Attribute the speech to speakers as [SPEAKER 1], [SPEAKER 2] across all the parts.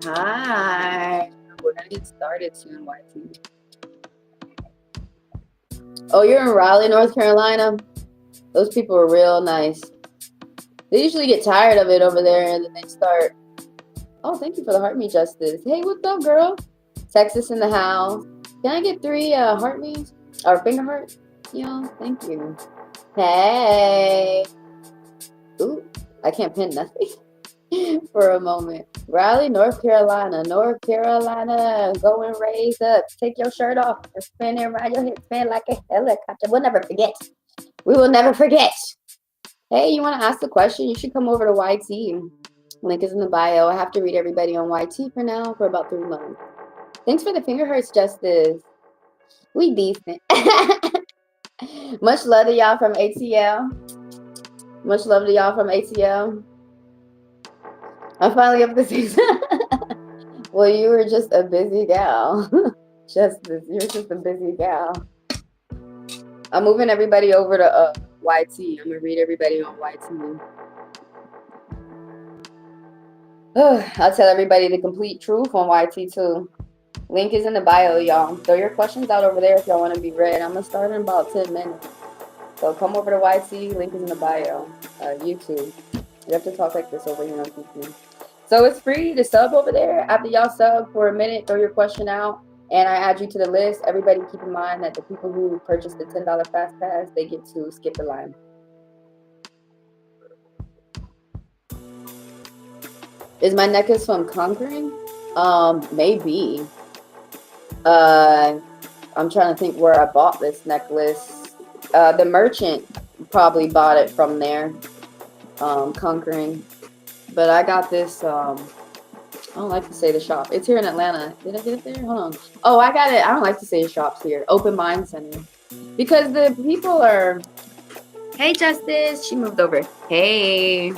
[SPEAKER 1] Hi. We're gonna get started soon, YT. Oh, you're in Raleigh, North Carolina? Those people are real nice. They usually get tired of it over there and then they start. Oh, thank you for the heart me, Justice. Hey, what's up, girl? Texas in the house. Can I get 3 heart me's? Or finger hearts? Thank you. Hey. Ooh, I can't pin nothing for a moment. Raleigh, North Carolina. North Carolina. Go and raise up. Take your shirt off and spin it around your head. Spin like a helicopter. We'll never forget. We will never forget. Hey, you want to ask the question? You should come over to YT. Link is in the bio. I have to read everybody on YT for now for about 3 months. Thanks for the finger hearts, Justice. We decent. Much love to y'all from ATL. Much love to y'all from ATL. I'm finally up to 6. Well, you were just a busy gal. Justice, you're just a busy gal. I'm moving everybody over to YT. I'm going to read everybody on YT. I'll tell everybody the complete truth on YT too. Link is in the bio, y'all. Throw your questions out over there if y'all want to be read. I'm going to start in about 10 minutes. So come over to YT. Link is in the bio. YouTube. You have to talk like this over here on YouTube. So it's free to sub over there. After y'all sub for a minute, throw your question out, and I add you to the list. Everybody keep in mind that the people who purchase the $10 Fast Pass, they get to skip the line. Is my necklace from Conquering? Maybe. I'm trying to think where I bought this necklace. The merchant probably bought it from there. Conquering. But I got this, I don't like to say the shop. It's here in Atlanta. Did I get it there? Hold on. Oh, I got it. I don't like to say the shops here. Open Mind Center. Because the people are... Hey, Justice. She moved over. Hey.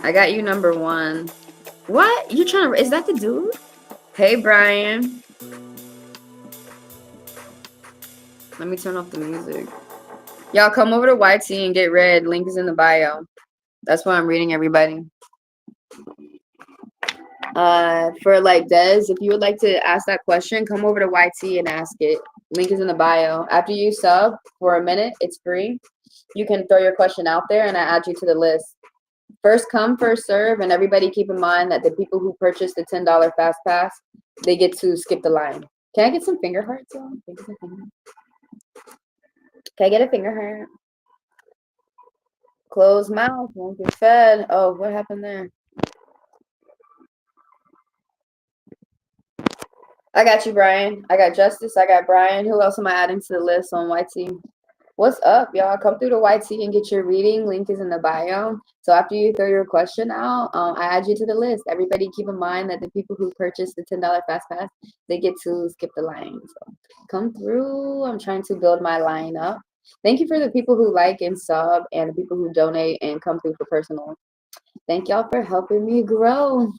[SPEAKER 1] I got you number 1. What? You trying to... Is that the dude? Hey, Brian. Let me turn off the music. Y'all come over to YT and get read. Link is in the bio. That's why I'm reading everybody. For like Des, if you would like to ask that question, come over to YT and ask it. Link is in the bio. After you sub for a minute, it's free. You can throw your question out there and I add you to the list. First come, first serve, and everybody keep in mind that the people who purchase the $10 Fast Pass, they get to skip the line. Can I get some finger hearts on? Can I get a finger heart? Closed mouth, won't get fed. Oh, what happened there? I got you, Brian. I got Justice. I got Brian. Who else am I adding to the list on YT? What's up, y'all? Come through to YT and get your reading. Link is in the bio. So after you throw your question out, I add you to the list. Everybody keep in mind that the people who purchase the $10 Fast Pass, they get to skip the line. So come through. I'm trying to build my line up. Thank you for the people who like and sub and the people who donate and come through for personal. Thank y'all for helping me grow.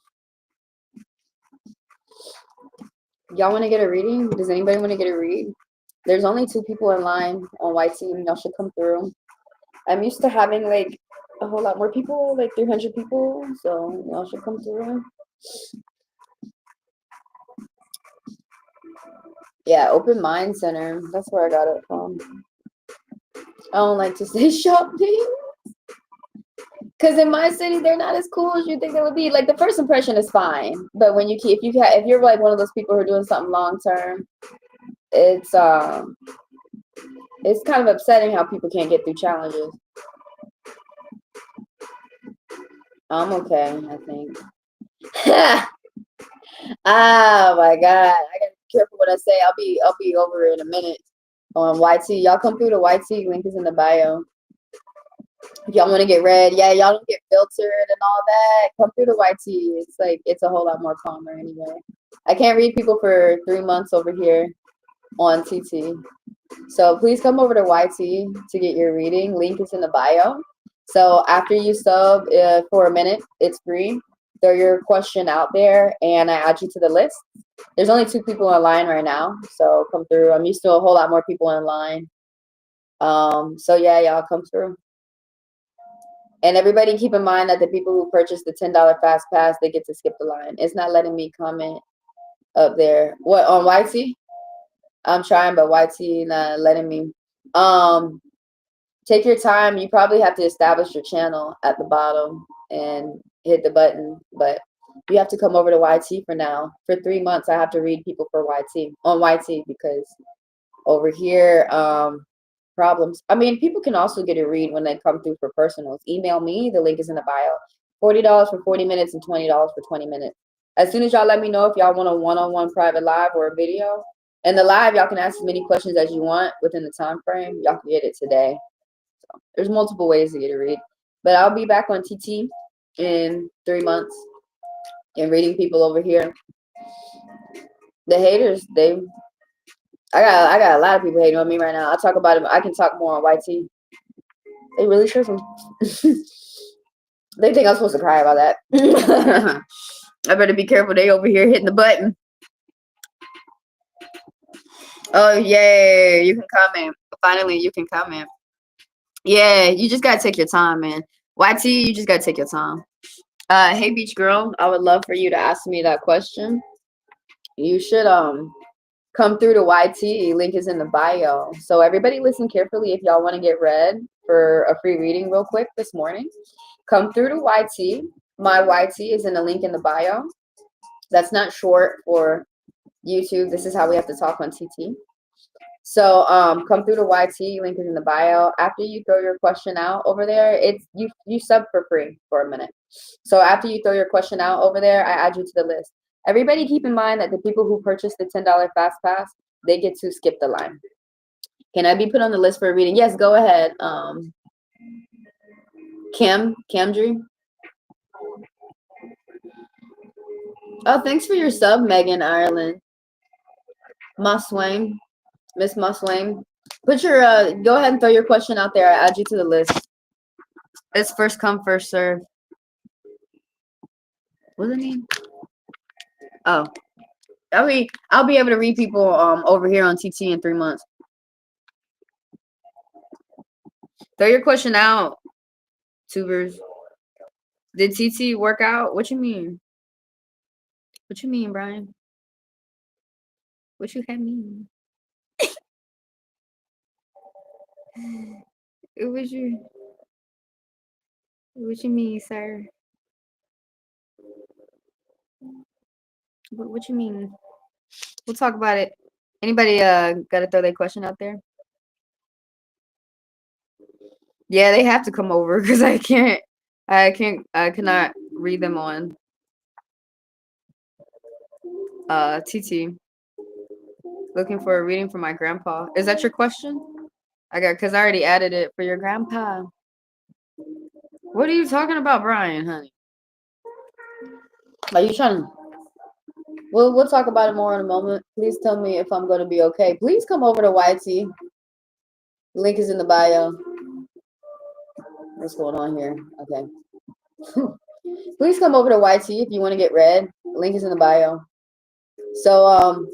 [SPEAKER 1] Y'all want to get a reading? Does anybody want to get a read? There's only 2 people in line on white team. Y'all should come through. I'm used to having like a whole lot more people, like 300 people. So y'all should come through. Yeah, Open Mind Center. That's where I got it from. I don't like to say shopping. Because in my city, they're not as cool as you think they would be. Like the first impression is fine, but when if you're like one of those people who are doing something long term, it's kind of upsetting how people can't get through challenges. I'm okay, I think. Oh my god, I gotta be careful what I say. I'll be over in a minute on YT. Y'all come through the YT. Link is in the bio. If y'all want to get read, yeah, y'all don't get filtered and all that. Come through the YT. It's a whole lot more calmer anyway. I can't read people for 3 months over here on TT. So please come over to YT to get your reading. Link is in the bio. So after you sub for a minute, it's free. Throw your question out there and I add you to the list. There's only 2 people online right now, so come through. I'm used to a whole lot more people in line. So yeah, y'all come through. And everybody keep in mind that the people who purchase the $10 fast pass, they get to skip the line. It's not letting me comment up there. What, on YT? I'm trying, but YT not letting me. Take your time. You probably have to establish your channel at the bottom and hit the button, but you have to come over to YT for now. For 3 months, I have to read people for YT on YT because over here, problems. I mean, people can also get a read when they come through for personals. Email me. The link is in the bio. $40 for 40 minutes and $20 for 20 minutes. As soon as y'all let me know if y'all want a one-on-one private live or a video. And the live, y'all can ask as many questions as you want within the time frame. Y'all can get it today. So there's multiple ways to get a read. But I'll be back on TT in 3 months and reading people over here. The haters, I got a lot of people hating on me right now. I'll talk about it. I can talk more on YT. They really sure some. They think I'm supposed to cry about that. I better be careful. They over here hitting the button. Oh yeah, you can comment. Finally, you can comment. Yeah, you just gotta take your time, man. YT, you just gotta take your time. Hey beach girl, I would love for you to ask me that question. You should come through to YT. Link is in the bio. So everybody listen carefully if y'all want to get read for a free reading real quick this morning. Come through to YT. My YT is in the link in the bio. That's not short for YouTube. This is how we have to talk on TT. So come through to YT. Link is in the bio. After you throw your question out over there, it's you sub for free for a minute. So after you throw your question out over there, I add you to the list. Everybody keep in mind that the people who purchase the $10 fast pass, they get to skip the line. Can I be put on the list for a reading? Yes, go ahead. Camdry. Oh, thanks for your sub, Megan Ireland. Muswain. Miss Muswain. Put your go ahead and throw your question out there. I add you to the list. It's first come, first serve. What does it mean? Oh. I'll be able to read people over here on TT in 3 months. Throw your question out, tubers. Did TT work out? What you mean? What you mean, Brian? What you had mean? What you mean, sir? What you mean? We'll talk about it. Anybody gotta throw their question out there? Yeah, they have to come over because I cannot read them on TT. Looking for a reading for my grandpa. Is that your question? Because I already added it for your grandpa. What are you talking about, Brian, honey? Are you trying to? We'll talk about it more in a moment. Please tell me if I'm going to be okay. Please come over to YT. Link is in the bio. What's going on here? Okay. Please come over to YT if you want to get read. Link is in the bio. So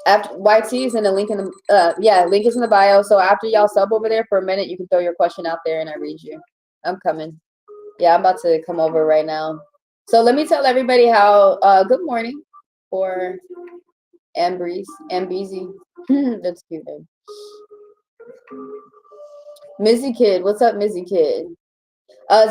[SPEAKER 1] After YT is in the link in the yeah, link is in the bio. So after y'all sub over there for a minute, you can throw your question out there and I read you. I'm coming. Yeah, I'm about to come over right now. So let me tell everybody how good morning for Ambreeze. That's cute, babe. Mizzy Kid, what's up, Mizzy Kid?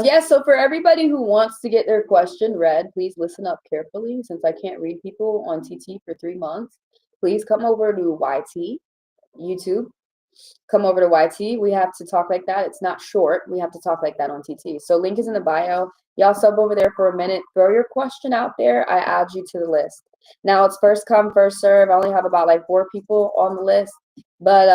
[SPEAKER 1] Yeah, so for everybody who wants to get their question read, please listen up carefully. Since I can't read people on TT for 3 months, please come over to YT, YouTube. Come over to YT. We have to talk like that. It's not short. We have to talk like that on TT. So link is in the bio. Y'all sub over there for a minute. Throw your question out there. I add you to the list. Now it's first come, first serve. I only have about like 4 people on the list. But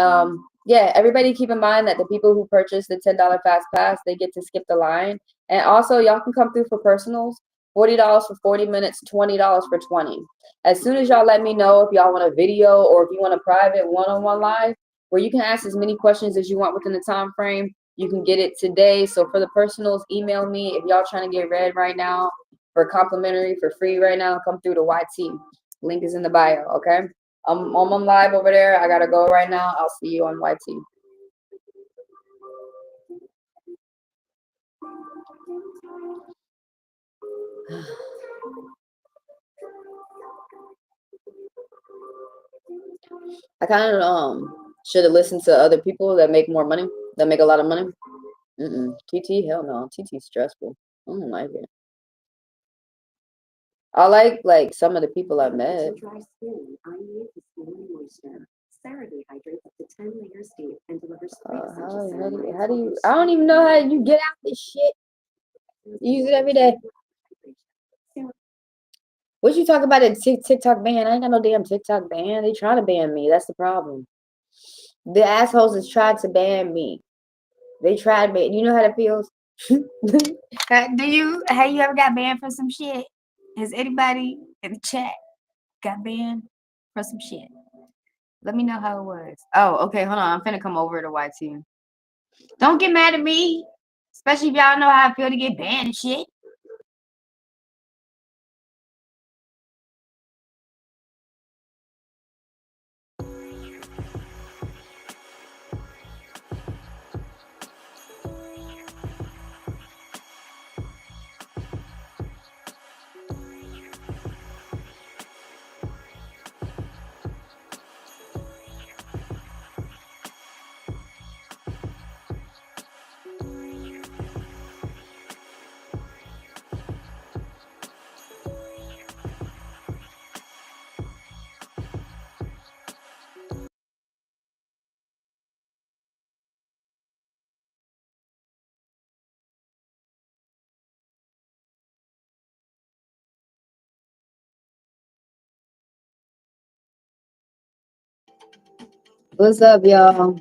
[SPEAKER 1] yeah, everybody keep in mind that the people who purchase the $10 fast pass, they get to skip the line. And also y'all can come through for personals. $40 for 40 minutes, $20 for 20. As soon as y'all let me know if y'all want a video or if you want a private one-on-one live, where you can ask as many questions as you want within the time frame. You can get it today. So for the personals, email me. If y'all trying to get read right now for complimentary, for free right now, come through to YT. Link is in the bio, okay? I'm live over there. I got to go right now. I'll see you on YT. I kind of should have listened to other people that make more money, that make a lot of money. TT, hell no. TT's stressful. I don't like it. I like some of the people I've met.
[SPEAKER 2] Dry skin, I need the skin moisture. Sarah hydrates up to 10 layers deep and delivers
[SPEAKER 1] how do you? I don't even know how you get out this shit. You use it every day. What you talk about a TikTok ban? I ain't got no damn TikTok ban. They trying to ban me. That's the problem. The assholes has tried to ban me. They tried me. You know how that feels?
[SPEAKER 3] Have you ever got banned for some shit? Has anybody in the chat got banned for some shit? Let me know how it was. Oh, okay, hold on. I'm finna come over to YT. Don't get mad at me, especially if y'all know how I feel to get banned and shit.
[SPEAKER 1] What's up, y'all?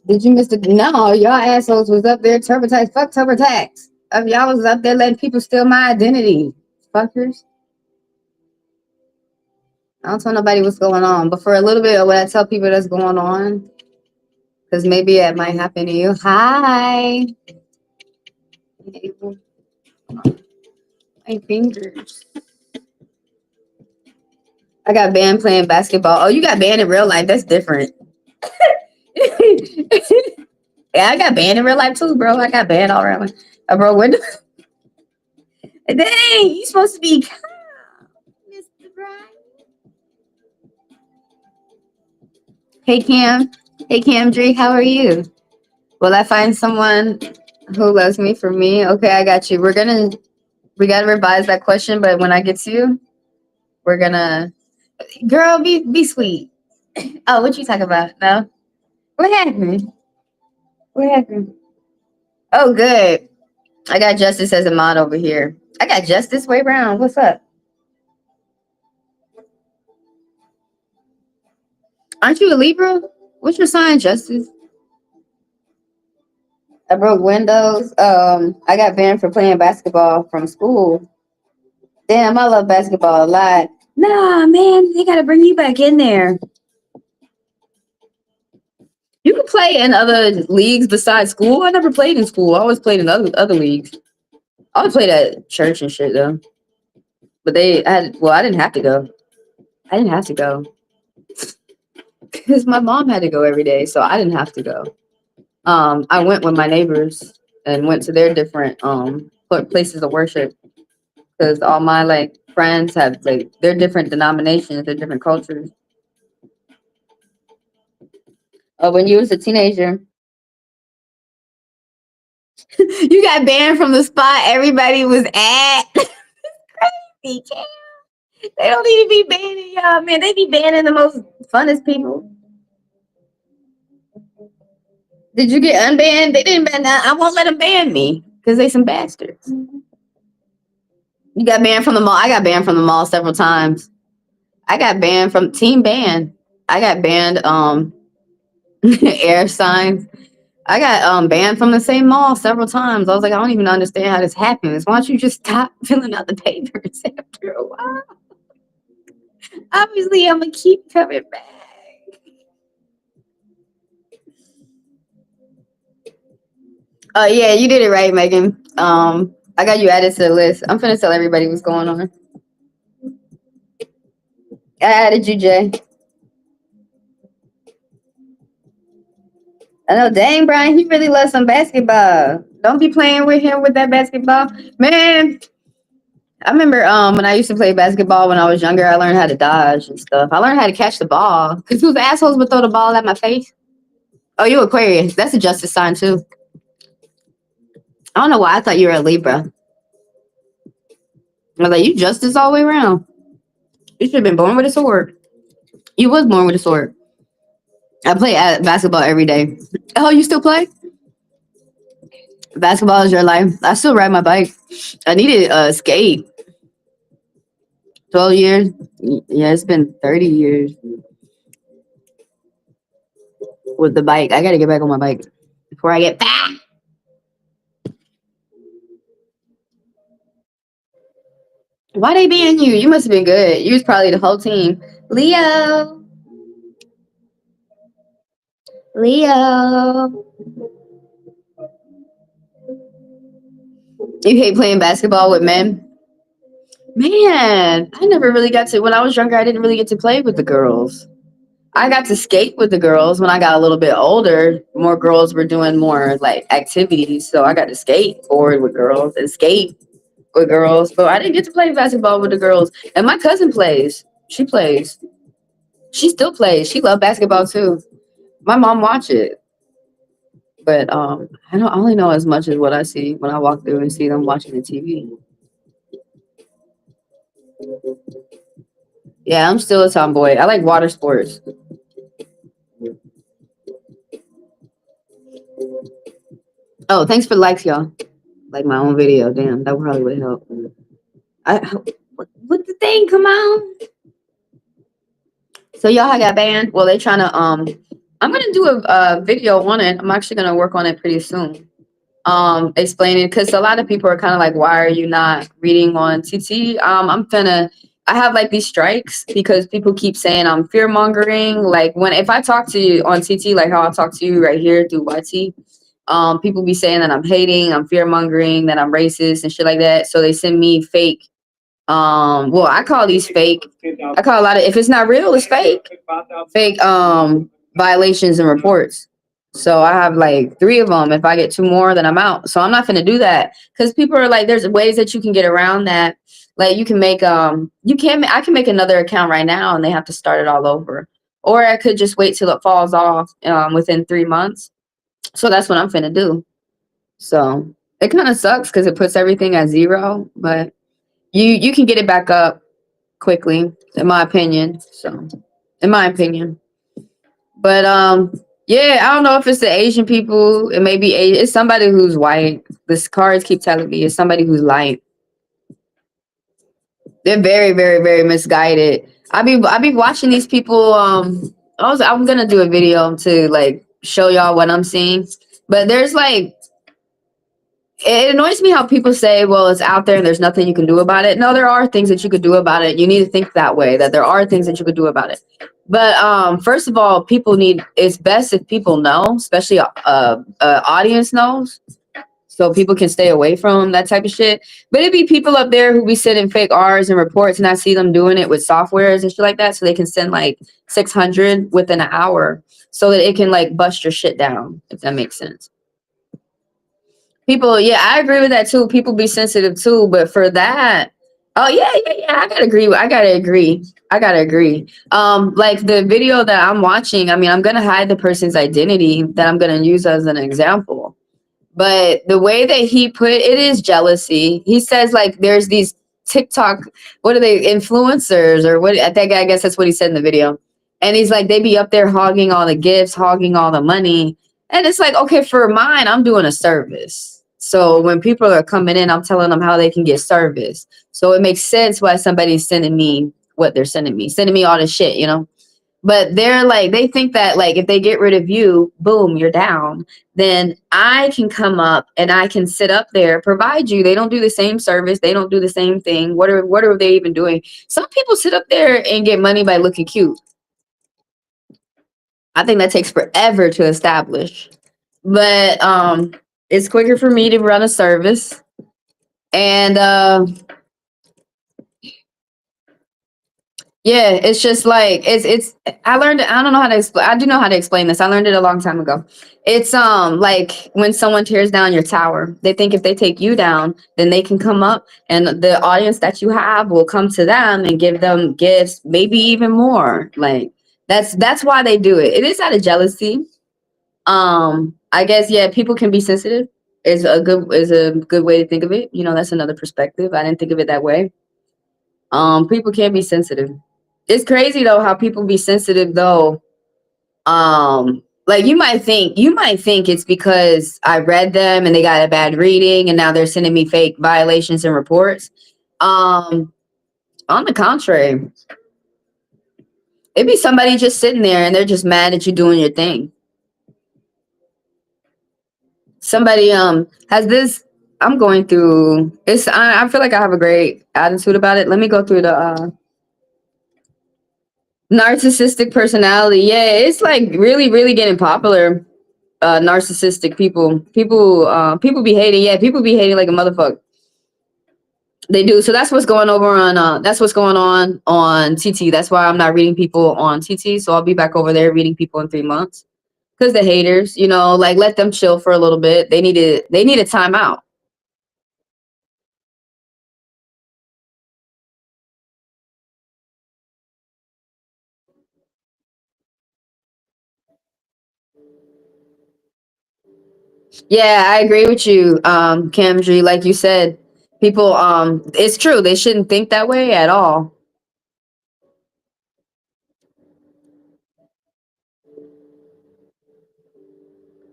[SPEAKER 1] Did you miss the? No, y'all assholes was up there TurboTax. Fuck TurboTax. Y'all was up there letting people steal my identity. Fuckers. I don't tell nobody what's going on, but for a little bit, when I tell people that's going on, because maybe it might happen to you. Hi. My fingers. I got banned playing basketball. Oh, you got banned in real life. That's different. Yeah, I got banned in real life too, bro. I got banned all around. Bro, when? Dang, you supposed to be calm, Mr. Brian. Hey, Cam. Hey, Cam Drake, how are you? Will I find someone who loves me for me? Okay, I got you. We gotta revise that question, but when I get to you, we're gonna, girl, be sweet. Oh, what you talking about? No? What happened? What happened? Oh, good. I got Justice as a mod over here. I got Justice way round. What's up? Aren't you a Libra? What's your sign, Justice? I broke windows. I got banned for playing basketball from school. Damn, I love basketball a lot. Nah, man, they gotta bring you back in there. You can play in other leagues besides school. I never played in school. I always played in other leagues. I would play at church and shit though. But I didn't have to go. I didn't have to go because my mom had to go every day, so I didn't have to go. I went with my neighbors and went to their different places of worship because all my like friends have like their different denominations, their different cultures. When you was a teenager, you got banned from the spot everybody was at. Crazy, Cam. They don't need to be banning y'all, man. They be banning the most funnest people. Did you get unbanned? They didn't ban that. I won't let them ban me because they some bastards. You got banned from the mall. I got banned from the mall several times. I got banned from team ban. I got banned air signs. I got banned from the same mall several times. I was like, I don't even understand how this happens. Why don't you just stop filling out the papers after a while? Obviously, I'm gonna keep coming back. Oh yeah, you did it right, Megan. I got you added to the list. I'm finna tell everybody what's going on. I added you, Jay. I know, dang, Brian, he really loves some basketball. Don't be playing with him with that basketball, man. I remember when I used to play basketball when I was younger. I learned how to dodge and stuff. I learned how to catch the ball because whose assholes would throw the ball at my face? Oh, you Aquarius? That's a justice sign too. I don't know why I thought you were a Libra. I was like, you justice all the way around. You should have been born with a sword. You was born with a sword. I play basketball every day. Oh, you still play? Basketball is your life. I still ride my bike. I needed a skate. 12 years. Yeah, it's been 30 years with the bike. I got to get back on my bike before I get fat. Why they being you? You must have been good. You was probably the whole team. Leo. Leo. You hate playing basketball with men? Man, I never really got to, when I was younger, I didn't really get to play with the girls. I got to skate with the girls when I got a little bit older. More girls were doing more like activities. So I got to skateboard with girls and skate with girls. But I didn't get to play basketball with the girls. And my cousin plays. She plays. She still plays. She loved basketball too. My mom watch it. But I only know as much as what I see when I walk through and see them watching the TV. Yeah, I'm still a tomboy. I like water sports. Oh, thanks for the likes, y'all. Like my own video. Damn, that probably would help. What the thing? Come on. So y'all got banned. Well, they trying to I'm gonna do a video on it. I'm actually gonna work on it pretty soon. Explaining, because a lot of people are kind of like, why are you not reading on TT? I have like these strikes because people keep saying I'm fear mongering. Like if I talk to you on TT, like how I talk to you right here through YT, people be saying that I'm hating, I'm fear mongering, that I'm racist and shit like that. So they send me fake. Well, I call these fake. I call a lot of, if it's not real, it's fake. Fake violations and reports. So I have like 3 of them. If I get 2 more, then I'm out. So I'm not gonna do that because people are like, there's ways that you can get around that. Like you can make I can make another account right now and they have to start it all over. Or I could just wait till it falls off within 3 months. So that's what I'm finna do. So it kind of sucks because it puts everything at 0, but you can get it back up quickly, in my opinion. So, in my opinion, but yeah, I don't know if it's the Asian people. It may be it's somebody who's white. This cards keep telling me it's somebody who's light. They're very, very, very misguided. I be watching these people. I'm gonna do a video to like show y'all what I'm seeing, but there's like. It annoys me how people say, well, it's out there and there's nothing you can do about it. No, there are things that you could do about it. You need to think that way, that there are things that you could do about it. But first of all, it's best if people know, especially audience knows. so people can stay away from that type of shit. But it'd be people up there who be sending fake R's and reports, and I see them doing it with softwares and shit like that, so they can send like 600 within an hour, so that it can like bust your shit down, if that makes sense. People, yeah, I agree with that too. People be sensitive too, but for that, oh yeah, I gotta agree. I gotta agree. Like the video that I'm watching, I mean, I'm gonna hide the person's identity that I'm gonna use as an example. But the way that he put it is jealousy. He says like there's these TikTok, what are they, influencers or what? I guess that's what he said in the video. And he's like, they be up there hogging all the gifts, hogging all the money. And it's like, okay, for mine, I'm doing a service. So when people are coming in, I'm telling them how they can get service. So it makes sense why somebody's sending me what they're sending me all this shit, you know? But they're like, they think that like if they get rid of you, boom, you're down. Then I can come up and I can sit up there, provide you. They don't do the same service. They don't do the same thing. What are they even doing? Some people sit up there and get money by looking cute. I think that takes forever to establish. But it's quicker for me to run a service. And yeah, it's just like it's I learned it. I don't know how to explain. I do know how to explain this. I learned it a long time ago. It's like when someone tears down your tower, they think if they take you down, then they can come up and the audience that you have will come to them and give them gifts, maybe even more. Like that's why they do it. It is out of jealousy. I guess yeah, people can be sensitive is a good way to think of it. You know, that's another perspective. I didn't think of it that way. People can be sensitive. It's crazy though how people be sensitive though. Like you might think it's because I read them and they got a bad reading and now they're sending me fake violations and reports. On the contrary, it'd be somebody just sitting there and they're just mad at you doing your thing. Somebody has this. I'm going through it's I feel like I have a great attitude about it. Let me go through the narcissistic personality. Yeah, it's like really getting popular. Narcissistic people be hating. Yeah, people be hating like a motherfucker. They do. So that's what's going over on that's what's going on TT. That's why I'm not reading people on TT. So I'll be back over there reading people in 3 months. Because the haters, you know, like let them chill for a little bit. They need a timeout. Yeah, I agree with you, Camdry. Like you said, people it's true, they shouldn't think that way at all.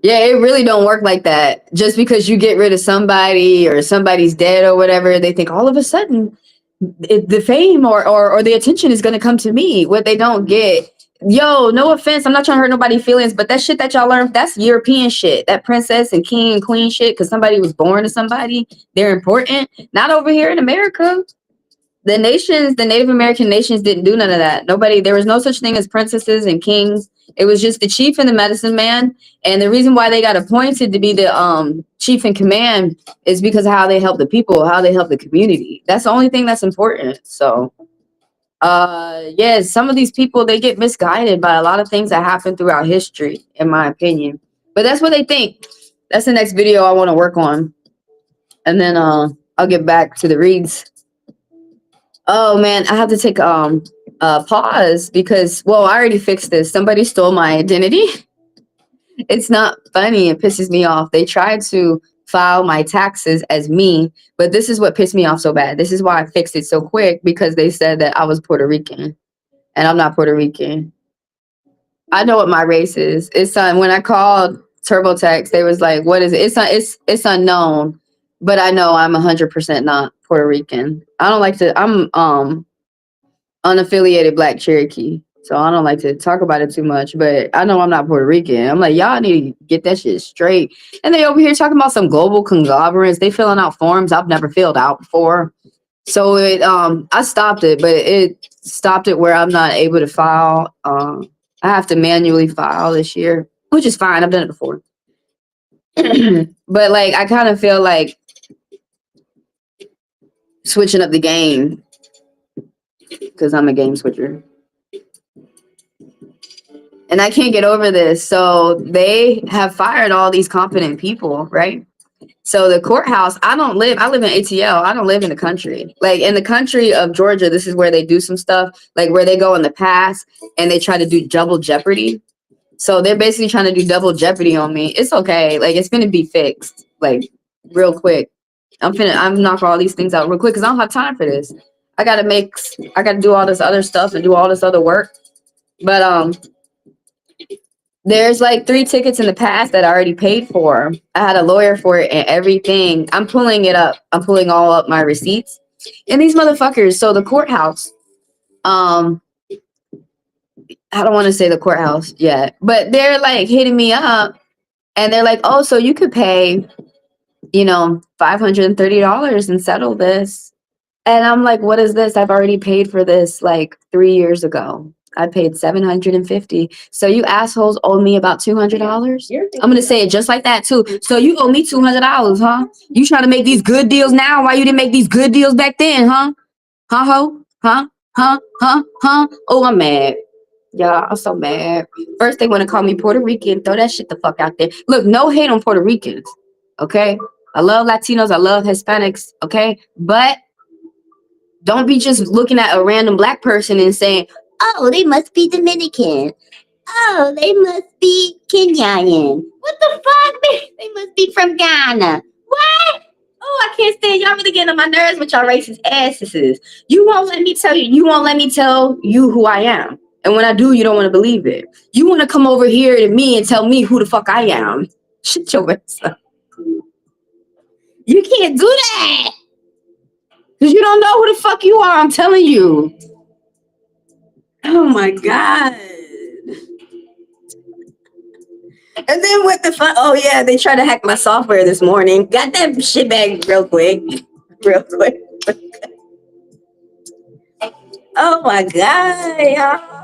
[SPEAKER 1] Yeah, it really don't work like that. Just because you get rid of somebody or somebody's dead or whatever, they think all of a sudden the fame or the attention is going to come to me. What they don't get, yo, no offense, I'm not trying to hurt nobody's feelings, but that shit that y'all learned, that's European shit. That princess and king and queen shit, because somebody was born to somebody, they're important. Not over here in America. The Native American nations didn't do none of that. Nobody, there was no such thing as princesses and kings. It was just the chief and the medicine man. And the reason why they got appointed to be the chief in command is because of how they help the people, how they help the community. That's the only thing that's important. So yeah, some of these people, they get misguided by a lot of things that happen throughout history, in my opinion. But that's what they think. That's the next video I want to work on. And then I'll get back to the reads. Oh man, I have to take a pause because well, I already fixed this. Somebody stole my identity. It's not funny. It pisses me off. They tried to file my taxes as me, but this is what pissed me off so bad. This is why I fixed it so quick because they said that I was Puerto Rican and I'm not Puerto Rican. I know what my race is. It's when I called TurboTax, they was like, "What is it?" It's unknown, but I know I'm 100% not Puerto Rican. I don't like to. I'm unaffiliated Black Cherokee. So I don't like to talk about it too much, but I know I'm not Puerto Rican. I'm like, y'all need to get that shit straight. And they over here talking about some global conglomerates. They filling out forms I've never filled out before. So it I stopped it, but it stopped it where I'm not able to file. I have to manually file this year, which is fine. I've done it before. But like, I kind of feel like switching up the game because I'm a game switcher. And I can't get over this. So they have fired all these competent people, right? So the courthouse, I live in ATL. I don't live in the country. Like in the country of Georgia, this is where they do some stuff, like where they go in the past and they try to do double jeopardy. So they're basically trying to do double jeopardy on me. It's okay. Like it's gonna be fixed, like real quick. I'm knock all these things out real quick because I don't have time for this. I gotta do all this other stuff and do all this other work. But there's like 3 tickets in the past that I already paid for. I had a lawyer for it and everything. I'm pulling it up. I'm pulling all up my receipts. And these motherfuckers, so the courthouse, I don't want to say the courthouse yet, but they're like hitting me up and they're like, oh, so you could pay, $530 and settle this. And I'm like, what is this? I've already paid for this like 3 years ago. I paid $750. So you assholes owe me about $200. I'm gonna say it just like that too. So you owe me $200, huh? You trying to make these good deals now? Why you didn't make these good deals back then, huh? Huh? Oh, I'm mad. Yeah, I'm so mad. First, they want to call me Puerto Rican. Throw that shit the fuck out there. Look, no hate on Puerto Ricans, okay? I love Latinos. I love Hispanics, okay? But don't be just looking at a random black person and saying, oh, they must be Dominican. Oh, they must be Kenyan. What the fuck? They must be from Ghana. What? Oh, I can't stand y'all really getting on my nerves with y'all racist asses. You won't let me tell you who I am. And when I do, you don't want to believe it. You want to come over here to me and tell me who the fuck I am. Shut your ass up. You can't do that. Because you don't know who the fuck you are, I'm telling you. Oh my God. And then what the fuck? Oh yeah, they tried to hack my software this morning. Got that shit back real quick. Real quick. Oh my God, y'all.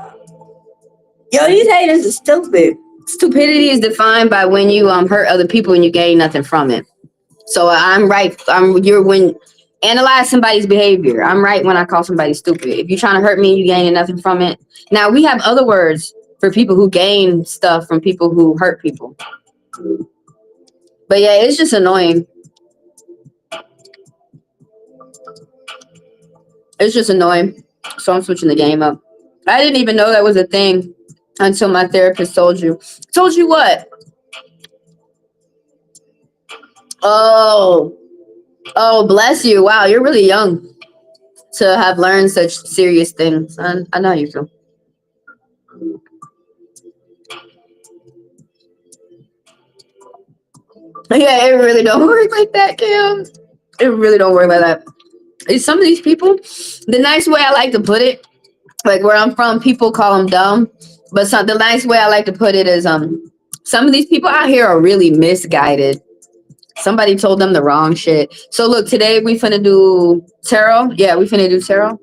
[SPEAKER 1] Yo, these haters are stupid. Stupidity is defined by when you hurt other people and you gain nothing from it. So I'm right. When analyze somebody's behavior. I'm right when I call somebody stupid. If you're trying to hurt me, you gaining nothing from it. Now we have other words for people who gain stuff from people who hurt people. But yeah, it's just annoying. It's just annoying. So I'm switching the game up. I didn't even know that was a thing until my therapist told you. Told you what? Oh, bless you. Wow, you're really young to have learned such serious things. I know you feel. Yeah, it really don't work like that, Kim. It really don't work like that. Some of these people, the nice way I like to put it, like where I'm from, people call them dumb. But the nice way I like to put it is, some of these people out here are really misguided. Somebody told them the wrong shit. So look, today we finna do tarot. Yeah, we finna do tarot.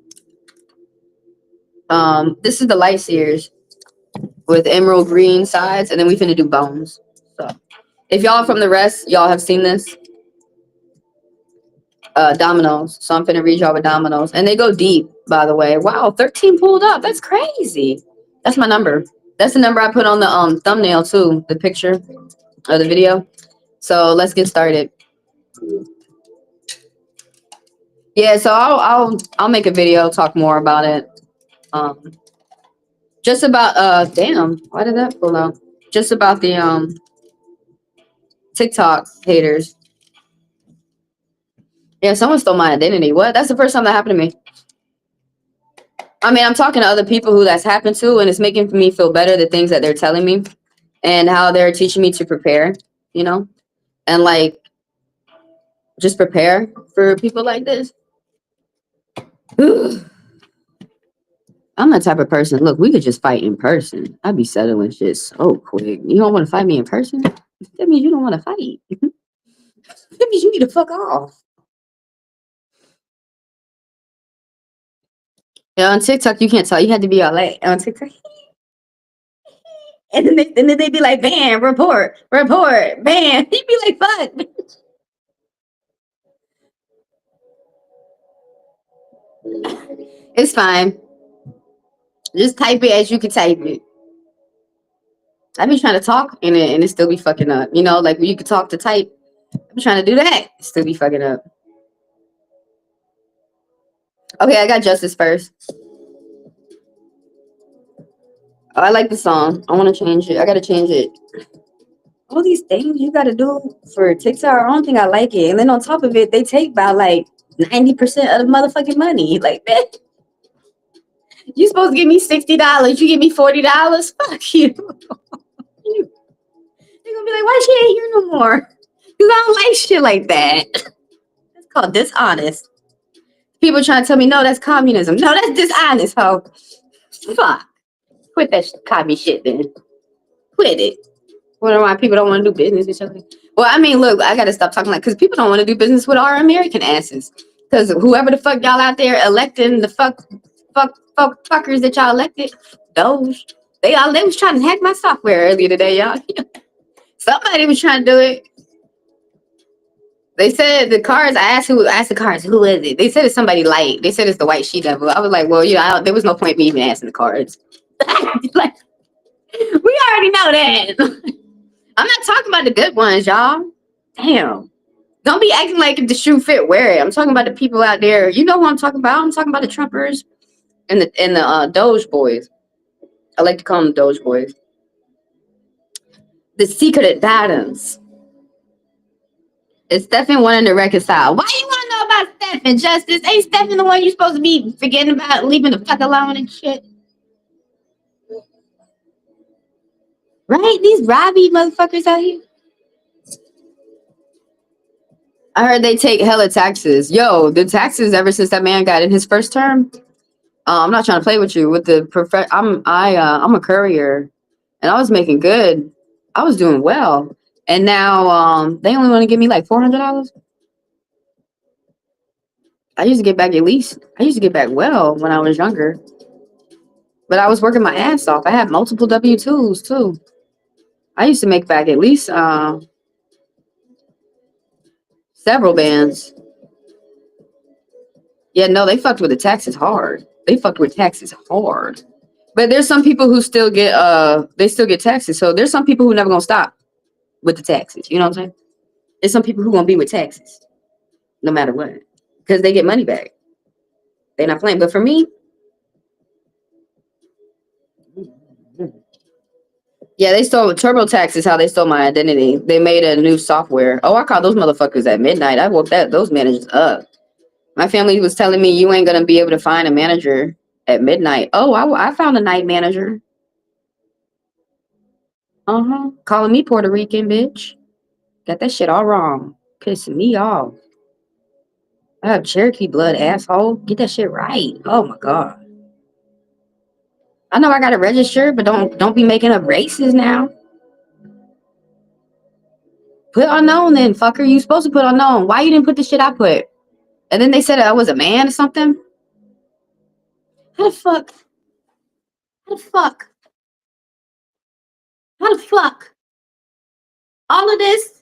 [SPEAKER 1] This is the light seers with emerald green sides, and then we finna do bones. So if y'all from the rest, y'all have seen this. Dominoes. So I'm finna read y'all with dominoes. And they go deep, by the way. Wow, 13 pulled up. That's crazy. That's my number. That's the number I put on the thumbnail too, the picture of the video. So let's get started. Yeah, so I'll make a video, talk more about it. Just about damn, why did that pull out? Just about the TikTok haters. Yeah, someone stole my identity. What? That's the first time that happened to me. I mean, I'm talking to other people who that's happened to, and it's making me feel better, the things that they're telling me and how they're teaching me to prepare, and like just prepare for people like this. I'm the type of person, look, we could just fight in person. I'd be settling shit so quick. You don't want to fight me in person? That means you don't want to fight. That means you need to fuck off. Yeah, on TikTok, you can't talk. You had to be all like, on TikTok. And then they be like, bam, report, bam. You'd be like, fuck. It's fine. Just type it as you can type it. I be trying to talk and it still be fucking up. You know, like when you can talk to type. I be trying to do that. It still be fucking up. Okay, I got Justice first. Oh, I like the song. I want to change it. I gotta change it. All these things you gotta do for TikTok, I don't think I like it. And then on top of it, they take about like 90% of the motherfucking money. Like that. You supposed to give me $60. You give me $40. Fuck you. They're gonna be like, why she ain't here no more? Because I don't like shit like that. It's called dishonest. People trying to tell me, no, that's communism. No, that's dishonest, ho. Fuck. Quit that commie shit then. Quit it. Wonder why people don't want to do business with each other. Well, I mean, look, I gotta stop talking like because people don't want to do business with our American asses. Because whoever the fuck y'all out there electing the fuckers that y'all elected, those they was trying to hack my software earlier today, y'all. Somebody was trying to do it. They said the cards. I asked the cards, who is it? They said it's somebody light. They said it's the white she devil. I was like, well, there was no point me even asking the cards. Like, we already know that. I'm not talking about the good ones, y'all. Damn. Don't be acting like if the shoe fit, wear it. I'm talking about the people out there. You know who I'm talking about? I'm talking about the Trumpers and the Doge boys. I like to call them Doge boys. The secret bottoms. Is Stephen wanting to reconcile? Why you want to know about Stephen, Justice? Ain't Stephen the one you supposed to be forgetting about, leaving the fuck alone and shit? Right? These Robbie motherfuckers out here. I heard they take hella taxes. Yo, the taxes ever since that man got in his first term. I'm not trying to play with you. With the I'm a courier, and I was making good. I was doing well, and now they only want to give me like $400. I used to get back at least. I used to get back well when I was younger, but I was working my ass off. I had multiple W-2s too. I used to make back at least several bands. Yeah, no, they fucked with the taxes hard. They fucked with taxes hard. But there's some people who still get they still get taxes. So there's some people who never gonna stop with the taxes. You know what I'm saying? There's some people who gonna be with taxes no matter what. Because they get money back. They're not playing. But for me, yeah, they stole TurboTax is how they stole my identity. They made a new software. Oh, I called those motherfuckers at midnight. I woke those managers up. My family was telling me you ain't gonna be able to find a manager at midnight. Oh, I found a night manager. Calling me Puerto Rican, bitch. Got that shit all wrong. Pissing me off. I have Cherokee blood, asshole. Get that shit right. Oh my god. I know I gotta register, but don't be making up races now. Put unknown then, fucker. You supposed to put unknown. Why you didn't put the shit I put? And then they said I was a man or something. How the fuck? How the fuck? How the fuck? All of this?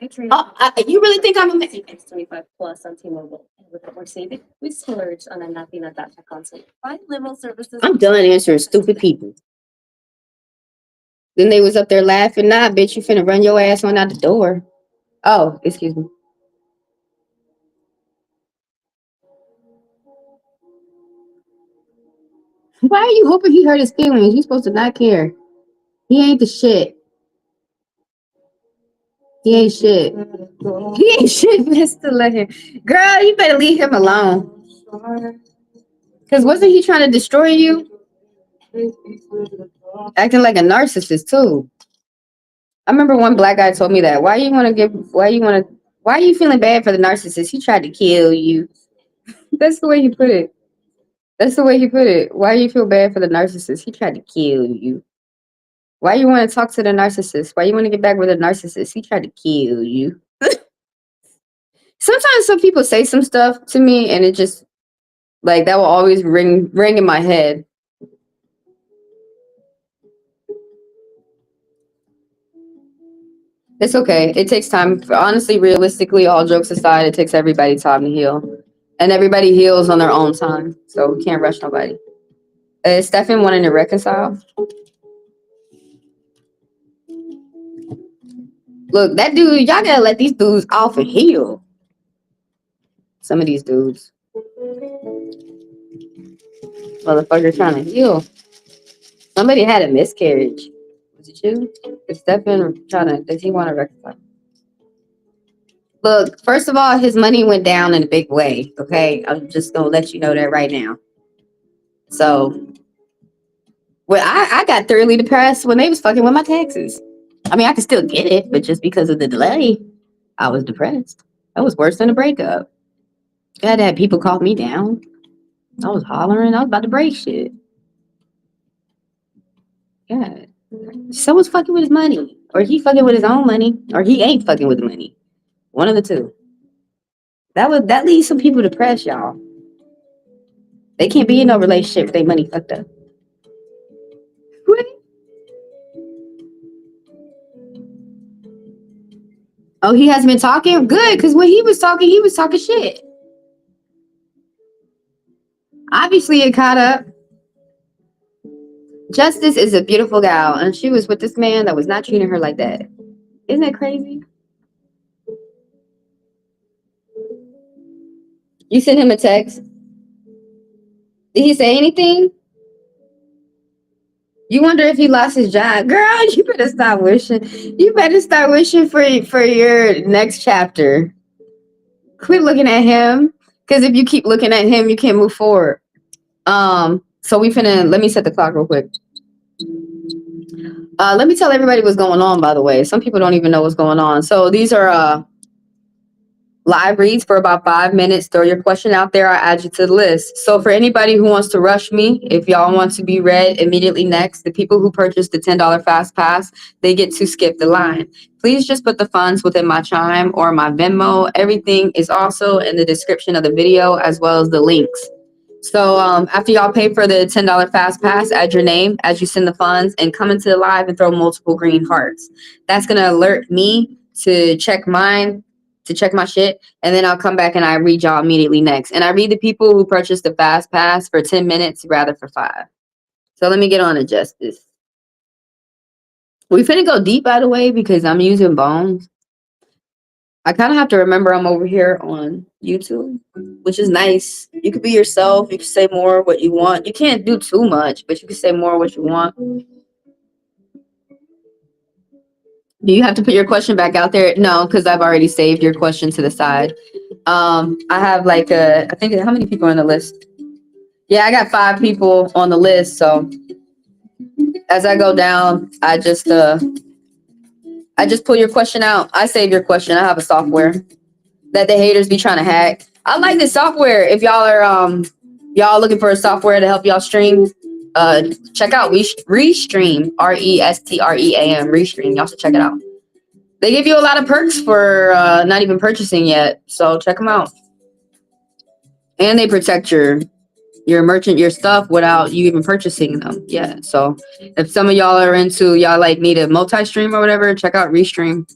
[SPEAKER 1] You really think I'm a man?
[SPEAKER 2] X25 Plus on T-Mobile. And with what we're saving, we splurged on a nothing at that console. 5 limo services.
[SPEAKER 1] I'm done answering stupid people. Then they was up there laughing. Nah, bitch, you finna run your ass on out the door. Oh, excuse me. Why are you hoping he hurt his feelings? You supposed to not care. He ain't the shit. He ain't shit. He ain't shit, Mr. Let him. Girl, you better leave him alone. Cause wasn't he trying to destroy you? Acting like a narcissist too. I remember one black guy told me that. Why are you feeling bad for the narcissist? He tried to kill you. That's the way he put it. That's the way he put it. Why do you feel bad for the narcissist? He tried to kill you. Why you want to talk to the narcissist? Why you want to get back with the narcissist? He tried to kill you. Sometimes some people say some stuff to me and it just like that will always ring in my head. It's okay. It takes time. Honestly, realistically, all jokes aside, it takes everybody time to heal. And everybody heals on their own time. So we can't rush nobody. Is Stefan wanting to reconcile? Look, that dude, y'all gotta let these dudes off and heal. Some of these dudes. Motherfucker trying to heal. Somebody had a miscarriage. Was it you? Is Stefan does he want to reconcile? Look, first of all, his money went down in a big way, okay? I'm just gonna let you know that right now. So, well, I got thoroughly depressed when they was fucking with my taxes. I mean, I could still get it, but just because of the delay, I was depressed. That was worse than a breakup. I had to have people calm me down. I was hollering. I was about to break shit. God. Someone's fucking with his money. Or he fucking with his own money. Or he ain't fucking with the money. One of the two. That leaves some people depressed, y'all. They can't be in no relationship with their money fucked up. Oh, he hasn't been talking? Good, because when he was talking shit. Obviously, it caught up. Justice is a beautiful gal, and she was with this man that was not treating her like that. Isn't that crazy? You sent him a text? Did he say anything? You wonder if he lost his job. Girl, you better stop wishing. You better start wishing for your next chapter. Quit looking at him. Because if you keep looking at him, you can't move forward. So let me set the clock real quick. Let me tell everybody what's going on, by the way. Some people don't even know what's going on. So these are live reads for about 5 minutes. Throw your question out there. I'll add you to the list. So for anybody who wants to rush me, if y'all want to be read immediately next, the people who purchased the $10 fast pass, they get to skip the line. Please just put the funds within my Chime or my Venmo. Everything is also in the description of the video as well as the links. So after y'all pay for the $10 fast pass, add your name as you send the funds and come into the live and throw multiple green hearts. That's going to alert me to check my shit, and then I'll come back and I read y'all immediately next. And I read the people who purchased the fast pass for 10 minutes rather for 5. So let me get on to justice. We finna go deep, by the way, because I'm using bones. I kind of have to remember I'm over here on YouTube, which is nice. You could be yourself. You can say more what you want. You can't do too much, but you can say more what you want. Do you have to put your question back out there? No, because I've already saved your question to the side. I have I think, how many people are on the list? Yeah, I got 5 people on the list. So as I go down, I just pull your question out. I save your question. I have a software that the haters be trying to hack. I like this software. If y'all are y'all looking for a software to help y'all stream, check out Restream, Restream, Restream. Y'all should check it out. They give you a lot of perks for not even purchasing yet, so check them out. And they protect your stuff without you even purchasing them. Yeah, so if some of y'all are into, y'all need a multi-stream or whatever, check out Restream.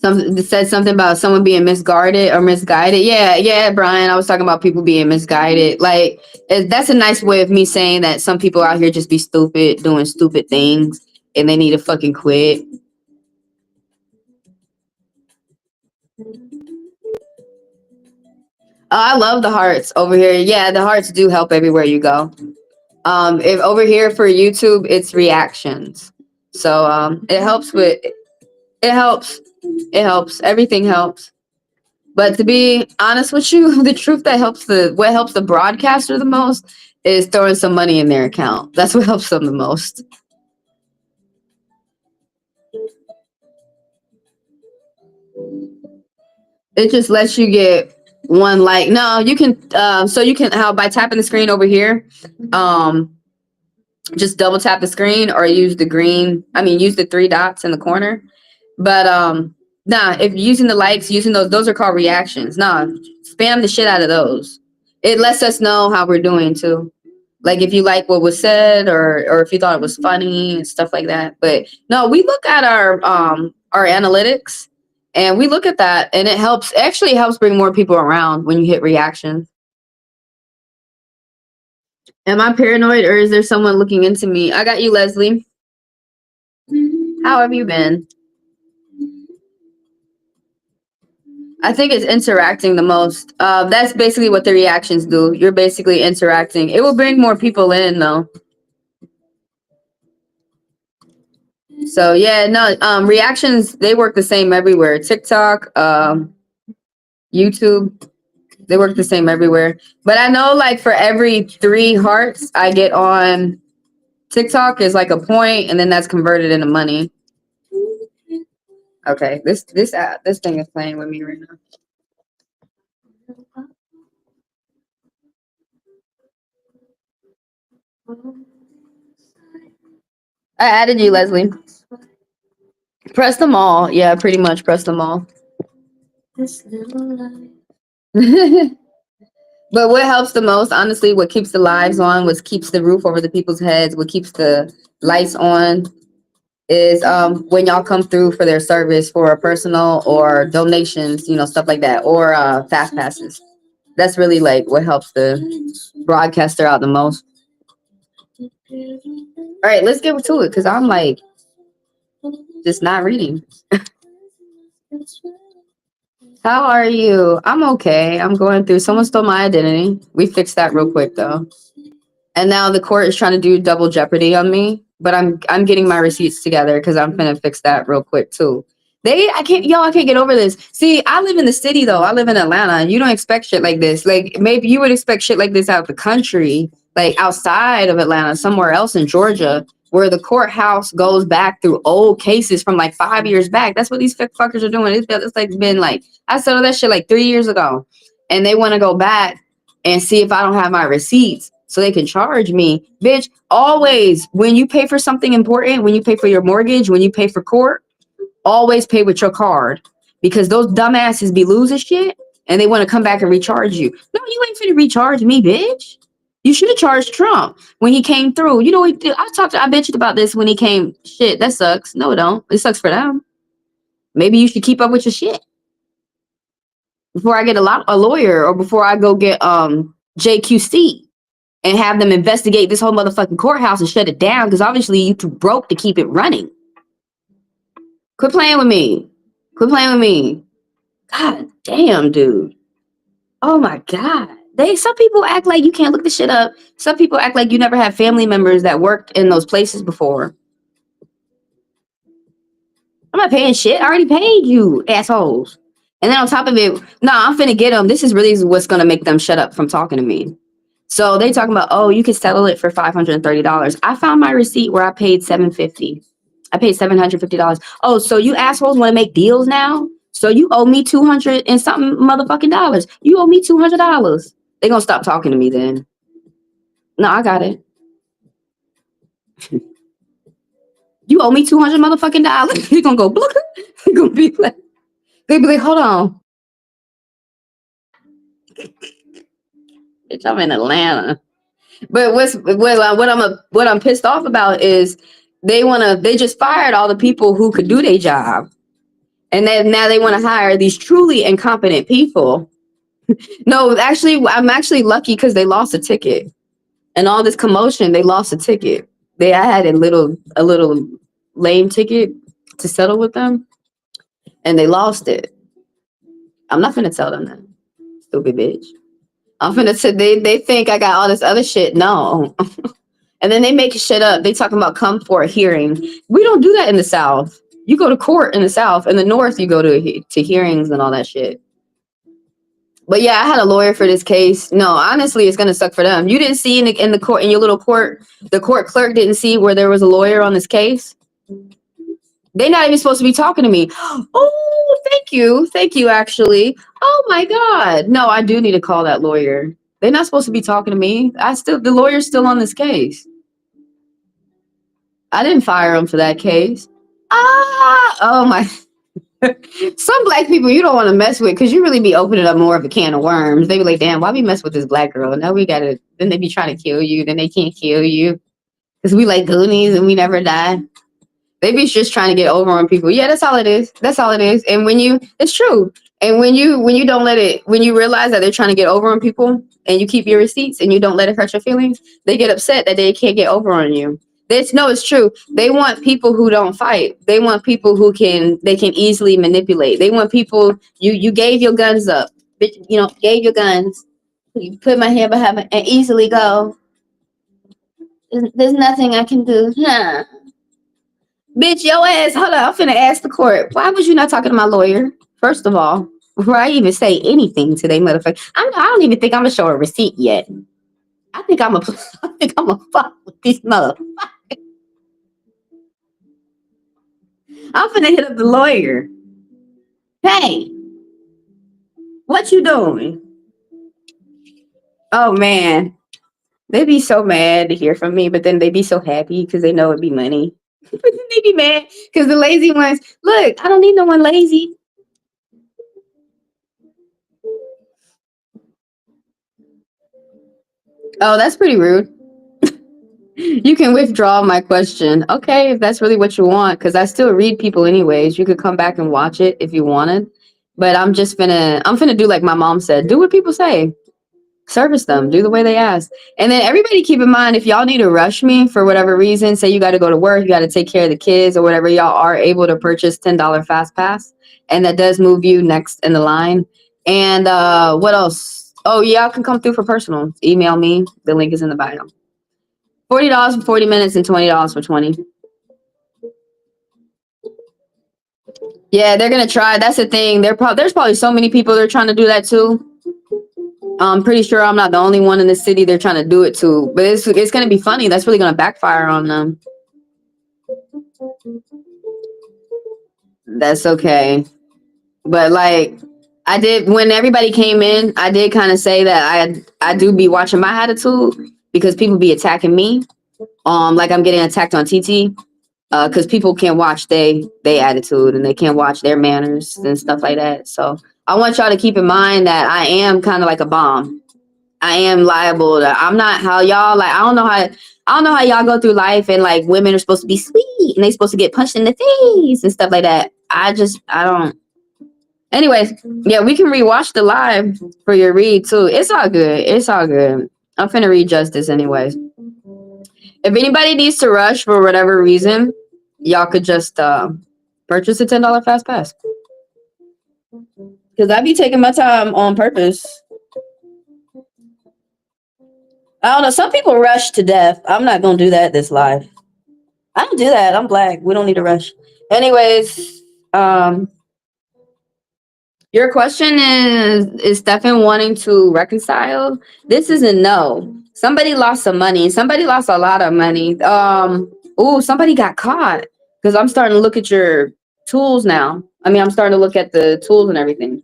[SPEAKER 1] It said something about someone being misguided or misguided. Yeah, Brian. I was talking about people being misguided. That's a nice way of me saying that some people out here just be stupid, doing stupid things, and they need to fucking quit. I love the hearts over here. Yeah, the hearts do help everywhere you go. If over here for YouTube, it's reactions. So it helps with. It helps. It helps. Everything helps. But to be honest with you, the truth that what helps the broadcaster the most is throwing some money in their account. That's what helps them the most. It just lets you get one like. No, you can. So you can by tapping the screen over here. Just double tap the screen or use the green. Use the 3 dots in the corner. But if using the likes, using those are called reactions. Spam the shit out of those. It lets us know how we're doing too. Like if you like what was said or if you thought it was funny and stuff like that. But no, we look at our analytics, And we look at that, and it actually helps bring more people around when you hit reactions. Am I paranoid, or is there someone looking into me? I got you, Leslie. How have you been? I think it's interacting the most. That's basically what the reactions do. You're basically interacting. It will bring more people in, though. So yeah, no. Reactions, they work the same everywhere. TikTok, YouTube, they work the same everywhere. But I know, like, for every 3 hearts I get on TikTok is like a point, and then that's converted into money. Okay, this thing is playing with me right now. I added you, Leslie. Press them all. Yeah, pretty much press them all. But what helps the most, honestly, what keeps the lives on, what keeps the roof over the people's heads, what keeps the lights on is when y'all come through for their service for a personal or donations, you know, stuff like that, or fast passes. That's really like what helps the broadcaster out the most. All right, let's get to it, because I'm like just not reading. How are you? I'm okay. I'm going through. Someone stole my identity. We fixed that real quick though. And now the court is trying to do double jeopardy on me. But I'm getting my receipts together because I'm gonna fix that real quick too. I can't get over this. See, I live in the city though. I live in Atlanta. You don't expect shit like this. Like maybe you would expect shit like this out of the country, like outside of Atlanta, somewhere else in Georgia, where the courthouse goes back through old cases from like 5 years back. That's what these fuckers are doing. It's like been like, I settled that shit like 3 years ago, and they want to go back and see if I don't have my receipts so they can charge me. Bitch, always when you pay for something important, when you pay for your mortgage, when you pay for court, always pay with your card, because those dumbasses be losing shit and they want to come back and recharge you. No, you ain't finna recharge me, bitch. You should have charged Trump when he came through. You know what he did? I bitched about this when he came. Shit, that sucks. No, it don't. It sucks for them. Maybe you should keep up with your shit before I get a lawyer, or before I go get JQC and have them investigate this whole motherfucking courthouse and shut it down, because obviously you too broke to keep it running. Quit playing with me. Quit playing with me. God damn, dude. Oh my God. Some people act like you can't look this shit up. Some people act like you never had family members that worked in those places before. I'm not paying shit. I already paid you, assholes. And then on top of it, I'm finna get them. This is really what's gonna make them shut up from talking to me. So they talking about, oh, you can settle it for $530. I found my receipt where I paid $750. I paid $750. Oh, so you assholes want to make deals now? So you owe me 200 and something motherfucking dollars. You owe me $200. They gonna stop talking to me then. No, I got it. You owe me 200 motherfucking dollars. You're gonna go, you're gonna be like, they be like, hold on. Bitch, I'm in Atlanta. But what I'm pissed off about is they just fired all the people who could do their job. And then now they want to hire these truly incompetent people. No, actually, I'm actually lucky because they lost a ticket. And all this commotion, they lost a ticket. I had a little lame ticket to settle with them, and they lost it. I'm not gonna tell them that. Stupid bitch. I'm gonna say they think I got all this other shit. No. And then they make shit up. They talking about come for a hearing. We don't do that in the South. You go to court in the South. In the North, you go to hearings and all that shit. But yeah, I had a lawyer for this case. No, honestly, it's gonna suck for them. You didn't see in the court, in your little court, the court clerk didn't see where there was a lawyer on this case. They're not even supposed to be talking to me. Oh, thank you. Actually, oh my God, no, I do need to call that lawyer. They're not supposed to be talking to me. The lawyer's still on this case. I didn't fire him for that case. Oh my. Some black people you don't want to mess with, because you really be opening up more of a can of worms. They be like, damn, why we mess with this black girl? Now we gotta, then they be trying to kill you, then they can't kill you. Because we like Goonies and we never die. They be just trying to get over on people. Yeah, that's all it is. That's all it is. And it's true. And when you don't let it, when you realize that they're trying to get over on people, and you keep your receipts and you don't let it hurt your feelings, they get upset that they can't get over on you. It's true. They want people who don't fight. They want people who can easily manipulate. They want people you gave your guns up, bitch. Gave your guns. You put my hand behind me and easily go. There's nothing I can do. Huh. Bitch, your ass. Hold on. I'm finna ask the court. Why was you not talking to my lawyer? First of all, before I even say anything to they motherfucker, I don't even think I'm gonna show a receipt yet. I think I'm gonna fuck with these motherfuckers. I'm finna hit up the lawyer. Hey, what you doing? Oh man, they be so mad to hear from me, but then they be so happy because they know it'd be money. But then they be mad because the lazy ones. Look, I don't need no one lazy. Oh, that's pretty rude. You can withdraw my question. Okay, if that's really what you want, because I still read people anyways. You could come back and watch it if you wanted. But I'm finna do like my mom said. Do what people say. Service them. Do the way they ask. And then everybody keep in mind, if y'all need to rush me for whatever reason, say you got to go to work, you got to take care of the kids or whatever, y'all are able to purchase $10 fast pass. And that does move you next in the line. And what else? Oh, y'all can come through for personal. Email me. The link is in the bio. $40 for 40 minutes and $20 for 20. Yeah, they're gonna try. That's the thing. There's probably so many people that are trying to do that too. I'm pretty sure I'm not the only one in the city they're trying to do it to. But it's gonna be funny. That's really gonna backfire on them. That's okay. But like I did when everybody came in, I did kind of say that I do be watching my attitude because people be attacking me. Like I'm getting attacked on TT. Because people can't watch they attitude and they can't watch their manners and stuff like that. So I want y'all to keep in mind that I am kind of like a bomb. I am liable to. I'm not how y'all like. I don't know how y'all go through life and like women are supposed to be sweet and they supposed to get punched in the face and stuff like that. I don't. Anyways, yeah, we can rewatch the live for your read too. It's all good. It's all good. I'm finna read justice anyways. If anybody needs to rush for whatever reason, y'all could just purchase a $10 fast pass. Because I be taking my time on purpose. I don't know. Some people rush to death. I'm not going to do that this live. I don't do that. I'm black. We don't need to rush. Anyways, your question is Stefan wanting to reconcile? This is a no. Somebody lost some money. Somebody lost a lot of money. Somebody got caught. Because I'm starting to look at your tools now. I mean, I'm starting to look at the tools and everything.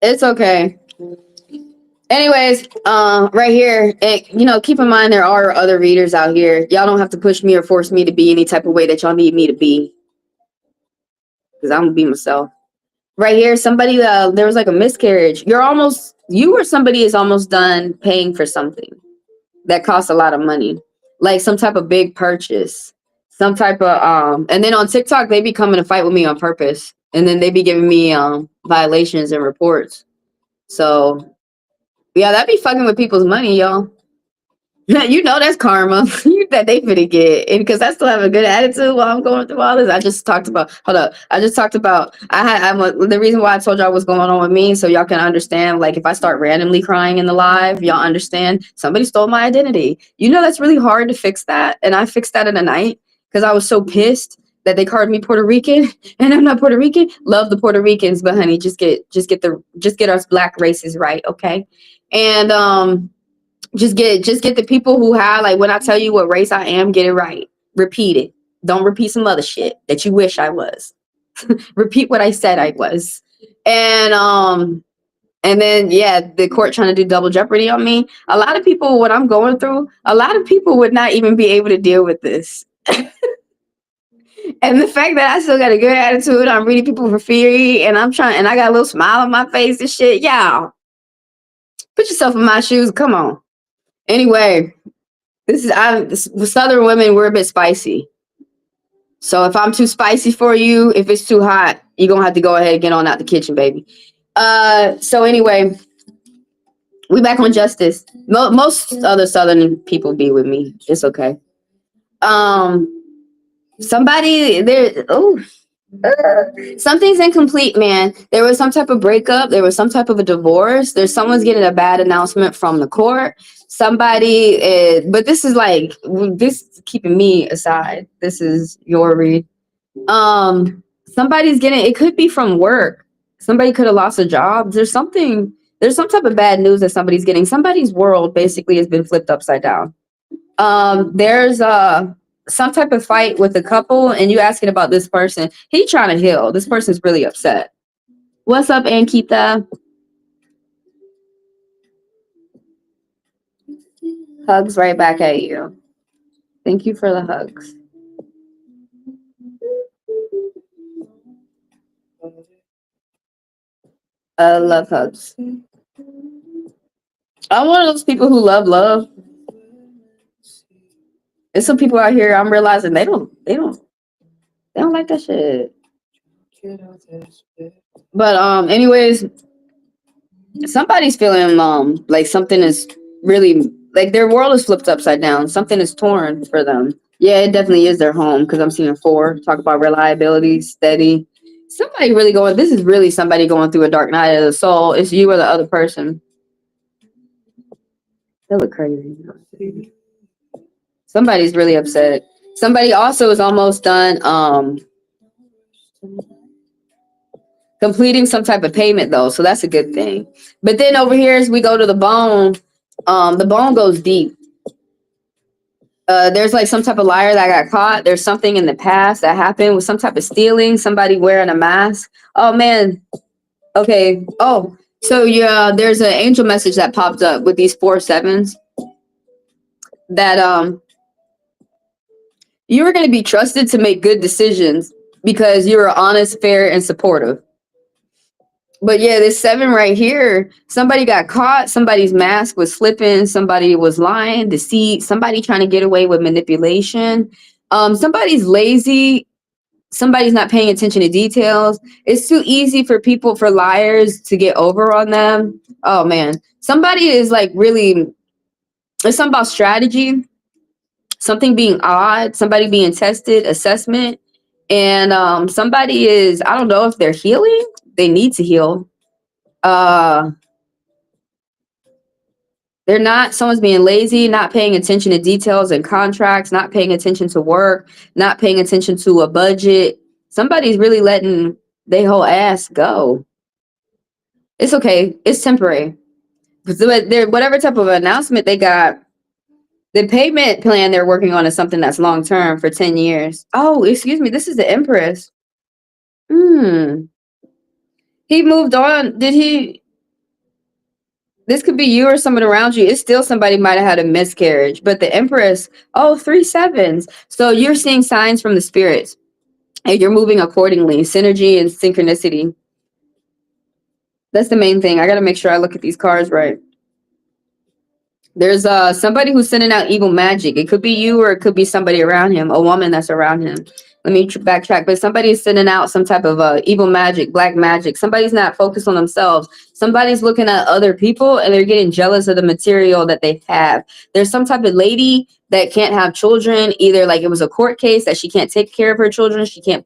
[SPEAKER 1] It's okay. Anyways, right here, keep in mind there are other readers out here. Y'all don't have to push me or force me to be any type of way that y'all need me to be. Because I'm gonna be myself. Right here, somebody there was like a miscarriage. You or somebody is almost done paying for something that costs a lot of money. Like some type of big purchase. Some type of and then on TikTok they be coming to fight with me on purpose. And then they be giving me violations and reports. So yeah, that be fucking with people's money, y'all. You know that's karma that they finna get. And because I still have a good attitude while I'm going through all this. I just talked about the reason why I told y'all what's going on with me, so y'all can understand. Like if I start randomly crying in the live, y'all understand somebody stole my identity. You know that's really hard to fix that. And I fixed that in a night because I was so pissed that they called me Puerto Rican and I'm not Puerto Rican. Love the Puerto Ricans, but honey, just get us black races right, okay? And just get the people who have, like, when I tell you what race I am, get it right. Repeat it. Don't repeat some other shit that you wish I was. Repeat what I said I was. And then yeah, the court trying to do double jeopardy on me. A lot of people, what I'm going through, a lot of people would not even be able to deal with this. And the fact that I still got a good attitude, I'm reading people for free, and I got a little smile on my face and shit. Y'all, put yourself in my shoes. Come on. Anyway, Southern women, we're a bit spicy. So if I'm too spicy for you, if it's too hot, you're gonna have to go ahead and get on out the kitchen, baby. So anyway, we back on justice. Most other Southern people be with me. It's okay. Somebody there. Oh, something's incomplete, man. There was some type of breakup. There was some type of a divorce. There's someone's getting a bad announcement from the court. Somebody, but this is like this is keeping me aside. This is your read. Somebody's getting. It could be from work. Somebody could have lost a job. There's something. There's some type of bad news that somebody's getting. Somebody's world basically has been flipped upside down. There's some type of fight with a couple, and you asking about this person. He trying to heal. This person's really upset. What's up, Ankita? Hugs right back at you. Thank you for the hugs. I love hugs. I'm one of those people who love love. There's some people out here I'm realizing they don't like that shit. But anyways, somebody's feeling like something is really like their world is flipped upside down. Something is torn for them. Yeah, it definitely is their home because I'm seeing 4. Talk about reliability, steady. Somebody really going. This is really somebody going through a dark night of the soul. It's you or the other person. They look crazy. Somebody's really upset. Somebody also is almost done completing some type of payment though, so that's a good thing. But then over here as we go to the bone goes deep. There's like some type of liar that got caught. There's something in the past that happened with some type of stealing, somebody wearing a mask. Oh man. Okay. Oh, so yeah, there's an angel message that popped up with these 4 7s that you were going to be trusted to make good decisions because you were honest, fair, and supportive. But yeah, this 7 right here, somebody got caught, somebody's mask was slipping, somebody was lying, deceit, somebody trying to get away with manipulation. Somebody's lazy, somebody's not paying attention to details. It's too easy for liars to get over on them. Oh man, somebody is like really, it's something about strategy, something being odd, somebody being tested, assessment. And somebody is, I don't know if they're healing, they need to heal. They're not, someone's being lazy, not paying attention to details and contracts, not paying attention to work, not paying attention to a budget. Somebody's really letting their whole ass go. It's okay. It's temporary. Whatever type of announcement they got, the payment plan they're working on is something that's long term for 10 years. Oh, excuse me. This is the Empress. He moved on. Did he? This could be you or someone around you. It's still somebody might have had a miscarriage. But the Empress, 3 7s. So you're seeing signs from the spirits. And you're moving accordingly. Synergy and synchronicity. That's the main thing. I got to make sure I look at these cards right. There's somebody who's sending out evil magic. It could be you or it could be somebody around him. A woman that's around him. Let me backtrack. But somebody's sending out some type of evil magic, black magic. Somebody's not focused on themselves. Somebody's looking at other people and they're getting jealous of the material that they have. There's some type of lady that can't have children. Either like it was a court case that she can't take care of her children. She can't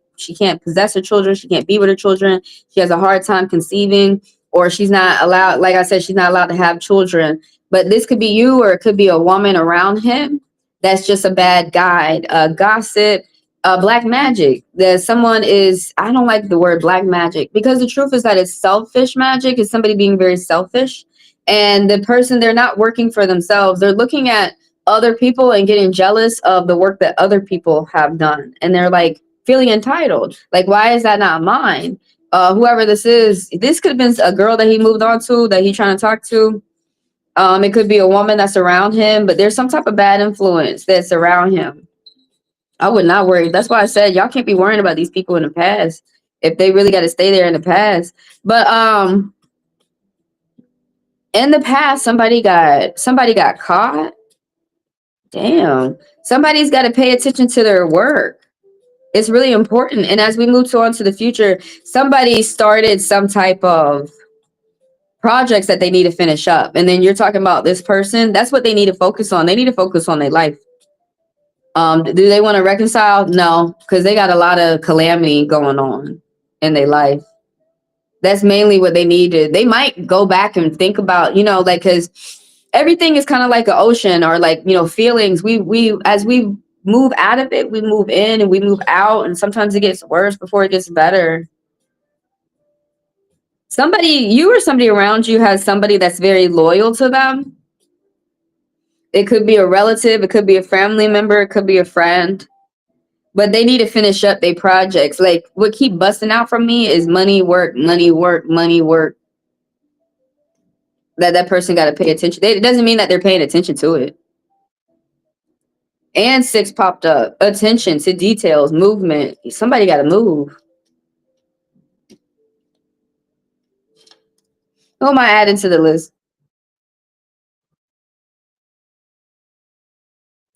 [SPEAKER 1] possess her children. She can't be with her children. She has a hard time conceiving, or she's not allowed. Like I said, she's not allowed to have children. But this could be you or it could be a woman around him that's just a bad guide. Gossip, black magic. That someone is, I don't like the word black magic because the truth is that it's selfish magic. It's somebody being very selfish. And the person, they're not working for themselves. They're looking at other people and getting jealous of the work that other people have done. And they're like feeling entitled. Like, why is that not mine? Whoever this is, this could have been a girl that he moved on to, that he's trying to talk to. It could be a woman that's around him, but there's some type of bad influence that's around him. I would not worry. That's why I said y'all can't be worrying about these people in the past if they really got to stay there in the past. But in the past, somebody got caught. Damn. Somebody's got to pay attention to their work. It's really important. And as we move on to the future, somebody started some type of projects that they need to finish up. And then you're talking about this person. That's what they need to focus on. They need to focus on their life. Do they want to reconcile? No, because they got a lot of calamity going on in their life. That's mainly what they needed. They might go back and think about, you know, like, because everything is kind of like an ocean, or like, you know, feelings. We as we move out of it, we move in and we move out, and sometimes it gets worse before it gets better. Somebody, you or somebody around you has somebody that's very loyal to them. It could be a relative, it could be a family member, it could be a friend. But they need to finish up their projects. Like, what keep busting out from me is money, work, money, work, money, work. That person got to pay attention. It doesn't mean that they're paying attention to it. And 6 popped up. Attention to details, movement. Somebody got to move. Who am I adding to the list?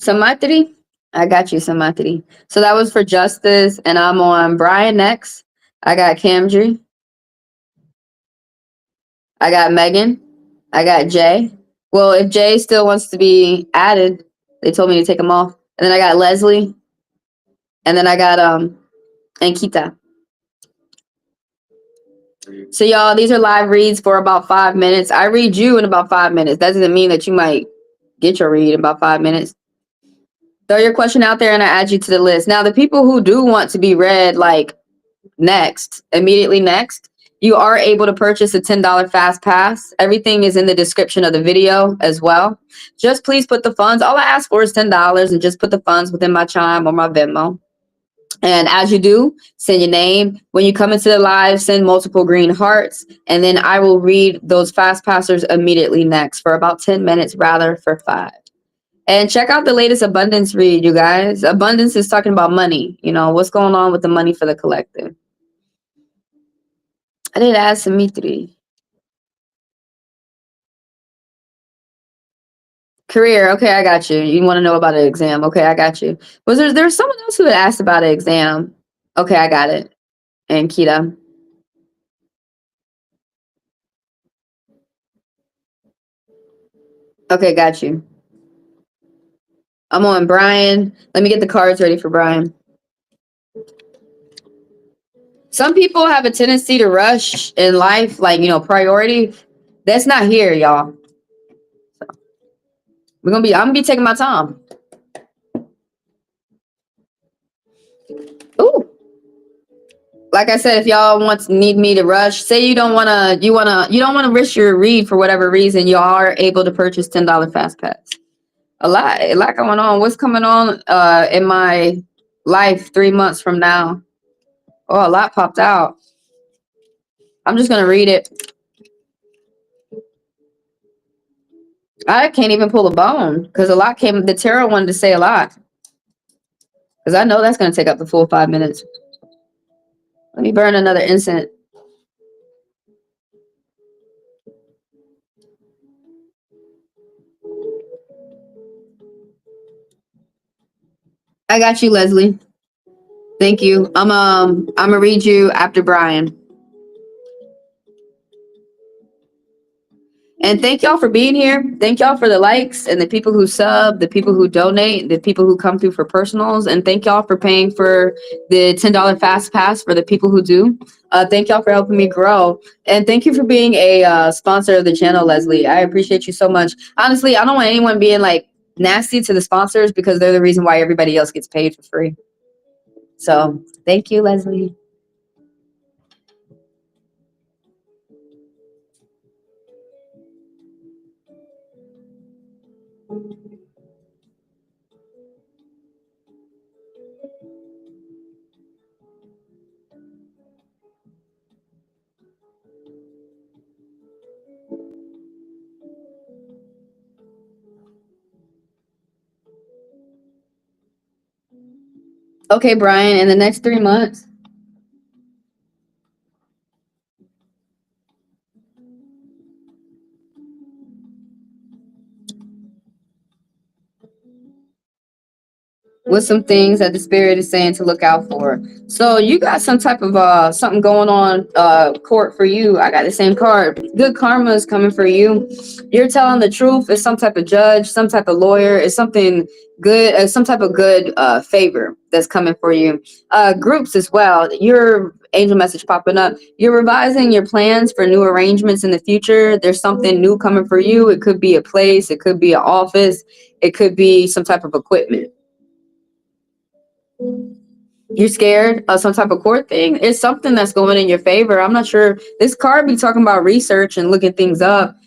[SPEAKER 1] Samatri? I got you, Samatri. So that was for Justice, and I'm on Brian next. I got Camdry. I got Megan. I got Jay. Well, if Jay still wants to be added, they told me to take him off. And then I got Leslie. And then I got Ankita. So y'all, these are live reads for about 5 minutes. I read you in about 5 minutes. That doesn't mean that you might get your read in about 5 minutes. Throw your question out there and I add you to the list. Now, the people who do want to be read like next, immediately next, you are able to purchase a $10 fast pass. Everything is in the description of the video as well. Just please put the funds. All I ask for is $10, and just put the funds within my Chime or my Venmo. And as you do, send your name. When you come into the live, send multiple green hearts. And then I will read those fast passers immediately next for about 10 minutes, rather for 5. And check out the latest abundance read, you guys. Abundance is talking about money. You know, what's going on with the money for the collective. I did ask Samitri. Career. Okay, I got you. You want to know about an exam. Okay, I got you. Was there's someone else who had asked about an exam. Okay, I got it. And Kita. Okay, got you. I'm on Brian. Let me get the cards ready for Brian. Some people have a tendency to rush in life, like, you know, priority. That's not here, y'all. I'm gonna be taking my time. Ooh. Like I said, if y'all need me to rush, say you don't wanna risk your read for whatever reason, you are able to purchase $10 fast pass. A lot going on. What's coming on in my life 3 months from now? Oh, a lot popped out. I'm just gonna read it. I can't even pull a bone because a lot came. The tarot wanted to say a lot because I know that's gonna take up the full 5 minutes. Let me burn another incense. I got you, Leslie. Thank you. I'm gonna read you after Brian. And thank y'all for being here. Thank y'all for the likes and the people who sub, the people who donate, the people who come through for personals. And thank y'all for paying for the $10 fast pass for the people who do. Thank y'all for helping me grow. And thank you for being a sponsor of the channel, Leslie. I appreciate you so much. Honestly, I don't want anyone being like nasty to the sponsors because they're the reason why everybody else gets paid for free. So thank you, Leslie. Okay, Brian, in the next 3 months, What's some things that the spirit is saying to look out for? So you got some type of something going on court for you. I got the same card. Good karma is coming for you. You're telling the truth. It's some type of judge, some type of lawyer. It's something good, some type of good favor that's coming for you. Groups as well. Your angel message popping up. You're revising your plans for new arrangements in the future. There's something new coming for you. It could be a place. It could be an office. It could be some type of equipment. You're scared of some type of court thing. It's something that's going in your favor. I'm not sure. This card be talking about research and looking things up.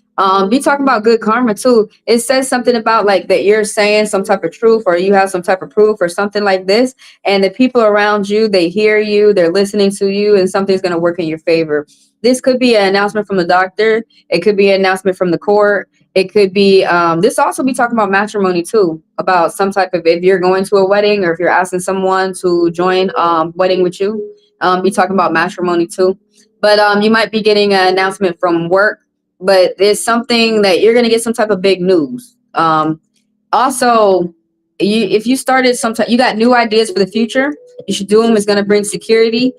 [SPEAKER 1] Be talking about good karma too. It says something about like that you're saying some type of truth or you have some type of proof or something like this. And the people around you, they hear you, they're listening to you, and something's going to work in your favor. This could be an announcement from the doctor. It could be an announcement from the court. It could be this also be talking about matrimony too, about some type of if you're going to a wedding or if you're asking someone to join wedding with you, be talking about matrimony too. But you might be getting an announcement from work, but there's something that you're gonna get some type of big news. Also, if you started sometime, you got new ideas for the future. You should do them. It's gonna bring security.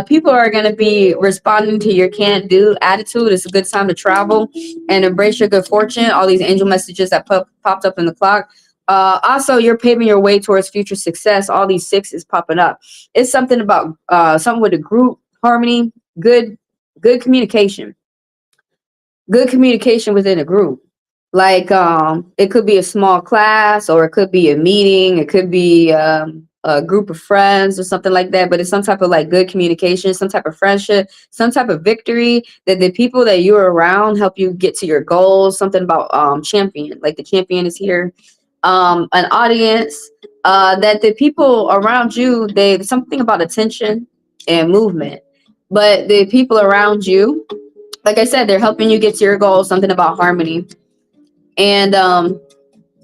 [SPEAKER 1] People are going to be responding to your can't do attitude. It's a good time to travel and embrace your good fortune. All these angel messages that popped up in the clock. Also, you're paving your way towards future success. All these sixes popping up. It's something about something with a group harmony, good communication, good communication within a group. Like it could be a small class or it could be a meeting. It could be a group of friends or something like that, but it's some type of like good communication, some type of friendship, some type of victory that the people that you're around help you get to your goals. Something about champion, like the champion is here. An audience that the people around you, they something about attention and movement, but the people around you, like I said, they're helping you get to your goals. Something about harmony. And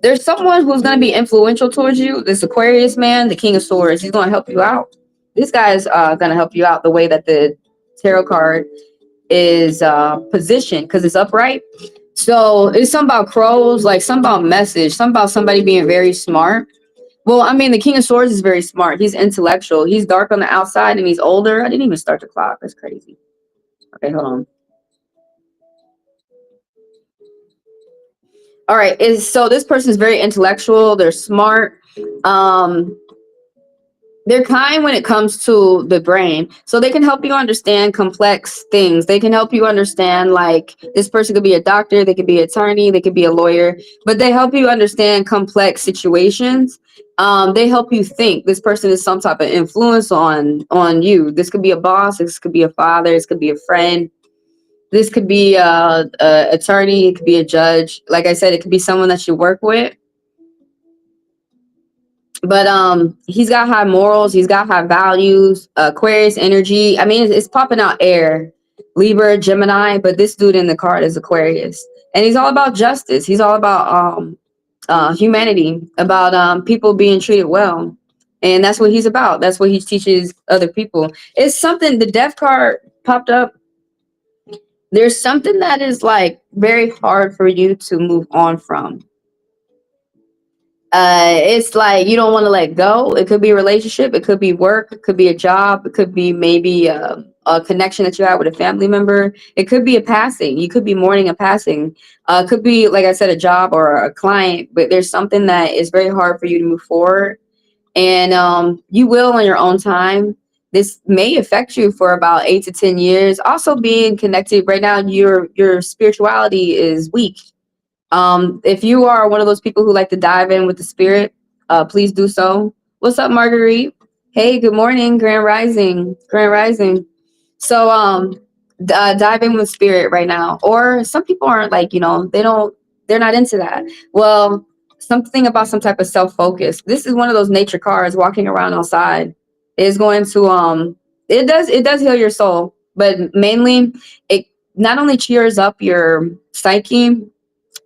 [SPEAKER 1] there's someone who's going to be influential towards you. This Aquarius man, the King of Swords, he's going to help you out. This guy's going to help you out the way that the tarot card is positioned because it's upright. So it's something about crows, like something about message, something about somebody being very smart. Well, I mean, the King of Swords is very smart. He's intellectual. He's dark on the outside and he's older. I didn't even start the clock. That's crazy. Okay, hold on. All right, so this person is very intellectual. They're smart. They're kind when it comes to the brain, so they can help you understand complex things. They can help you understand, like, this person could be a doctor, they could be an attorney, they could be a lawyer, but they help you understand complex situations. They help you think. This person is some type of influence on you. This could be a boss, this could be a father, this could be a friend. This could be a attorney. It could be a judge. Like I said, it could be someone that you work with. But he's got high morals. He's got high values. Aquarius energy. I mean, it's popping out air. Libra, Gemini. But this dude in the card is Aquarius, and he's all about justice. He's all about humanity, about people being treated well, and that's what he's about. That's what he teaches other people. It's something. The Death card popped up. There's something that is like very hard for you to move on from. It's like you don't want to let go. It could be a relationship, it could be work, it could be a job, it could be maybe a connection that you have with a family member. It could be a passing. You could be mourning a passing. It could be, like I said, a job or a client. But there's something that is very hard for you to move forward, and you will on your own time. This may affect you for about 8 to 10 years. Also, being connected right now, your spirituality is weak. If you are one of those people who like to dive in with the spirit, please do so. What's up, Marguerite? Hey, good morning, Grand Rising, Grand Rising. So, dive in with spirit right now. Or some people aren't like, they're not into that. Well, something about some type of self-focus. This is one of those nature cards. Walking around outside is going to it does heal your soul, but mainly it not only cheers up your psyche.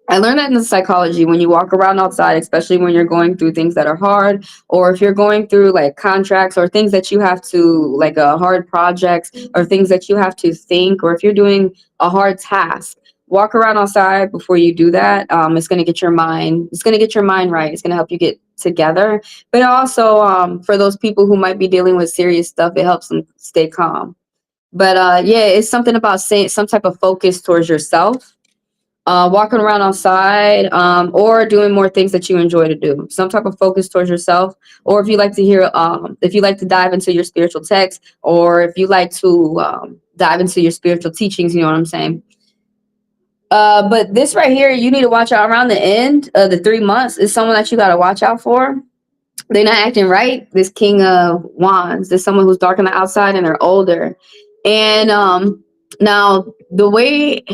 [SPEAKER 1] I learned that in the psychology. When you walk around outside, especially when you're going through things that are hard, or if you're going through like contracts or things that you have to, like hard projects or things that you have to think, or if you're doing a hard task, walk around outside before you do that. It's going to get your mind right. It's going to help you get
[SPEAKER 4] together. But also, for those people who might be dealing with serious stuff, it helps them stay calm. But yeah, it's something about saying some type of focus towards yourself, walking around outside, or doing more things that you enjoy to do. Some type of focus towards yourself, or if you like to hear, if you like to dive into your spiritual text, or if you like to dive into your spiritual teachings, you know what I'm saying. But this right here, you need to watch out around the end of the 3 months is someone that you got to watch out for. They're not acting right. This King of Wands, there's someone who's dark on the outside and they're older. And now the way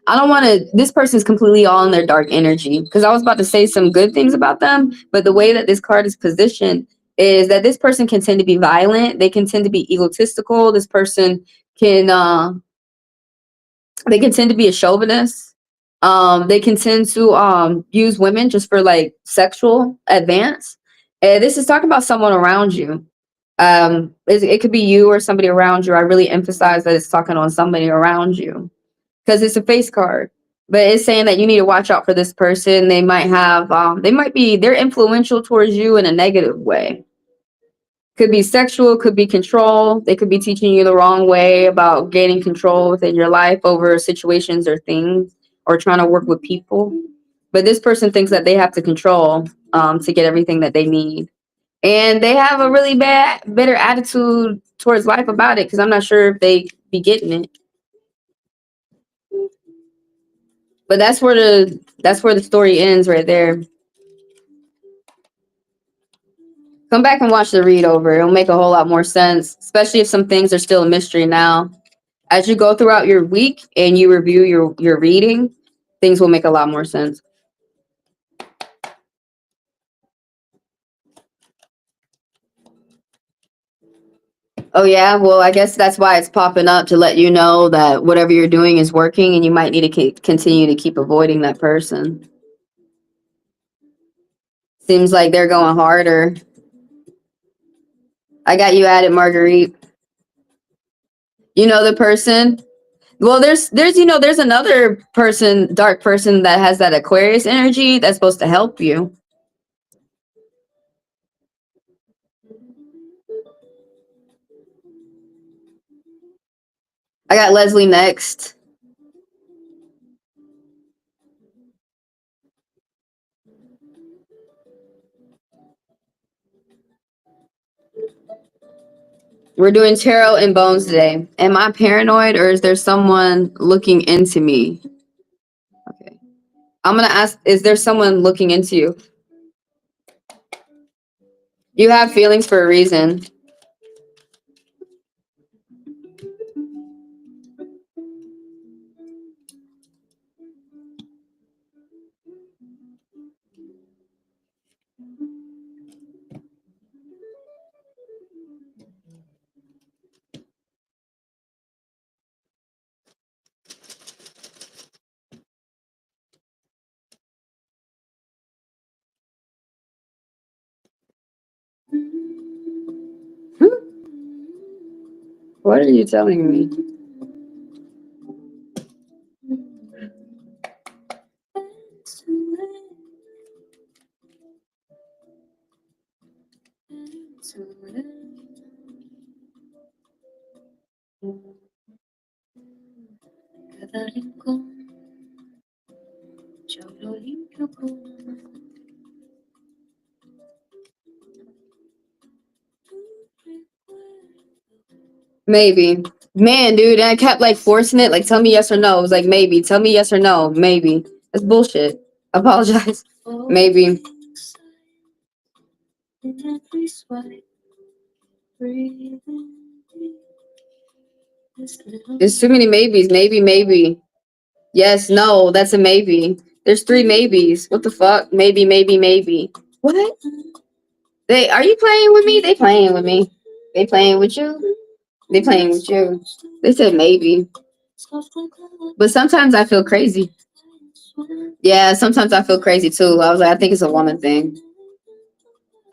[SPEAKER 4] I don't want to, this person's completely all in their dark energy because I was about to say some good things about them, but the way that this card is positioned is that this person can tend to be violent. They can tend to be egotistical. This person can they can tend to be a chauvinist. They can tend to use women just for like sexual advance. And this is talking about someone around you. It could be you or somebody around you. I really emphasize that it's talking on somebody around you because it's a face card. But it's saying that you need to watch out for this person. They might have, they're influential towards you in a negative way. Could be sexual, could be control. They could be teaching you the wrong way about gaining control within your life over situations or things, or trying to work with people. But this person thinks that they have to control to get everything that they need. And they have a really bitter attitude towards life about it, because I'm not sure if they be getting it. But that's where the story ends right there. Come back and watch the read over. It'll make a whole lot more sense, especially if some things are still a mystery now. As you go throughout your week and you review your reading, things will make a lot more sense. Oh yeah, well I guess that's why it's popping up, to let you know that whatever you're doing is working and you might need to continue to keep avoiding that person. Seems like they're going harder. I got you at it, Marguerite. You know the person? Well, there's there's another person, dark person, that has that Aquarius energy that's supposed to help you. I got Leslie next. We're doing tarot and bones today. Am I paranoid, or is there someone looking into me? Okay. I'm going to ask, is there someone looking into you? You have feelings for a reason. What are you telling me? Maybe. Man, dude, and I kept like forcing it, like tell me yes or no. It was like maybe. Tell me yes or no. Maybe. That's bullshit. I apologize. Maybe. There's too many maybes. Maybe. Yes, no, that's a maybe. There's 3 maybes. What the fuck? Maybe. What? Are you playing with me? They playing with me. They playing with you? They playing with you. They said maybe. But sometimes I feel crazy. Yeah, sometimes I feel crazy too. I was like, I think it's a woman thing.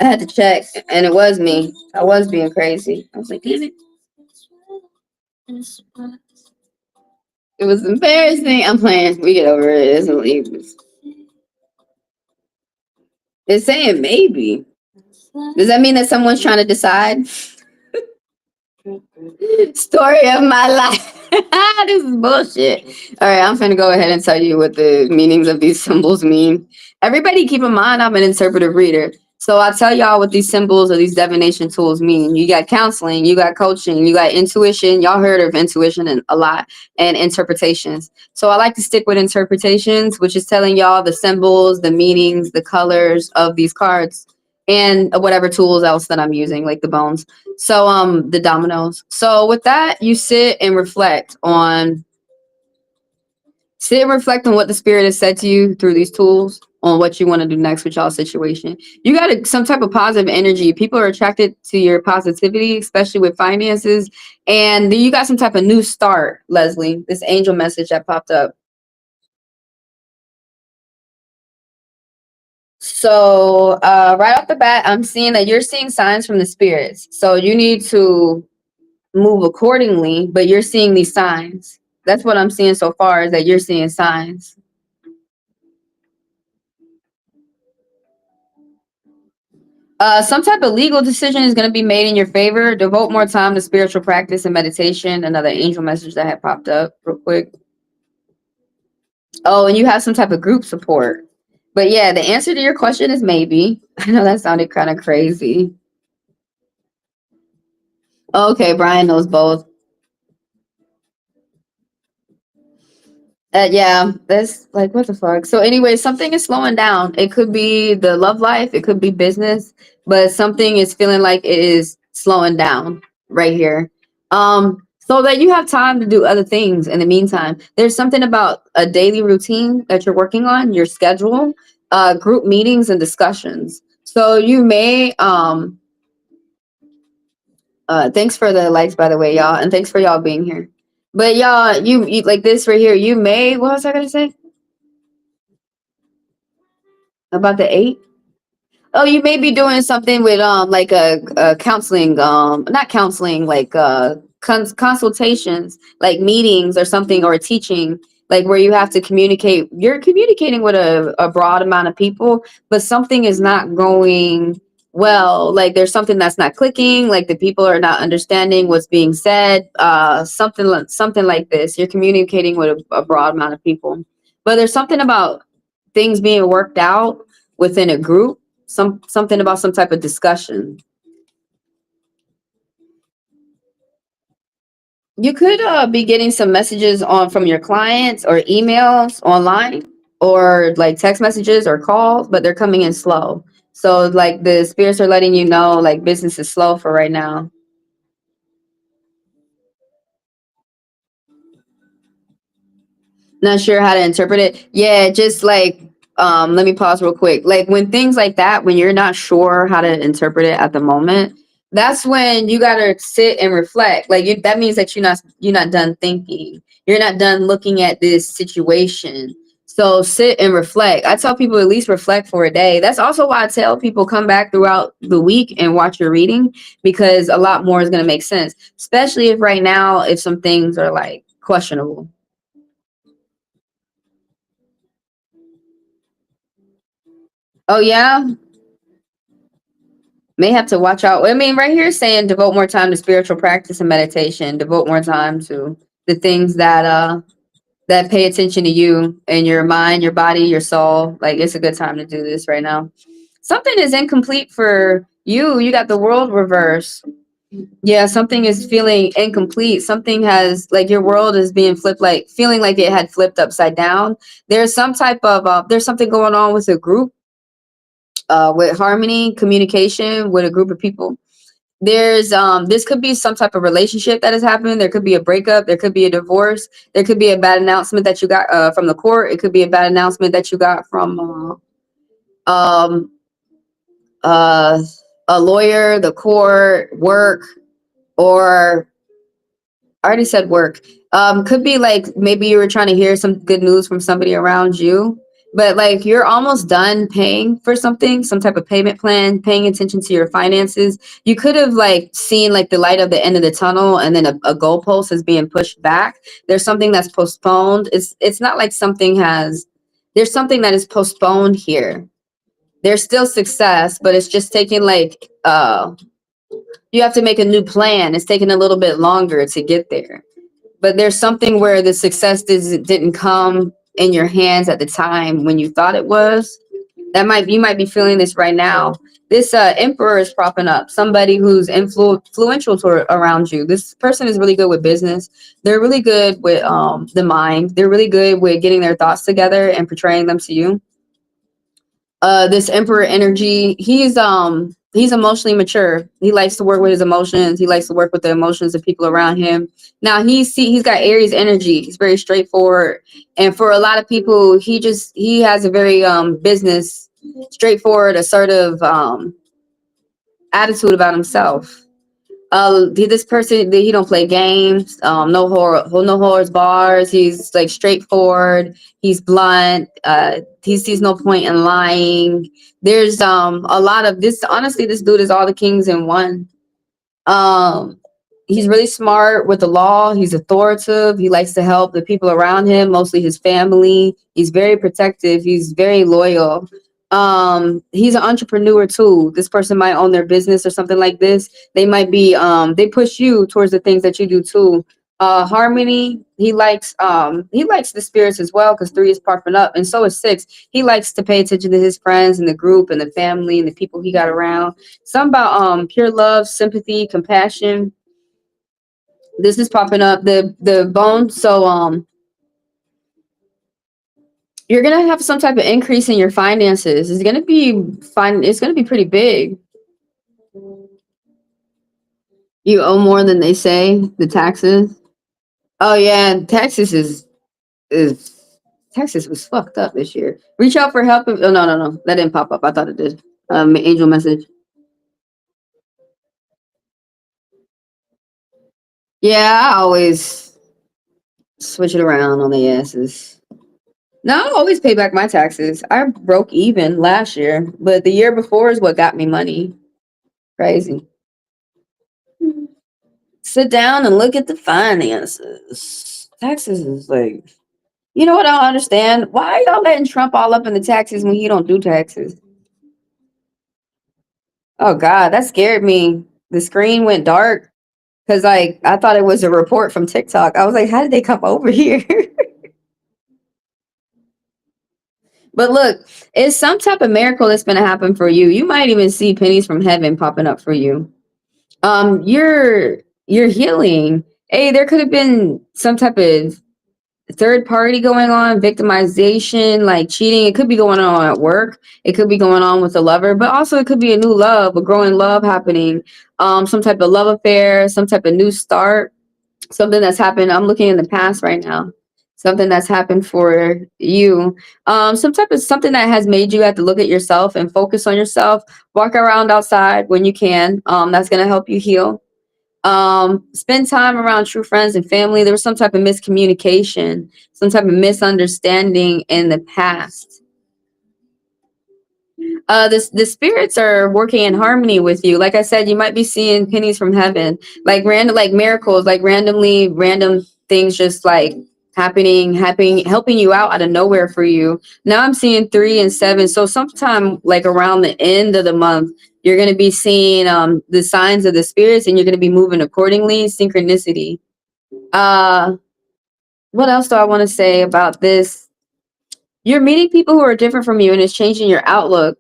[SPEAKER 4] I had to check, and it was me. I was being crazy. I was like, damn it. It was embarrassing. I'm playing. We get over it. It's illegal. It's saying maybe. Does that mean that someone's trying to decide? Story of my life. This is bullshit. All right, I'm finna go ahead and tell you what the meanings of these symbols mean. Everybody keep in mind I'm an interpretive reader. So I'll tell y'all what these symbols or these divination tools mean. You got counseling, you got coaching, you got intuition. Y'all heard of intuition and a lot, and interpretations. So I like to stick with interpretations, which is telling y'all the symbols, the meanings, the colors of these cards, and whatever tools else that I'm using, like the bones. So the dominoes. So with that, you sit and reflect on what the spirit has said to you through these tools on what you want to do next with y'all situation. You got some type of positive energy. People are attracted to your positivity, especially with finances. And then you got some type of new start, Leslie, this angel message that popped up. So right off the bat, I'm seeing that you're seeing signs from the spirits. So you need to move accordingly, but you're seeing these signs. That's what I'm seeing so far, is that you're seeing signs. Some type of legal decision is going to be made in your favor. Devote more time to spiritual practice and meditation. Another angel message that had popped up real quick. Oh, and you have some type of group support. But yeah, the answer to your question is maybe. I know that sounded kind of crazy. Okay, Brian knows both. Yeah, that's like, what the fuck. So anyway, something is slowing down. It could be the love life, it could be business, but something is feeling like it is slowing down right here. So that you have time to do other things in the meantime. There's something about a daily routine that you're working on, your schedule, group meetings and discussions. So you may thanks for the likes, by the way, y'all, and thanks for y'all being here. But y'all, you like this right here. You may, what was I gonna say about the 8? Oh, you may be doing something with like a counseling, not counseling, like consultations, like meetings or something, or teaching, like where you have to communicate. You're communicating with a broad amount of people, but something is not going well. Like there's something that's not clicking. Like the people are not understanding what's being said. Something like this. You're communicating with a broad amount of people, but there's something about things being worked out within a group, something about some type of discussion. You could be getting some messages on from your clients or emails online or like text messages or calls, but they're coming in slow. So like the spirits are letting you know like business is slow for right now. Not sure how to interpret it. Yeah, just like let me pause real quick. Like when things like that, when you're not sure how to interpret it at the moment, that's when you gotta sit and reflect. Like that means that you're not done thinking. You're not done looking at this situation. So sit and reflect. I tell people at least reflect for a day. That's also why I tell people come back throughout the week and watch your reading, because a lot more is gonna make sense. Especially if right now, if some things are like questionable. Oh yeah, may have to watch out. I mean, right here it's saying devote more time to spiritual practice and meditation. Devote more time to the things that pay attention to you and your mind, your body, your soul. Like it's a good time to do this right now. Something is incomplete for you. You got the world reverse. Yeah, something is feeling incomplete. Something has like your world is being flipped, like feeling like it had flipped upside down. There's some type of there's something going on with a group, with harmony, communication with a group of people. There's this could be some type of relationship that is happening. There could be a breakup, there could be a divorce, there could be a bad announcement that you got from the court. It could be a bad announcement that you got from um uh a lawyer, the court, work, or I already said work. Could be like maybe you were trying to hear some good news from somebody around you, but like you're almost done paying for something, some type of payment plan, paying attention to your finances. You could have like seen like the light of the end of the tunnel, and then a goalpost is being pushed back. There's something that's postponed. It's not like something has. There's something that is postponed here. There's still success, but it's just taking like you have to make a new plan. It's taking a little bit longer to get there. But there's something where the success didn't come in your hands at the time when you thought it was. You might be feeling this right now. This emperor is propping up, somebody who's influential around you. This person is really good with business. They're really good with the mind. They're really good with getting their thoughts together and portraying them to you. This emperor energy, he's emotionally mature. He likes to work with his emotions. He likes to work with the emotions of people around him. Now he's got Aries energy. He's very straightforward, and for a lot of people, he has a very business, straightforward, assertive attitude about himself. This person, he don't play games. No horrors bars. He's like straightforward. He's blunt. He sees no point in lying. There's a lot of this. Honestly, this dude is all the kings in one. Um, he's really smart with the law. He's authoritative. He likes to help the people around him, mostly his family. He's very protective. He's very loyal. He's an entrepreneur too. This person might own their business or something like this. They might be they push you towards the things that you do too. Harmony, he likes the spirits as well, because 3 is popping up, and so is 6. He likes to pay attention to his friends and the group and the family and the people he got around. Something about pure love, sympathy, compassion. This is popping up. The bone. So you're gonna have some type of increase in your finances. It's gonna be fine. It's gonna be pretty big. You owe more than they say. The taxes. Oh yeah, is Texas was fucked up this year. Reach out for help. Oh no, that didn't pop up. I thought it did. Angel message. Yeah, I always switch it around on the asses. No, I always pay back my taxes. I broke even last year, but the year before is what got me money. Crazy. Sit down and look at the finances. Taxes is like, you know what I don't understand? Why are y'all letting Trump all up in the taxes when he don't do taxes? Oh God, that scared me. The screen went dark because like I thought it was a report from TikTok. I was like, how did they come over here? But look, it's some type of miracle that's gonna happen for you. You might even see pennies from heaven popping up for you. You're healing. Hey, there could have been some type of third party going on, victimization, like cheating. It could be going on at work. It could be going on with a lover, but also it could be a new love, a growing love happening. Some type of love affair, some type of new start, something that's happened. I'm looking in the past right now. Something that's happened for you. Some type of something that has made you have to look at yourself and focus on yourself. Walk around outside when you can. That's gonna help you heal. Spend time around true friends and family. There was some type of miscommunication, some type of misunderstanding in the past. The spirits are working in harmony with you. Like I said, you might be seeing pennies from heaven, like random, like miracles, like random things just like happening, helping you out of nowhere for you. Now I'm seeing 3 and 7. So sometime like around the end of the month, you're going to be seeing the signs of the spirits, and you're going to be moving accordingly. Synchronicity. What else do I want to say about this? You're meeting people who are different from you, and it's changing your outlook.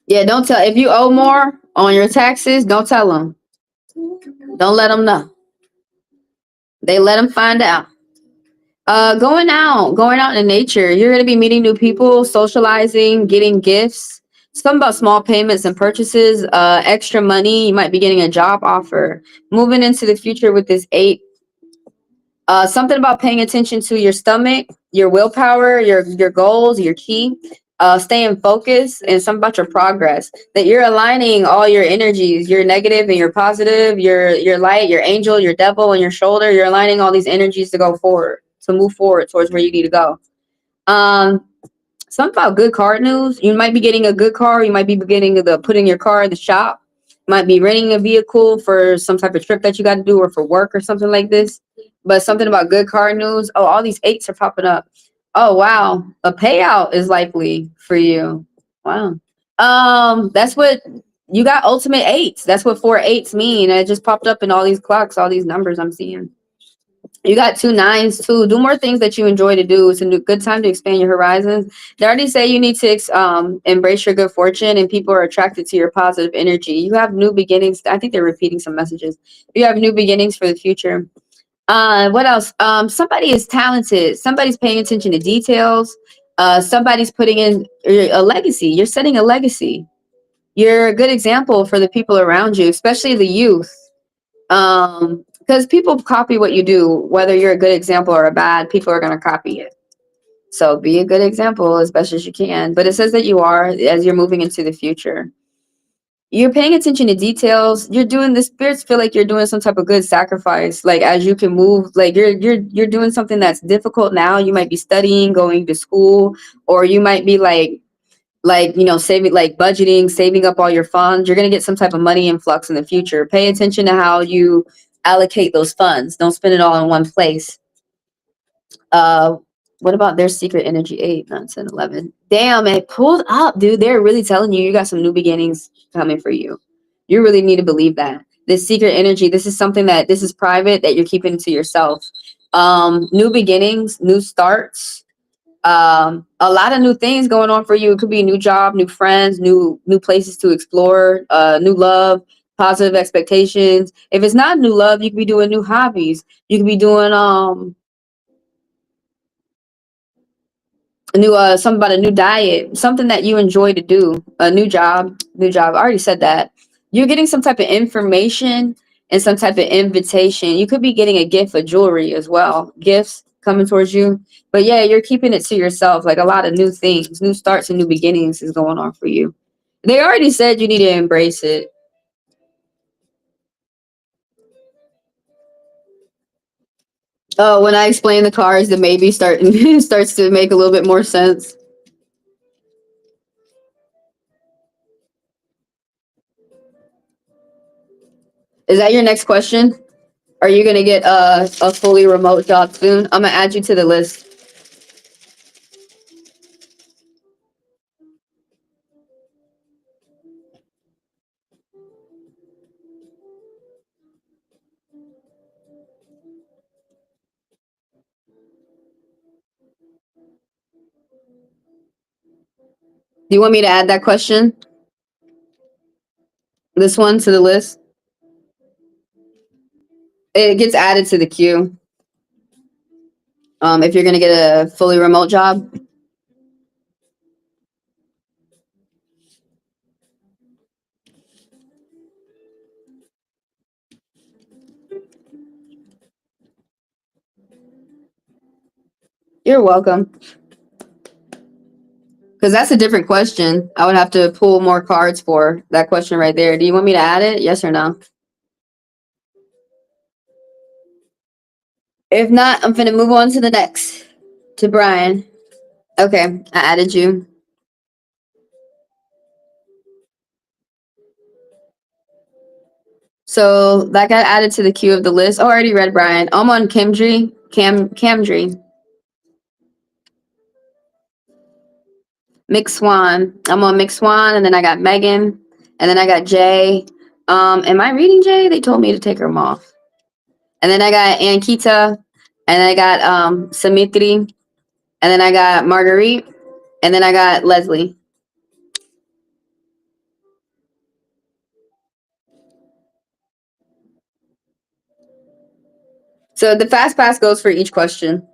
[SPEAKER 4] Yeah, don't tell. If you owe more on your taxes, don't tell them. Don't let them know. They let them find out. Going out in nature. You're going to be meeting new people, socializing, getting gifts. Something about small payments and purchases, extra money. You might be getting a job offer. Moving into the future with this 8. Something about paying attention to your stomach, your willpower, your goals, your chi. Staying focused, and something about your progress. That you're aligning all your energies, your negative and your positive, your light, your angel, your devil, and your shoulder. You're aligning all these energies to go forward, to move forward towards where you need to go. Something about good car news. You might be getting a good car. You might be getting putting your car in the shop. Might be renting a vehicle for some type of trip that you got to do, or for work or something like this. But something about good car news. Oh, all these 8s are popping up. Oh, wow. A payout is likely for you. Wow. That's what you got. Ultimate eights. That's what 4 8s mean. And it just popped up in all these clocks, all these numbers I'm seeing. You got 2 9s too. Do more things that you enjoy to do. It's a good time to expand your horizons. They already say you need to embrace your good fortune, and people are attracted to your positive energy. You have new beginnings. I think they're repeating some messages. You have new beginnings for the future. What else? Somebody is talented. Somebody's paying attention to details. Somebody's putting in a legacy. You're setting a legacy. You're a good example for the people around you, especially the youth. Because people copy what you do, whether you're a good example or a bad, people are going to copy it. So be a good example as best as you can. But it says that you are as you're moving into the future. You're paying attention to details. You're doing the spirits feel like you're doing some type of good sacrifice. Like as you can move, like you're doing something that's difficult now. You might be studying, going to school, or you might be like saving, like budgeting, saving up all your funds. You're going to get some type of money influx in the future. Pay attention to how you allocate those funds. Don't spend it all in one place. What about their secret energy? 8 9 10 11. Damn, it pulled up, dude. They're really telling you got some new beginnings coming for you. You really need to believe that this secret energy, this is something that this is private, that you're keeping to yourself. New beginnings, new starts, a lot of new things going on for you. It could be a new job, new friends, new places to explore, new love, positive expectations. If it's not new love, you could be doing new hobbies. You could be doing a new something about a new diet, something that you enjoy to do. A new job. I already said that. You're getting some type of information and some type of invitation. You could be getting a gift of jewelry as well, gifts coming towards you. But yeah, you're keeping it to yourself. Like a lot of new things, new starts and new beginnings is going on for you. They already said you need to embrace it. Oh, when I explain the cards, the maybe starts to make a little bit more sense. Is that your next question? Are you gonna get a fully remote job soon? I'm gonna add you to the list. Do you want me to add that question? This one to the list? It gets added to the queue. If you're gonna get a fully remote job. You're welcome. Because that's a different question. I would have to pull more cards for that question right there. Do you want me to add it? Yes or no? If not, I'm gonna move on to the next. To Brian. Okay, I added you. So that got added to the queue of the list. Oh, I already read Brian. I'm on Camdry. Camdry. Mick Swan. I'm on Mick Swan, and then I got Megan, and then I got Jay. Am I reading Jay? They told me to take them off. And then I got Ankita, and then I got Samitri, and then I got Marguerite, and then I got Leslie. So the fast pass goes for each question.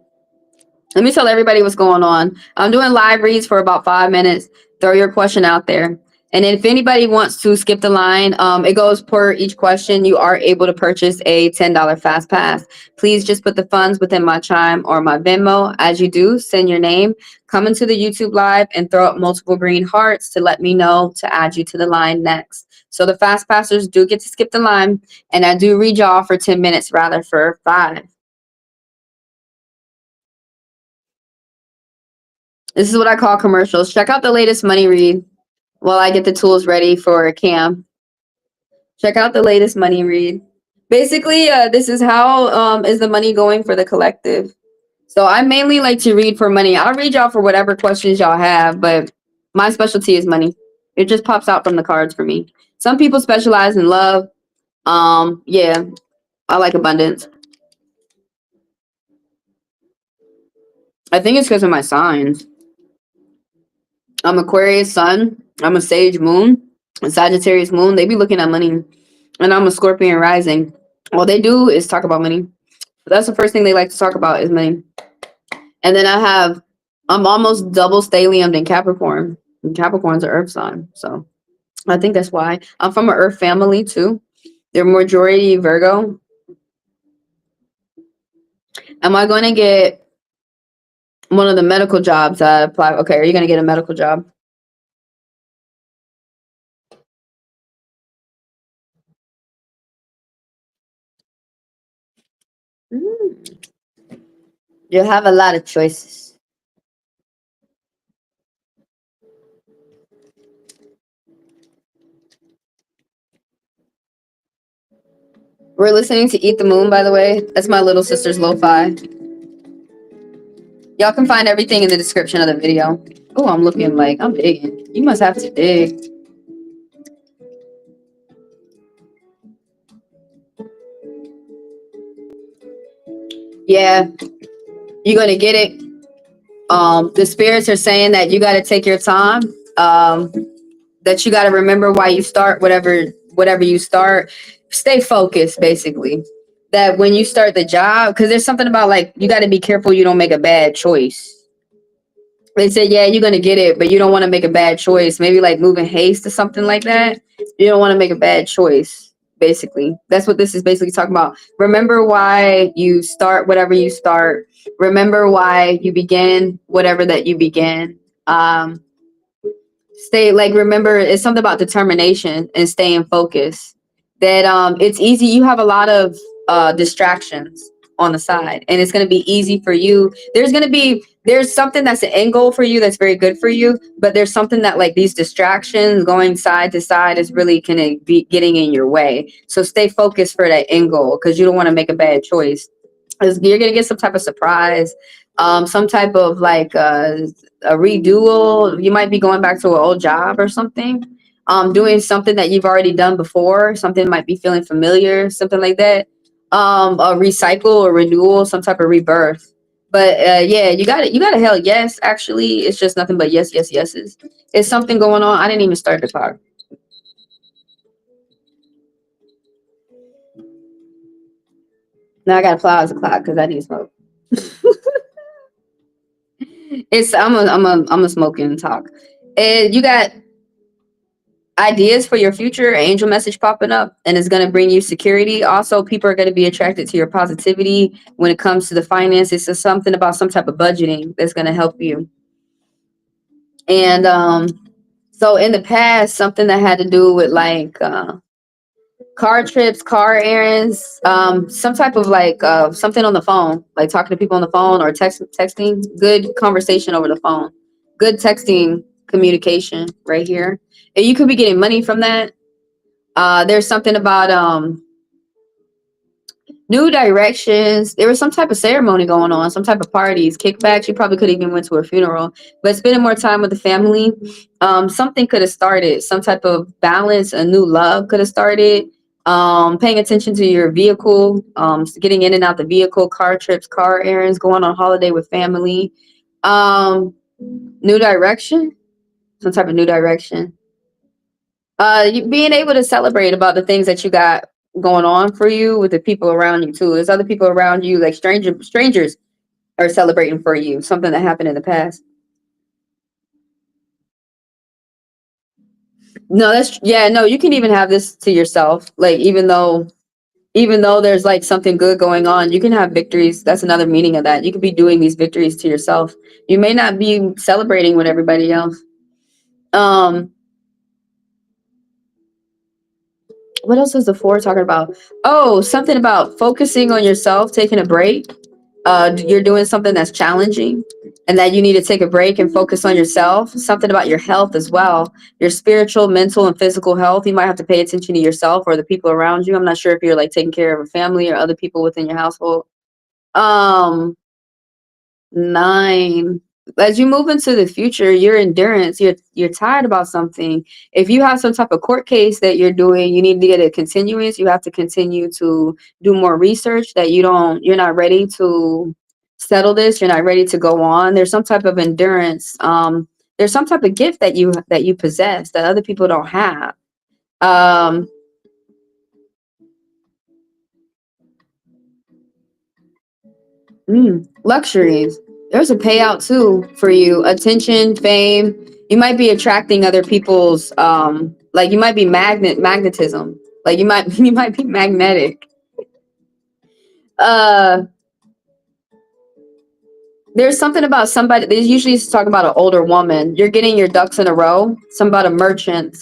[SPEAKER 4] Let me tell everybody what's going on. I'm doing live reads for about 5 minutes. Throw your question out there. And if anybody wants to skip the line, it goes per each question. You are able to purchase a $10 fast pass. Please just put the funds within my Chime or my Venmo. As you do, send your name, come into the YouTube live, and throw up multiple green hearts to let me know to add you to the line next. So the fast passers do get to skip the line, and I do read y'all for 10 minutes rather for 5. This is what I call commercials. Check out the latest money read while I get the tools ready for Cam. Check out the latest money read. Basically, this is how is the money going for the collective. So I mainly like to read for money. I'll read y'all for whatever questions y'all have, but My specialty is money. It just pops out from the cards for me. Some people specialize in love. Yeah, I like abundance. I think it's because of my signs. I'm Aquarius sun. I'm a Sage moon. A Sagittarius moon. They be looking at money. And I'm a Scorpion rising. All they do is talk about money. That's the first thing they like to talk about is money. And then I'm almost double stelliumed in Capricorn. And Capricorn's an earth sign. So I think that's why. I'm from an earth family too. They're majority Virgo. Am I going to get one of the medical jobs I apply? Okay, are you going to get a medical job? You'll have a lot of choices. We're listening to Eat the Moon, by the way. That's my little sister's lo-fi. Y'all can find everything in the description of the video. Oh, I'm looking like I'm digging. You must have to dig. Yeah, you're gonna get it. The spirits are saying that you got to take your time. That you got to remember why you start whatever you start. Stay focused, basically. That when you start the job, because there's something about like you got to be careful you don't make a bad choice. They said, yeah, you're gonna get it, but you don't want to make a bad choice. Maybe like moving haste or something like that. You don't want to make a bad choice. Basically, that's what this is basically talking about. Remember why you start whatever you start. Remember why you begin whatever that you begin. Stay like remember it's something about determination and staying focused. That it's easy. You have a lot of distractions on the side, and it's going to be easy for you. There's something that's an end goal for you that's very good for you, but there's something that like these distractions going side to side is really going to be getting in your way. So stay focused for that end goal because you don't want to make a bad choice. You're going to get some type of surprise, some type of like a redo. You might be going back to an old job or something, doing something that you've already done before. Something might be feeling familiar, something like that. A recycle or renewal, some type of rebirth. But yeah, you got it. You got a hell yes. Actually, it's just nothing but yes, yes, yeses. It's something going on. I didn't even start the clock. Now I got to plow the clock because I need smoke. I'm a smoking talk. And you got ideas for your future, angel message popping up, and it's going to bring you security. Also, people are going to be attracted to your positivity when it comes to the finances. It's something about some type of budgeting that's going to help you. And so in the past, something that had to do with like car trips, car errands, some type of like something on the phone, like talking to people on the phone or texting, good conversation over the phone, good texting communication right here. And you could be getting money from that. There's something about new directions. There was some type of ceremony going on, some type of parties, kickbacks. You probably could have even went to a funeral, but spending more time with the family. Something could have started, some type of balance, a new love could have started. Paying attention to your vehicle, getting in and out the vehicle, car trips, car errands, going on holiday with family. New direction, some type of new direction. You being able to celebrate about the things that you got going on for you with the people around you too. There's other people around you, like strangers are celebrating for you, something that happened in the past. No, no, you can even have this to yourself. Like even though there's like something good going on, you can have victories. That's another meaning of that. You could be doing these victories to yourself. You may not be celebrating with everybody else. What else is the four talking about? Oh, something about focusing on yourself, taking a break. You're doing something that's challenging and that you need to take a break and focus on yourself. Something about your health as well, your spiritual, mental, and physical health. You might have to pay attention to yourself or the people around you. I'm not sure if you're like taking care of a family or other people within your household. 9. as you move into the future, your endurance, you're tired about something. If you have some type of court case that you're doing, you need to get a continuance. You have to continue to do more research that you're not ready to settle this. You're not ready to go on. There's some type of endurance. There's some type of gift that you possess that other people don't have. Um, luxuries. There's a payout too for you. Attention, fame. You might be attracting other people's like you might be magnetism. Like you might be magnetic. Uh there's something about somebody, they usually talk about an older woman. You're getting your ducks in a row. Some about a merchant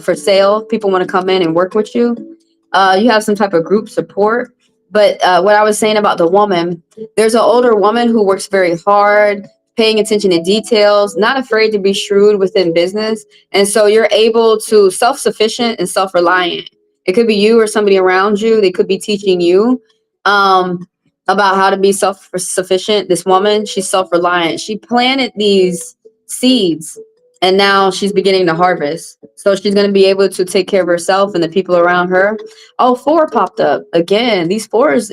[SPEAKER 4] for sale. People want to come in and work with you. You have some type of group support. But what I was saying about the woman, there's an older woman who works very hard, paying attention to details, not afraid to be shrewd within business. And so you're able to self-sufficient and self-reliant. It could be you or somebody around you. They could be teaching you about how to be self-sufficient. This woman, she's self-reliant. She planted these seeds and now she's beginning to harvest. So she's going to be able to take care of herself and the people around her. Oh, 4 popped up again. These 4s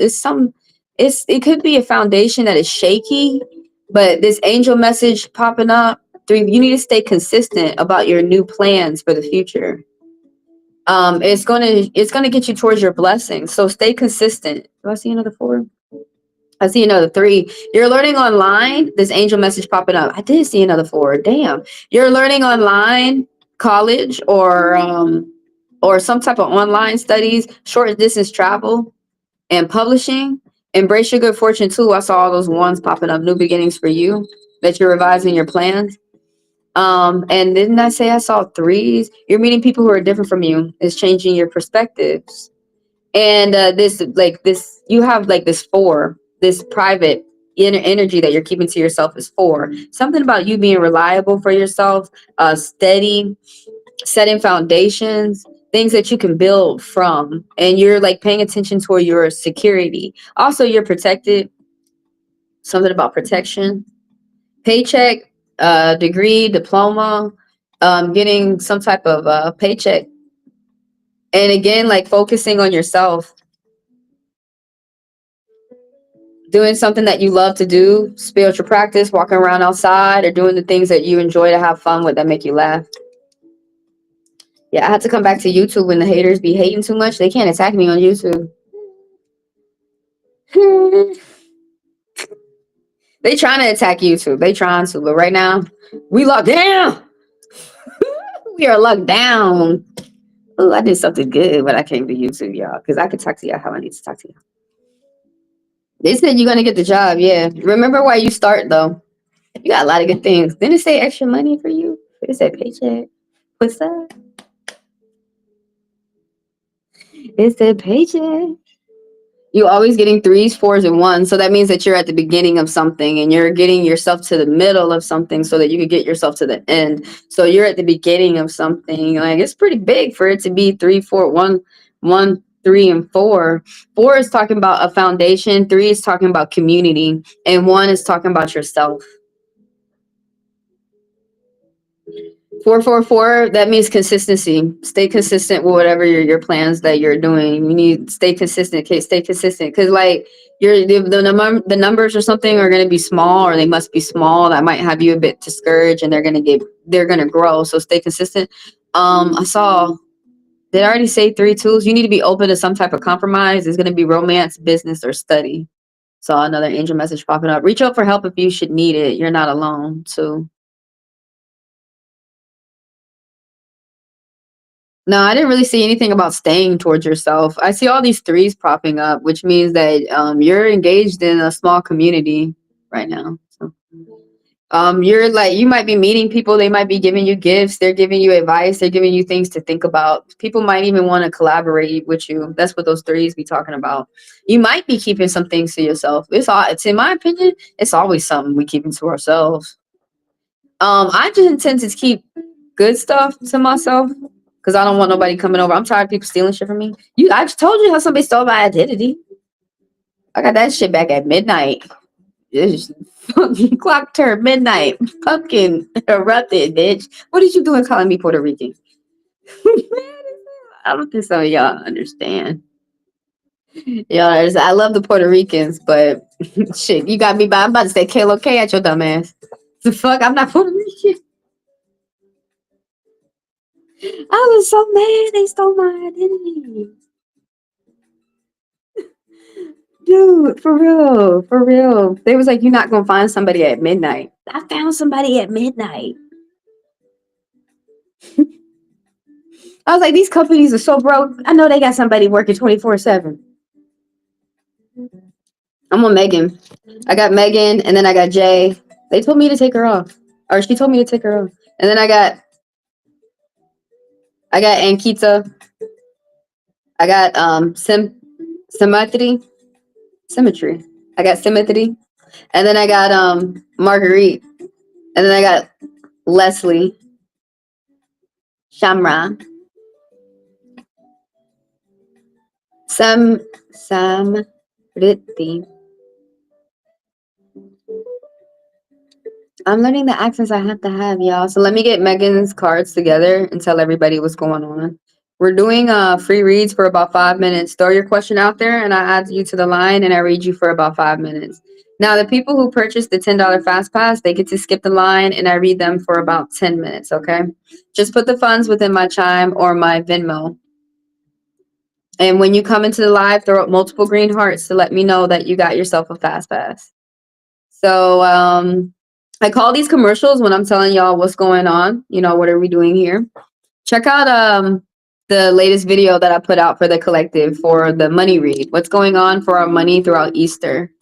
[SPEAKER 4] it could be a foundation that is shaky, but this angel message popping up. 3, you need to stay consistent about your new plans for the future. It's gonna get you towards your blessings. So stay consistent. Do I see another 4? I see another 3. You're learning online. This angel message popping up. I did see another 4. Damn. You're learning online, college, or some type of online studies, short distance travel, and publishing. Embrace your good fortune too. I saw all those 1s popping up. New beginnings for you. That you're revising your plans. And didn't I say I saw 3s? You're meeting people who are different from you. It's changing your perspectives. And this you have like this 4, this private inner energy that you're keeping to yourself is 4. Something about you being reliable for yourself, steady, setting foundations, things that you can build from, and you're like paying attention toward your security. Also, you're protected. Something about protection, paycheck, degree, diploma, getting some type of paycheck, and again, like focusing on yourself. Doing something that you love to do, spiritual practice, walking around outside, or doing the things that you enjoy to have fun with that make you laugh. Yeah, I had to come back to YouTube when the haters be hating too much. They can't attack me on YouTube. They trying to attack YouTube. They trying to, but right now, we locked down. We are locked down. Oh, I did something good when I came to YouTube, y'all, because I could talk to y'all how I need to talk to y'all. They said you're gonna get the job, yeah. Remember why you start though. You got a lot of good things. Didn't it say extra money for you? It said paycheck. What's that? It said paycheck. You always getting 3s, 4s, and 1s. So that means that you're at the beginning of something and you're getting yourself to the middle of something so that you could get yourself to the end. So you're at the beginning of something. Like it's pretty big for it to be 3, 4, 1, 1, 3, and 4. 4 is talking about a foundation. 3 is talking about community. And 1 is talking about yourself. 444, that means consistency. Stay consistent with whatever your plans that you're doing. You need to stay consistent. Okay, stay consistent because like the numbers or something are going to be small, or they must be small. That might have you a bit discouraged, and they're going to grow. So stay consistent. I saw, did I already say 3 tools? You need to be open to some type of compromise. It's going to be romance, business, or study. Saw another angel message popping up. Reach out for help if you should need it. You're not alone. So. No, I didn't really see anything about staying towards yourself. I see all these 3s popping up, which means that you're engaged in a small community right now. So, you're like, you might be meeting people. They might be giving you gifts. They're giving you advice. They're giving you things to think about. People might even want to collaborate with you. That's what those 3s be talking about. You might be keeping some things to yourself. It's in my opinion, it's always something we keeping to ourselves. I just tend to keep good stuff to myself. Because I don't want nobody coming over. I'm tired of people stealing shit from me. I just told you how somebody stole my identity. I got that shit back at midnight. It's fucking clock turned midnight. Fucking erupted, bitch. What did you doing calling me Puerto Rican? I don't think some of y'all understand. Y'all, I love the Puerto Ricans, but shit, you got me by. I'm about to say K at your dumb ass. The fuck? I'm not Puerto Rican. I was so mad they stole my identity. Dude, for real, for real. They was like, you're not gonna find somebody at midnight. I found somebody at midnight. I was like, these companies are so broke. I know they got somebody working 24/7. I'm on Megan. I got Megan, and then I got Jay. They told me to take her off, or she told me to take her off. And then I got Ankita. I got Symmetry. I got Symmetry, and then I got Marguerite, and then I got Leslie, Shamra, Sam Ritti. I'm learning the accents I have to have, y'all. So let me get Megan's cards together and tell everybody what's going on. We're doing free reads for about 5 minutes. Throw your question out there and I add you to the line and I read you for about 5 minutes. Now, the people who purchase the $10 Fast Pass, they get to skip the line and I read them for about 10 minutes, okay? Just put the funds within my Chime or my Venmo. And when you come into the live, throw up multiple green hearts to let me know that you got yourself a Fast Pass. So, I call these commercials when I'm telling y'all what's going on. You know, what are we doing here? Check out the latest video that I put out for the collective for the money read. What's going on for our money throughout Easter?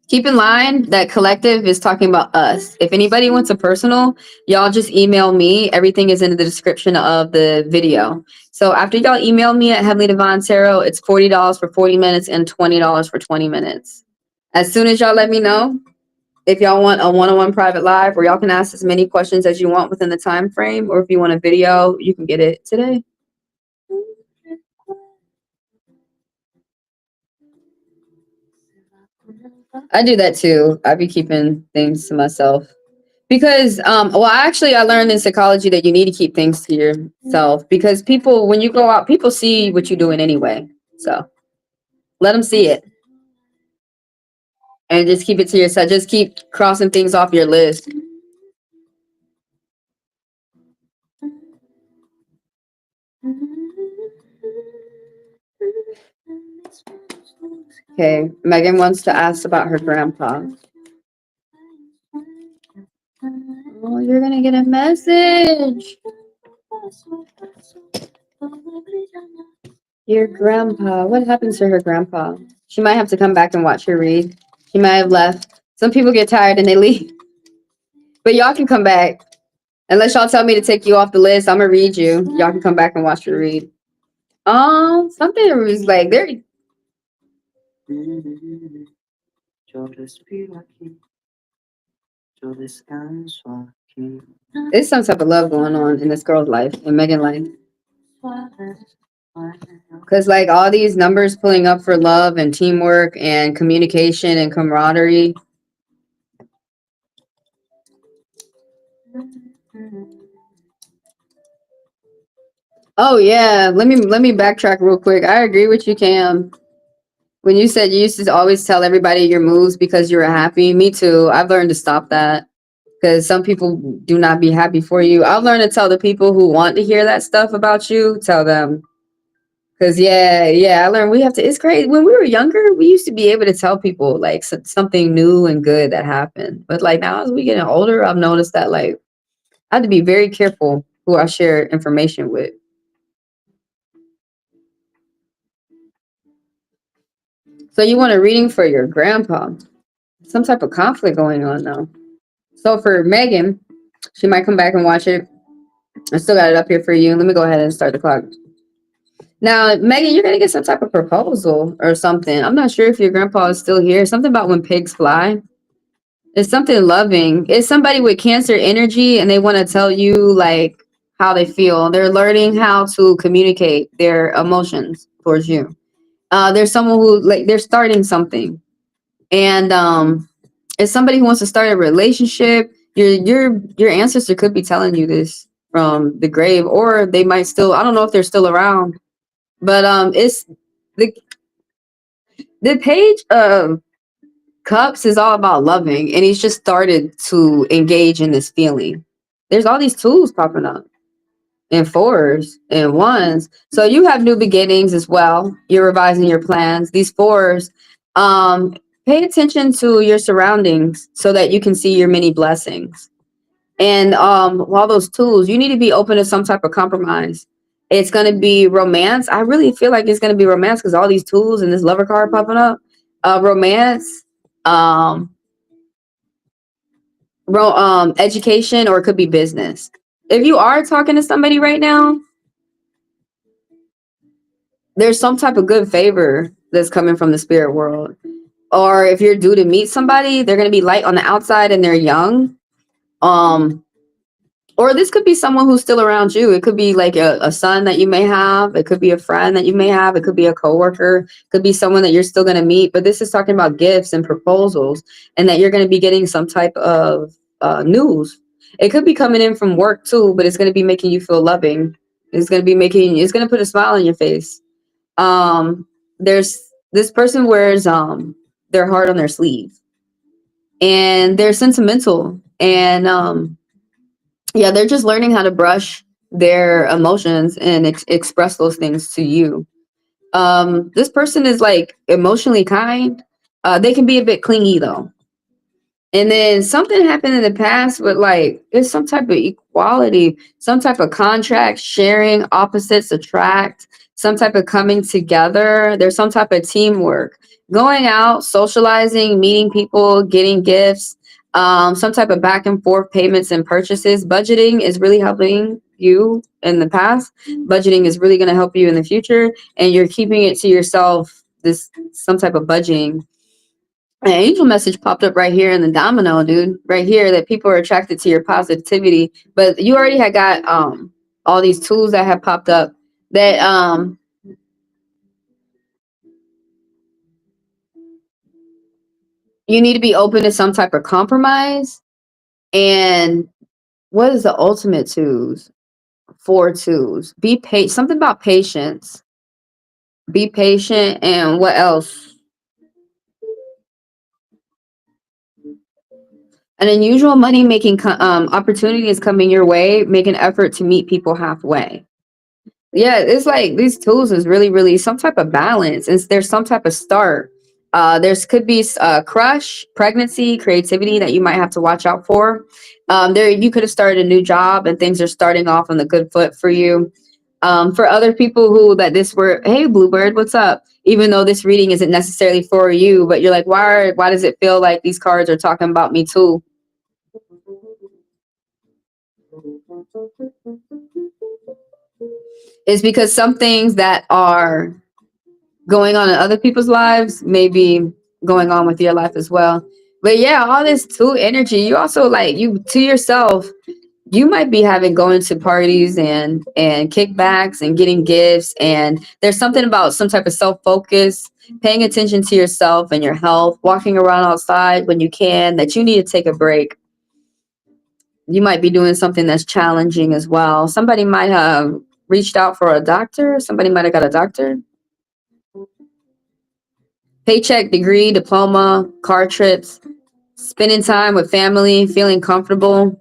[SPEAKER 4] Keep in mind that collective is talking about us. If anybody wants a personal, y'all just email me. Everything is in the description of the video. So after y'all email me at HeavenlyDivineTaro, it's $40 for 40 minutes and $20 for 20 minutes. As soon as y'all let me know, if y'all want a one-on-one private live where y'all can ask as many questions as you want within the time frame, or if you want a video, you can get it today. I do that too. I be keeping things to myself. Because, well, actually, I learned in psychology that you need to keep things to yourself. Because people, when you go out, people see what you're doing anyway. So let them see it. And just keep it to yourself. Just keep crossing things off your list. Okay, Megan wants to ask about her grandpa. Oh, you're gonna get a message. Your grandpa. What happens to her grandpa? She might have to come back and watch her read. She might have left. Some people get tired and they leave. But y'all can come back. Unless y'all tell me to take you off the list, I'm gonna read you. Y'all can come back and watch her read. Something was like there. There's some type of love going on in this girl's life, in Megan's life. Because like all these numbers pulling up for love and teamwork and communication and camaraderie. Oh yeah, let me backtrack real quick. I agree with you, Cam. When you said you used to always tell everybody your moves because you were happy, me too. I've learned to stop that because some people do not be happy for you. I've learned to tell the people who want to hear that stuff about you, tell them. Because I learned we have to. It's crazy. When we were younger, we used to be able to tell people like something new and good that happened. But like now, as we getting older, I've noticed that like I have to be very careful who I share information with. So you want a reading for your grandpa? Some type of conflict going on though. So for Megan, she might come back and watch it. I still got it up here for you. Let me go ahead and start the clock. Now, Megan, you're gonna get some type of proposal or something. I'm not sure if your grandpa is still here. Something about when pigs fly. It's something loving. It's somebody with Cancer energy and they want to tell you like how they feel. They're learning how to communicate their emotions towards you. There's someone who like they're starting something, and it's somebody who wants to start a relationship. Your ancestor could be telling you this from the grave, or they might still. I don't know if they're still around, but it's the page of cups is all about loving, and he's just started to engage in this feeling. There's all these tools popping up and fours and ones. So you have new beginnings as well. You're revising your plans. These fours, pay attention to your surroundings so that you can see your many blessings. And all those tools, you need to be open to some type of compromise. It's gonna be romance. I really feel like it's gonna be romance because all these tools and this lover card popping up. Romance, um, education, or it could be business. If you are talking to somebody right now, there's some type of good favor that's coming from the spirit world. Or if you're due to meet somebody, they're going to be light on the outside and they're young. Um, or this could be someone who's still around you. It could be like a son that you may have. It could be a friend that you may have. It could be a coworker. It could be someone that you're still going to meet. But this is talking about gifts and proposals, and that you're going to be getting some type of news. It could be coming in from work too, but it's going to be making you feel loving. It's going to put a smile on your face. There's this person wears their heart on their sleeve, and they're sentimental, and yeah, they're just learning how to brush their emotions and express those things to you. This person is like emotionally kind. They can be a bit clingy though. And then something happened in the past with like there's some type of equality, some type of contract, sharing, opposites attract, some type of coming together. There's some type of teamwork, going out, socializing, meeting people, getting gifts, some type of back and forth payments and purchases. Budgeting is really helping you in the past. Budgeting is really going to help you in the future, and you're keeping it to yourself. This some type of budgeting. An angel message popped up right here in the domino, dude. Right here, that people are attracted to your positivity. But you already had got all these tools that have popped up that you need to be open to some type of compromise. And what is the ultimate twos? 4 twos. Be patient. Something about patience. Be patient, and what else? An unusual money making opportunity is coming your way. Make an effort to meet people halfway. Yeah, it's like these tools is really some type of balance. There's some type of start. There's could be crush, pregnancy, creativity that you might have to watch out for. There you could have started a new job and things are starting off on the good foot for you. For other people who that this were, hey Bluebird, what's up? Even though this reading isn't necessarily for you, but you're like, why does it feel like these cards are talking about me too? It's because some things that are going on in other people's lives may be going on with your life as well. But yeah, all this two energy, you also like you to yourself, you might be having going to parties and kickbacks and getting gifts, and there's something about some type of self-focus, paying attention to yourself and your health, walking around outside when you can, that you need to take a break. You might be doing something that's challenging as well. Somebody might have reached out for a doctor. Somebody might have got a doctor. Paycheck, degree, diploma, car trips, spending time with family, feeling comfortable,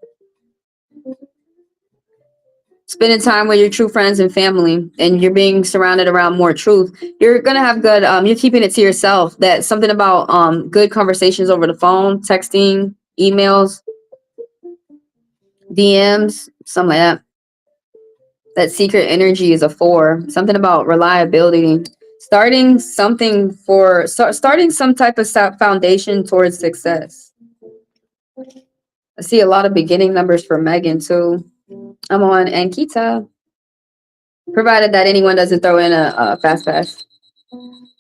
[SPEAKER 4] spending time with your true friends and family, and you're being surrounded around more truth. You're gonna have good. You're keeping it to yourself. That something about good conversations over the phone, texting, emails, DMs, something like that. That secret energy is a 4. Something about reliability. Starting something starting some type of foundation towards success. I see a lot of beginning numbers for Megan too. I'm on Ankita. Provided that anyone doesn't throw in a fast pass.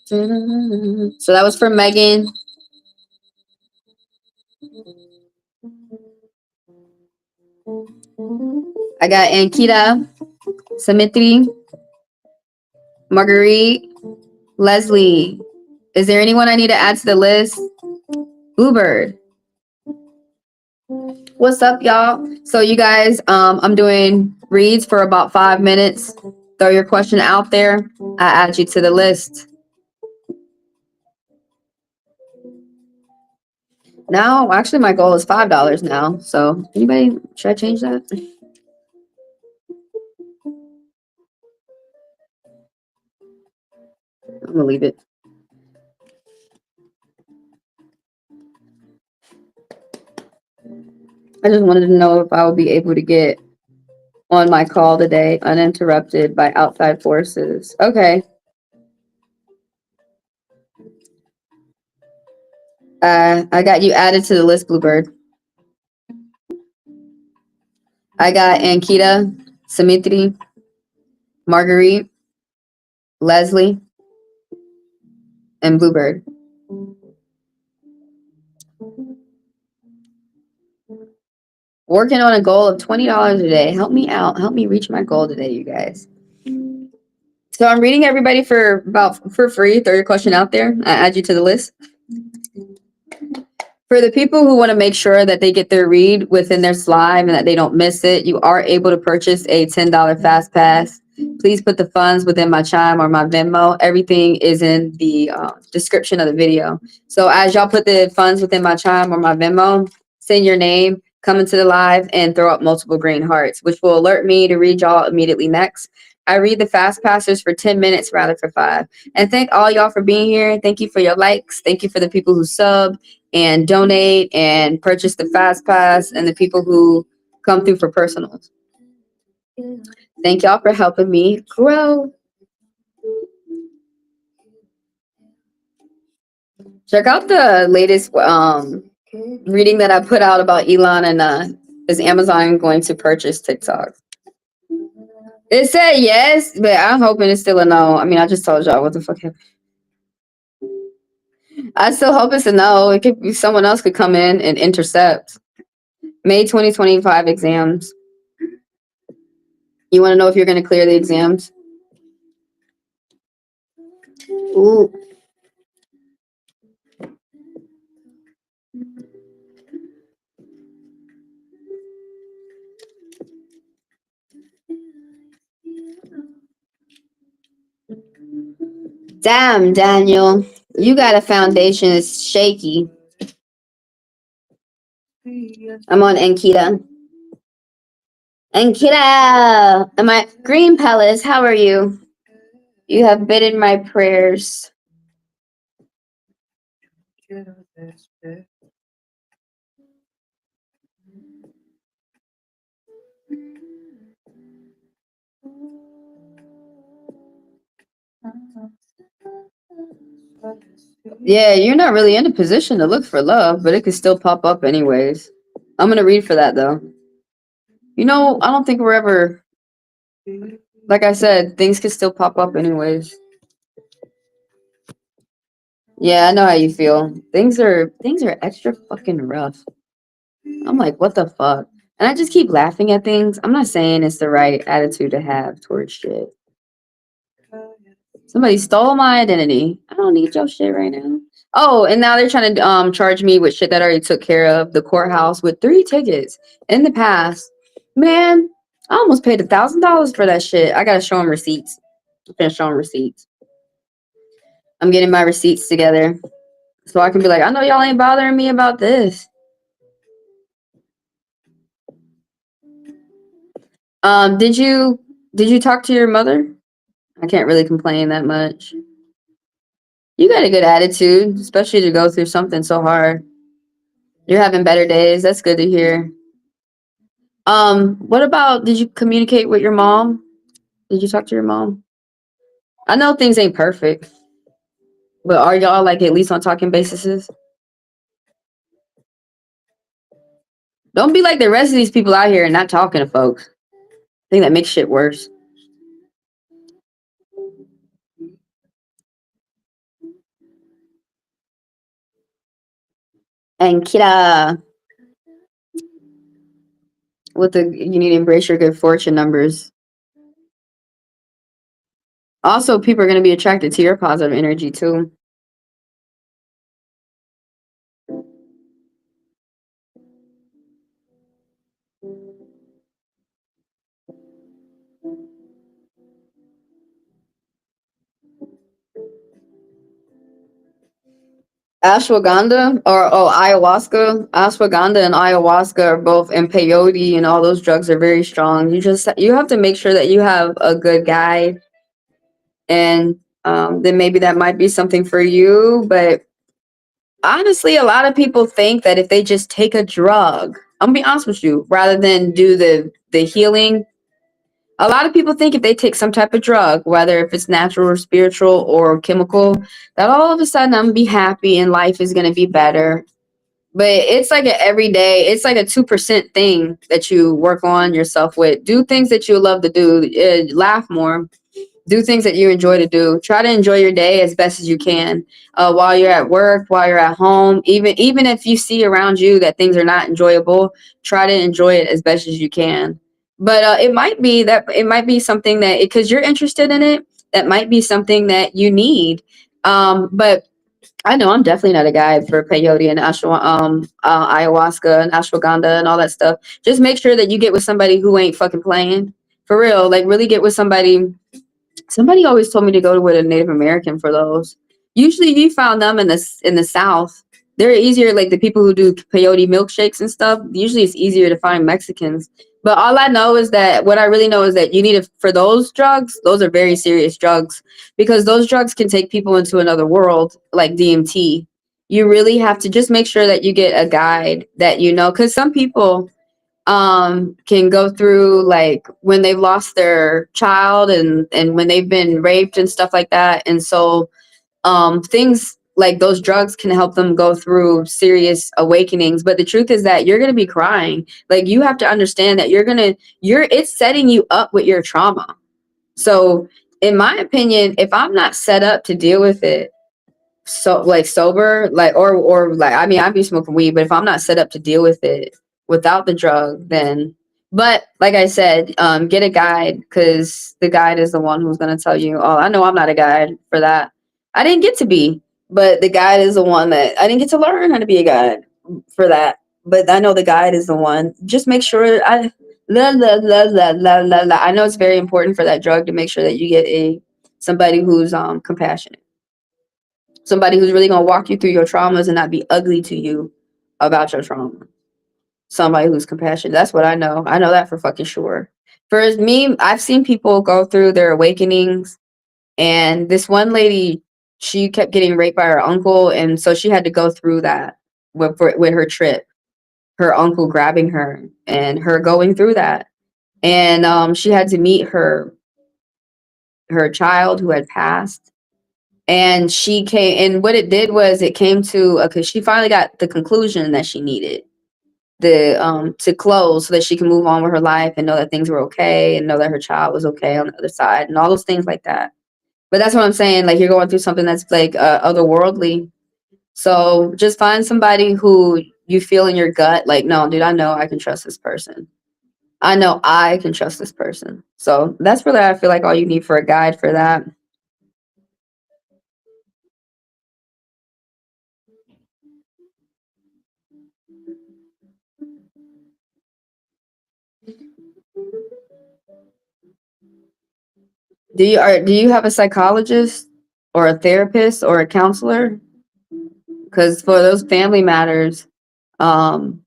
[SPEAKER 4] So that was for Megan. I got Ankita, Samitri, Marguerite, Leslie. Is there anyone I need to add to the list? Bluebird. What's up, y'all? So you guys, I'm doing reads for about 5 minutes. Throw your question out there. I add you to the list. Now, actually, my goal is $5 now. So anybody, should I change that? I'm gonna leave it. I just wanted to know if I will be able to get on my call today uninterrupted by outside forces. Okay. I got you added to the list, Bluebird. I got Ankita, Samitri, Marguerite, Leslie, and Bluebird. Working on a goal of $20 a day. Help me out. Help me reach my goal today, you guys. So I'm reading everybody for free. Throw your question out there. I add you to the list. For the people who want to make sure that they get their read within their slide and that they don't miss it, you are able to purchase a $10 fast pass. Please put the funds within my Chime or my Venmo. Everything is in the description of the video. So as y'all put the funds within my Chime or my Venmo, send your name, come into the live, and throw up multiple green hearts, which will alert me to read y'all immediately next. I read the fast passers for 10 minutes rather for 5. And thank all y'all for being here. Thank you for your likes. Thank you for the people who sub and donate and purchase the fast pass, and the people who come through for personals. Thank y'all for helping me grow. Check out the latest reading that I put out about Elon and is Amazon going to purchase TikTok? It said yes, but I'm hoping it's still a no. I mean, I just told y'all what the fuck happened. I still hope it's a no. It could be someone else could come in and intercept. May 2025 exams. You want to know if you're going to clear the exams? Ooh. Damn, Daniel. You got a foundation that's shaky. I'm on Ankita. Ankita! Am I Green Palace? How are you? You have been in my prayers. Yeah, you're not really in a position to look for love, but it could still pop up anyways. I'm gonna read for that though. You know, I don't think we're ever, like I said, things could still pop up anyways. Yeah, I know how you feel. Things are extra fucking rough. I'm like, what the fuck? And I just keep laughing at things. I'm not saying it's the right attitude to have towards shit. Somebody stole my identity. I don't need your shit right now. Oh, and now they're trying to charge me with shit that I already took care of. The courthouse with 3 tickets in the past. Man, I almost paid $1,000 for that shit. I gotta show them receipts. I'm gonna show them receipts. I'm getting my receipts together so I can be like, I know y'all ain't bothering me about this. Did you talk to your mother? I can't really complain that much. You got a good attitude, especially to go through something so hard. You're having better days. That's good to hear. What about, did you communicate with your mom? Did you talk to your mom? I know things ain't perfect, but are y'all like at least on talking basis? Don't be like the rest of these people out here and not talking to folks. I think that makes shit worse. And Kira, you need to embrace your good fortune numbers. Also, people are going to be attracted to your positive energy too. Ashwagandha or ayahuasca. Ashwagandha and ayahuasca are both, and peyote and all those drugs are very strong. You have to make sure that you have a good guide, and then maybe that might be something for you. But honestly, a lot of people think that if they just take a drug, I'm gonna be honest with you, rather than do the healing. A lot of people think if they take some type of drug, whether if it's natural or spiritual or chemical, that all of a sudden I'm gonna be happy and life is gonna be better. But it's like an everyday, it's like a 2% thing that you work on yourself with. Do things that you love to do, laugh more, do things that you enjoy to do. Try to enjoy your day as best as you can, while you're at work, while you're at home. Even if you see around you that things are not enjoyable, try to enjoy it as best as you can. But it might be something that, because you're interested in it, that might be something that you need. But I know I'm definitely not a guy for peyote and ayahuasca and ashwagandha and all that stuff. Just make sure that you get with somebody who ain't fucking playing. For real, like really get with somebody. Somebody always told me to go with a Native American for those. Usually, you found them in the South. They're easier, like the people who do peyote milkshakes and stuff. Usually, it's easier to find Mexicans. But all I know is that what I really know is that you need to, for those drugs. Those are very serious drugs because those drugs can take people into another world, like DMT. You really have to just make sure that you get a guide that you know, because some people can go through like when they've lost their child and when they've been raped and stuff like that, and so things like those drugs can help them go through serious awakenings. But the truth is that you're going to be crying. Like you have to understand that it's setting you up with your trauma. So in my opinion, if I'm not set up to deal with it, so like sober, like or like, I mean, I'd be smoking weed, but if I'm not set up to deal with it without the drug, then, but like I said, get a guide, because the guide is the one who's going to tell you. Oh, I know I'm not a guide for that. I didn't get to be, but the guide is the one that I didn't get to learn how to be a guide for that. But I know the guide is the one. Just make sure I know it's very important for that drug to make sure that you get somebody who's compassionate, somebody who's really going to walk you through your traumas and not be ugly to you about your trauma. Somebody who's compassionate. That's what I know. I know that for fucking sure. For me, I've seen people go through their awakenings, and this one lady, she kept getting raped by her uncle, and so she had to go through that with her trip. Her uncle grabbing her and her going through that, and she had to meet her child who had passed. And she came, and what it did was it came to, because she finally got the conclusion that she needed to close so that she can move on with her life and know that things were okay and know that her child was okay on the other side and all those things like that. But that's what I'm saying. Like, you're going through something that's like otherworldly. So just find somebody who you feel in your gut, like, no, dude, I know I can trust this person. I know I can trust this person. So that's really, I feel like, all you need for a guide for that. Do you have a psychologist or a therapist or a counselor? Because for those family matters, um,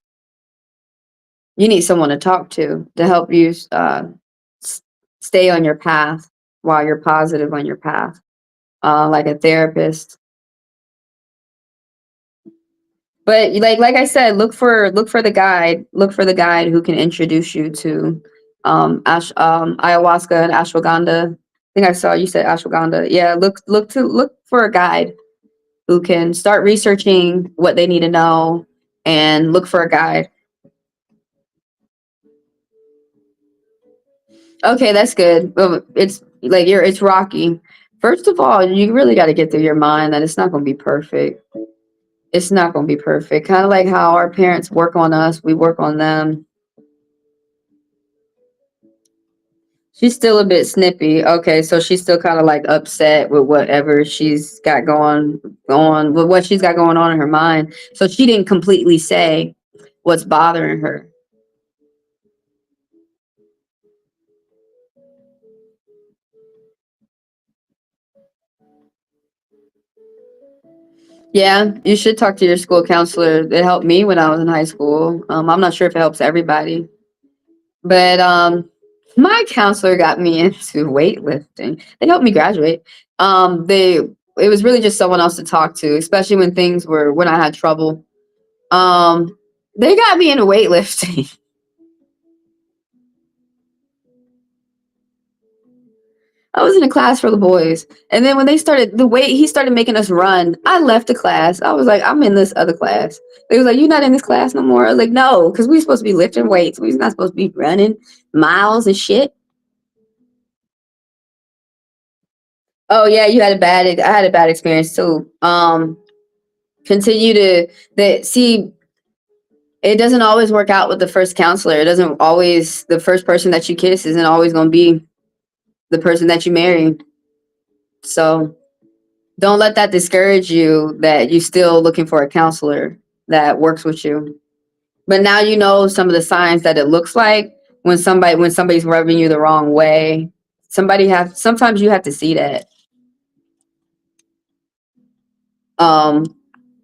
[SPEAKER 4] you need someone to talk to help you stay on your path while you're positive on your path, like a therapist. But like I said, look for the guide who can introduce you to ayahuasca and ashwagandha. I think I saw you said ashwagandha. Yeah, look for a guide who can start researching what they need to know and look for a guide. Okay, that's good. Well, it's like it's rocky. First of all, you really got to get through your mind that it's not going to be perfect. It's not going to be perfect. Kind of like how our parents work on us, we work on them. She's still a bit snippy. Okay, so she's still kind of like upset with whatever she's got going on, with what she's got going on in her mind. So she didn't completely say what's bothering her. Yeah, you should talk to your school counselor. It helped me when I was in high school. I'm not sure if it helps everybody, but my counselor got me into weightlifting. They helped me graduate. They it was really just someone else to talk to, especially when I had trouble. They got me into weightlifting. I was in a class for the boys. And then when he started making us run, I left the class. I was like, I'm in this other class. They was like, you're not in this class no more. I was like, no, because we're supposed to be lifting weights. We're not supposed to be running miles and shit. Oh yeah, I had a bad experience too. Continue to that see it doesn't always work out with the first counselor. It doesn't always the first person that you kiss isn't always gonna be the person that you marry. So don't let that discourage you that you're still looking for a counselor that works with you. But now you know some of the signs that it looks like when somebody's rubbing you the wrong way. Sometimes you have to see that. Um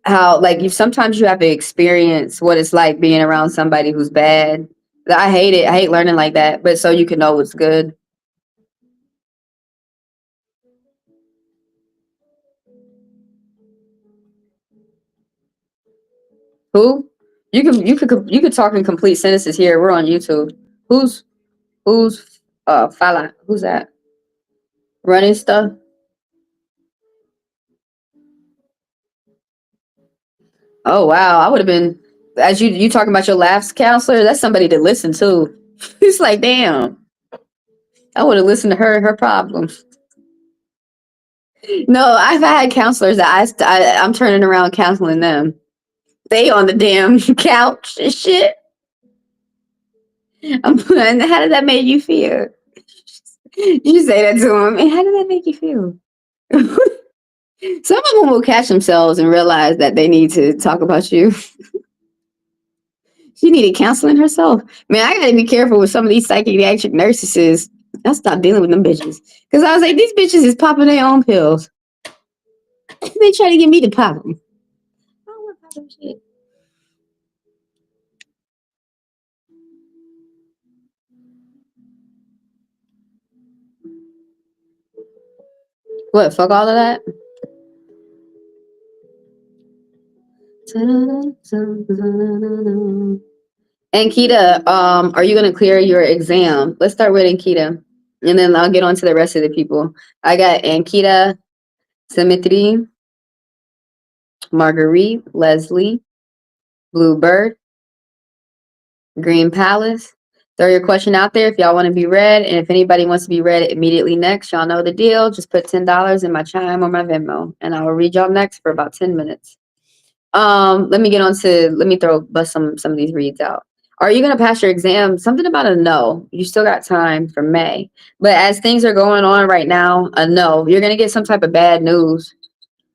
[SPEAKER 4] how like you sometimes you have to experience what it's like being around somebody who's bad. I hate it. I hate learning like that, but so you can know what's good. Who? You could talk in complete sentences here. We're on YouTube. Who's Fala? Who's that? Running stuff? Oh wow. I would have been as you talking about your laughs counselor, that's somebody to listen to. It's like, damn. I would have listened to her and her problems. No, I've had counselors that I'm turning around counseling them. They on the damn couch and shit. I'm putting, how did that make you feel? You say that to him, and how did that make you feel? Some of them will catch themselves and realize that they need to talk about you. She needed counseling herself. Man, I gotta be careful with some of these psychiatric nurses. I stopped dealing with them bitches. Because I was like, these bitches is popping their own pills. They try to get me to pop them. I don't want to pop them shit. What, fuck all of that? Ankita, are you gonna clear your exam? Let's start with Ankita, and then I'll get on to the rest of the people. I got Ankita, Symmetry, Marguerite, Leslie, Bluebird, Green Palace. Throw your question out there if y'all want to be read, and if anybody wants to be read immediately next, y'all know the deal. Just put $10 in my Chime or my Venmo, and I will read y'all next for about 10 minutes. Let me bust some of these reads out. Are you gonna pass your exam? Something about a no. You still got time for May. But as things are going on right now, a no. You're gonna get some type of bad news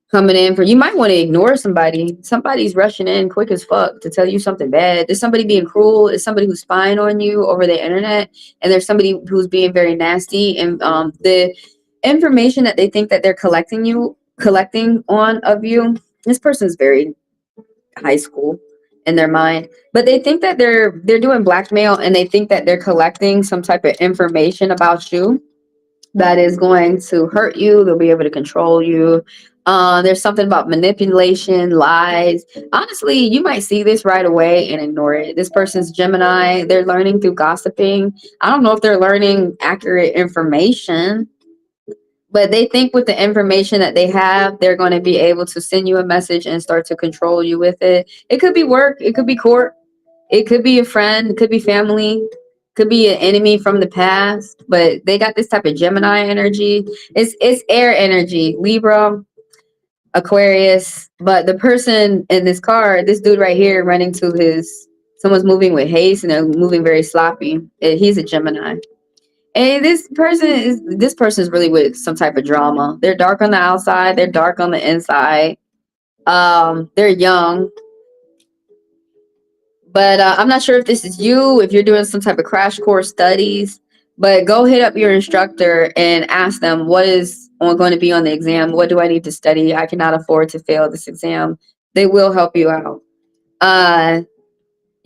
[SPEAKER 4] coming in for you might want to ignore somebody. Somebody's rushing in quick as fuck to tell you something bad. There's somebody being cruel. There's somebody who's spying on you over the internet, and there's somebody who's being very nasty. And the information that they think that they're collecting on of you, this person's very high school in their mind, but they think that they're doing blackmail, and they think that they're collecting some type of information about you that is going to hurt you. They'll be able to control you. There's something about manipulation, lies. Honestly, you might see this right away and ignore it. This person's Gemini. They're learning through gossiping. I don't know if they're learning accurate information, but they think with the information that they have, they're going to be able to send you a message and start to control you with it. It could be work. It could be court. It could be a friend. It could be family. Could be an enemy from the past. But they got this type of Gemini energy. It's air energy. Libra, Aquarius. But the person in this card, this dude right here running to someone's moving with haste and they're moving very sloppy. He's a Gemini. And this person is really with some type of drama. They're dark on the outside, they're dark on the inside. They're young. But I'm not sure if this is you, if you're doing some type of crash course studies, but go hit up your instructor and ask them what is going to be on the exam. What do I need to study? I cannot afford to fail this exam. They will help you out.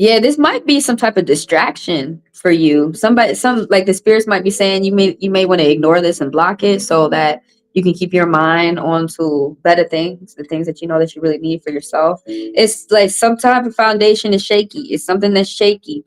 [SPEAKER 4] Yeah, this might be some type of distraction for you. Some like the spirits might be saying you may want to ignore this and block it so that you can keep your mind onto better things, the things that you know that you really need for yourself. It's like some type of foundation is shaky. It's something that's shaky.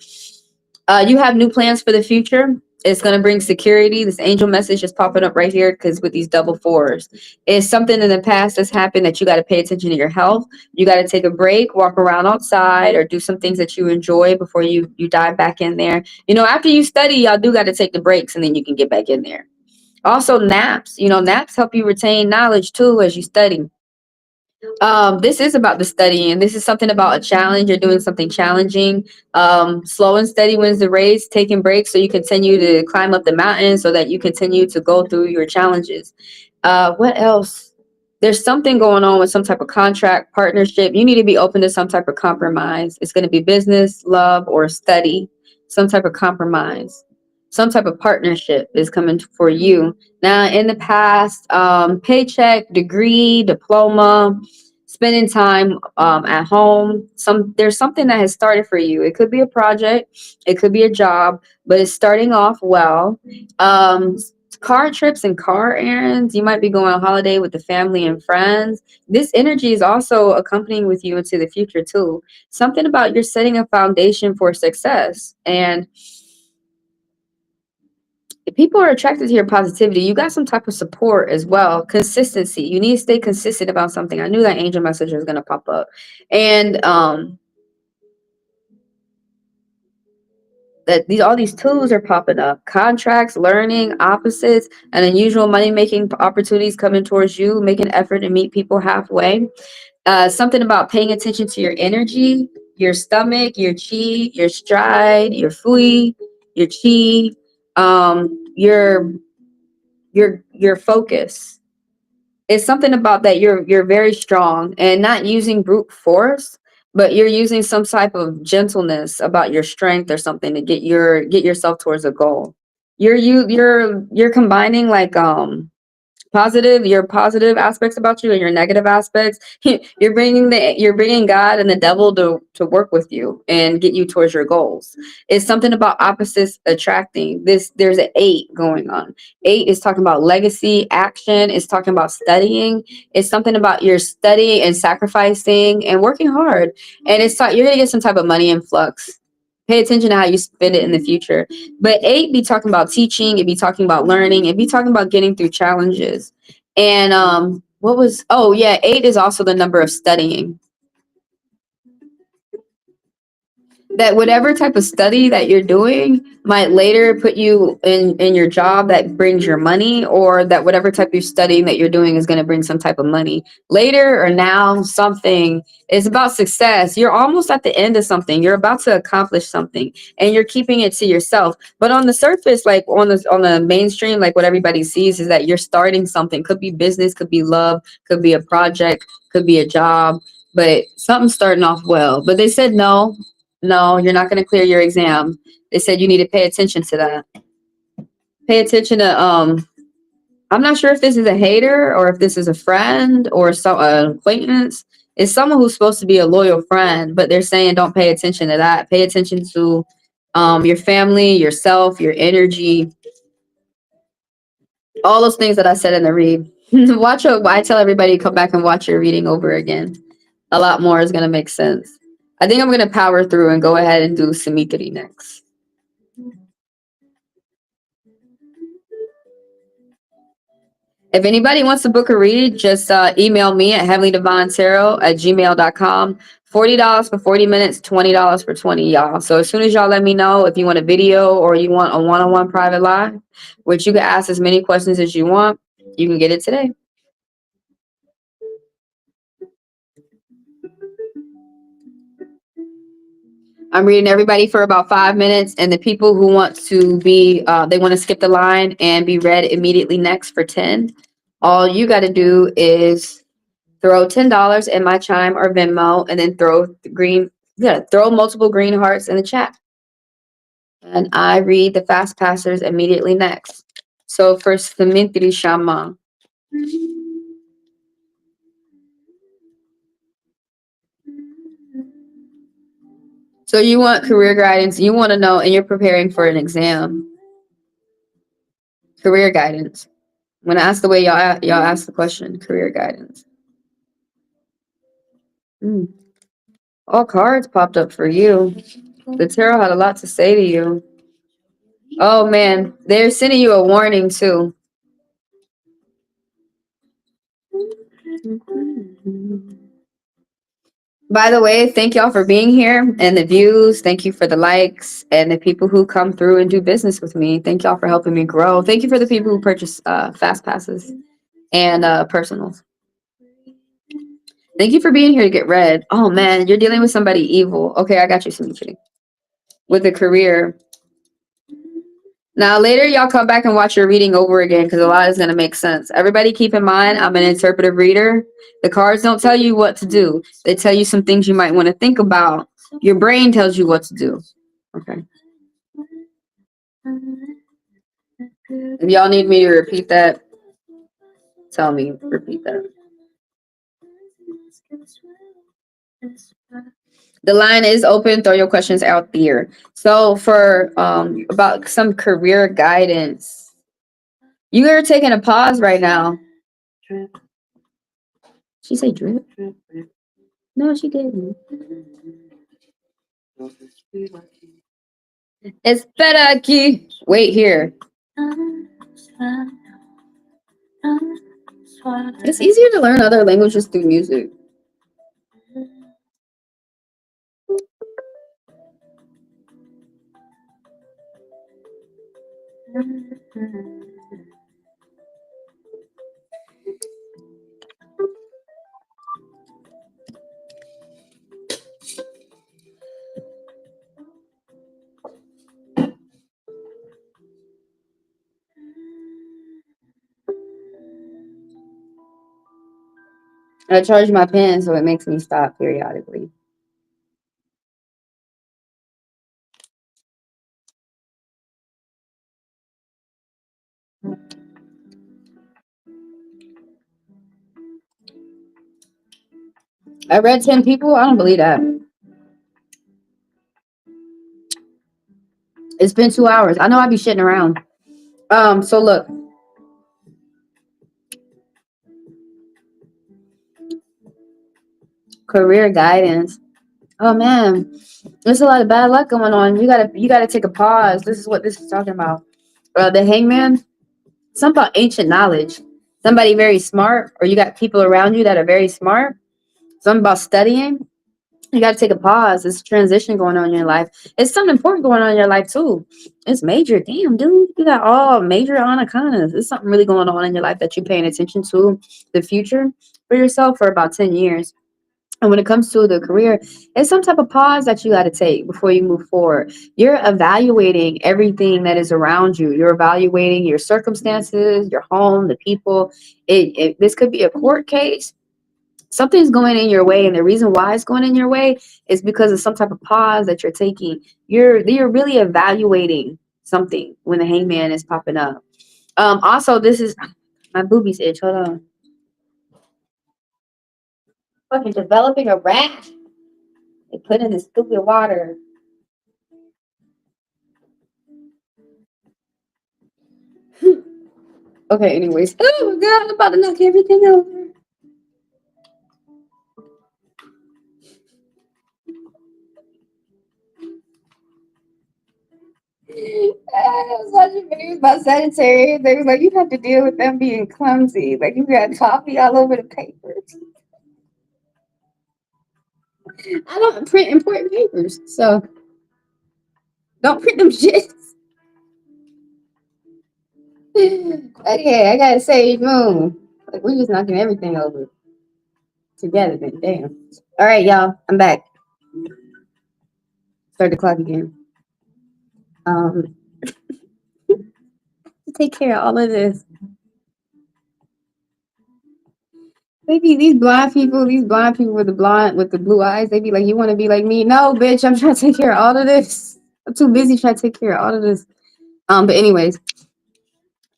[SPEAKER 4] You have new plans for the future. It's going to bring security. This angel message is popping up right here because with these double fours, it's something in the past that's happened that you got to pay attention to your health. You got to take a break, walk around outside, or do some things that you enjoy before you dive back in there. You know, after you study, y'all do got to take the breaks and then you can get back in there. Also, naps. You know, naps help you retain knowledge too as you study. This is about the studying. This is something about a challenge. You're doing something challenging. Slow and steady wins the race. Taking breaks so you continue to climb up the mountain so that you continue to go through your challenges. What else? There's something going on with some type of contract partnership. You need to be open to some type of compromise. It's going to be business, love, or study. Some type of compromise. Some type of partnership is coming for you. Now, in the past, paycheck, degree, diploma, spending time at home. There's something that has started for you. It could be a project, it could be a job, but it's starting off well. Um, Car trips and car errands. You might be going on holiday with the family and friends. This energy is also accompanying with you into the future too. Something about you're setting a foundation for success, and if people are attracted to your positivity, you got some type of support as well. Consistency. You need to stay consistent about something. I knew that angel message was gonna pop up. And that all these tools are popping up. Contracts, learning, opposites, and unusual money-making opportunities coming towards you, make an effort to meet people halfway. Something about paying attention to your energy, your stomach, your chi, your stride, your fui, your chi, your focus. It's something about that you're very strong and not using brute force, but you're using some type of gentleness about your strength or something to get yourself towards a goal. You're combining like your positive aspects about you and your negative aspects. You're bringing God and the devil to work with you and get you towards your goals. It's something about opposites attracting. There's an 8 going on. 8 is talking about legacy, action. It's talking about studying. It's something about your study and sacrificing and working hard. And you're gonna get some type of money influx. Pay attention to how you spend it in the future. But 8 be talking about teaching, it be talking about learning, it be talking about getting through challenges. And oh yeah, 8 is also the number of studying. That whatever type of study that you're doing might later put you in your job that brings your money, or that whatever type of studying that you're doing is going to bring some type of money later or now. Something is about success. You're almost at the end of something. You're about to accomplish something and you're keeping it to yourself. But on the surface, like on the mainstream, like what everybody sees is that you're starting something. Could be business, could be love, could be a project, could be a job, but something's starting off well. But they said no, you're not going to clear your exam. They said you need to pay attention to that. Pay attention to I'm not sure if this is a hater or if this is a friend or an acquaintance. It's someone who's supposed to be a loyal friend, but they're saying don't pay attention to that. Pay attention to your family, yourself, your energy, all those things that I said in the read. I tell everybody to come back and watch your reading over again. A lot more is going to make sense. I think I'm going to power through and go ahead and do Samitri next. If anybody wants to book a read, just email me at HeavenlyDivineTaro@gmail.com. $40 for 40 minutes, $20 for 20, y'all. So as soon as y'all let me know if you want a video or you want a one-on-one private live, which you can ask as many questions as you want, you can get it today. I'm reading everybody for about 5 minutes, and the people who want to be, they want to skip the line and be read immediately next for 10. All you got to do is throw $10 in my Chime or Venmo, and then throw multiple green hearts in the chat. And I read the fast passers immediately next. So for Smitri Shama. So you want career guidance. You want to know, and you're preparing for an exam. Career guidance. When I ask the way y'all ask the question, career guidance. All cards popped up for you. The tarot had a lot to say to you. Oh man, they're sending you a warning too. By the way, thank y'all for being here and the views. Thank you for the likes and the people who come through and do business with me. Thank y'all for helping me grow. Thank you for the people who purchase fast passes and personals. Thank you for being here to get read. Oh man, you're dealing with somebody evil. Okay, I got you, Symmetry. With a career. Now later y'all come back and watch your reading over again because a lot is going to make sense. Everybody keep in mind, I'm an interpretive reader. The cards don't tell you what to do. They tell you some things you might want to think about. Your brain tells you what to do. Okay. If y'all need me to repeat that, tell me. Repeat that. The line is open. Throw your questions out there. So for about some career guidance, you are taking a pause right now. She say drip? No, she didn't. Espera aquí. Wait here. It's easier to learn other languages through music. I charge my pen, so it makes me stop periodically. I read 10 people. I don't believe that. It's been 2 hours. I know I be shitting around. So look. Career guidance. Oh man, there's a lot of bad luck going on. You gotta take a pause. This is what this is talking about. The hangman. Something about ancient knowledge. Somebody very smart, or you got people around you that are very smart. Something about studying. You got to take a pause. There's transition going on in your life. It's something important going on in your life too. It's major. Damn, dude. You got all major anacondas. There's something really going on in your life that you're paying attention to the future for yourself for about 10 years. And when it comes to the career, it's some type of pause that you got to take before you move forward. You're evaluating everything that is around you. You're evaluating your circumstances, your home, the people. This could be a court case. Something's going in your way, and the reason why it's going in your way is because of some type of pause that you're taking. You're really evaluating something when the hangman is popping up. Also, this is my boobies itch. Hold on. Fucking developing a rat. They put in this stupid water. Okay, anyways. Oh my god, I'm about to knock everything over. I was watching videos about Sagittarius. They was like, you have to deal with them being clumsy. Like, you got coffee all over the papers. I don't print important papers, so don't print them shits. Okay, I gotta say, moon. Like, we're just knocking everything over together, then. Damn. All right, y'all, I'm back. Start the clock again. Take care of all of this. Maybe these blind people with the blue eyes, they be like, you want to be like me? No, bitch, I'm trying to take care of all of this. I'm too busy trying to take care of all of this. But anyways,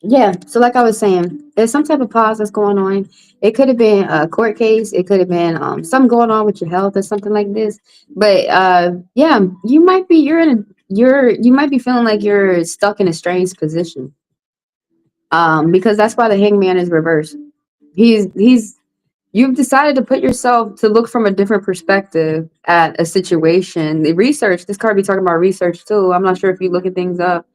[SPEAKER 4] yeah. So like I was saying, there's some type of pause that's going on. It could have been a court case. It could have been something going on with your health or something like this. But yeah, you might be feeling like you're stuck in a strange position. Because that's why the hangman is reversed. He's You've decided to put yourself to look from a different perspective at a situation. The research, this card be talking about research too. I'm not sure if you look at things up,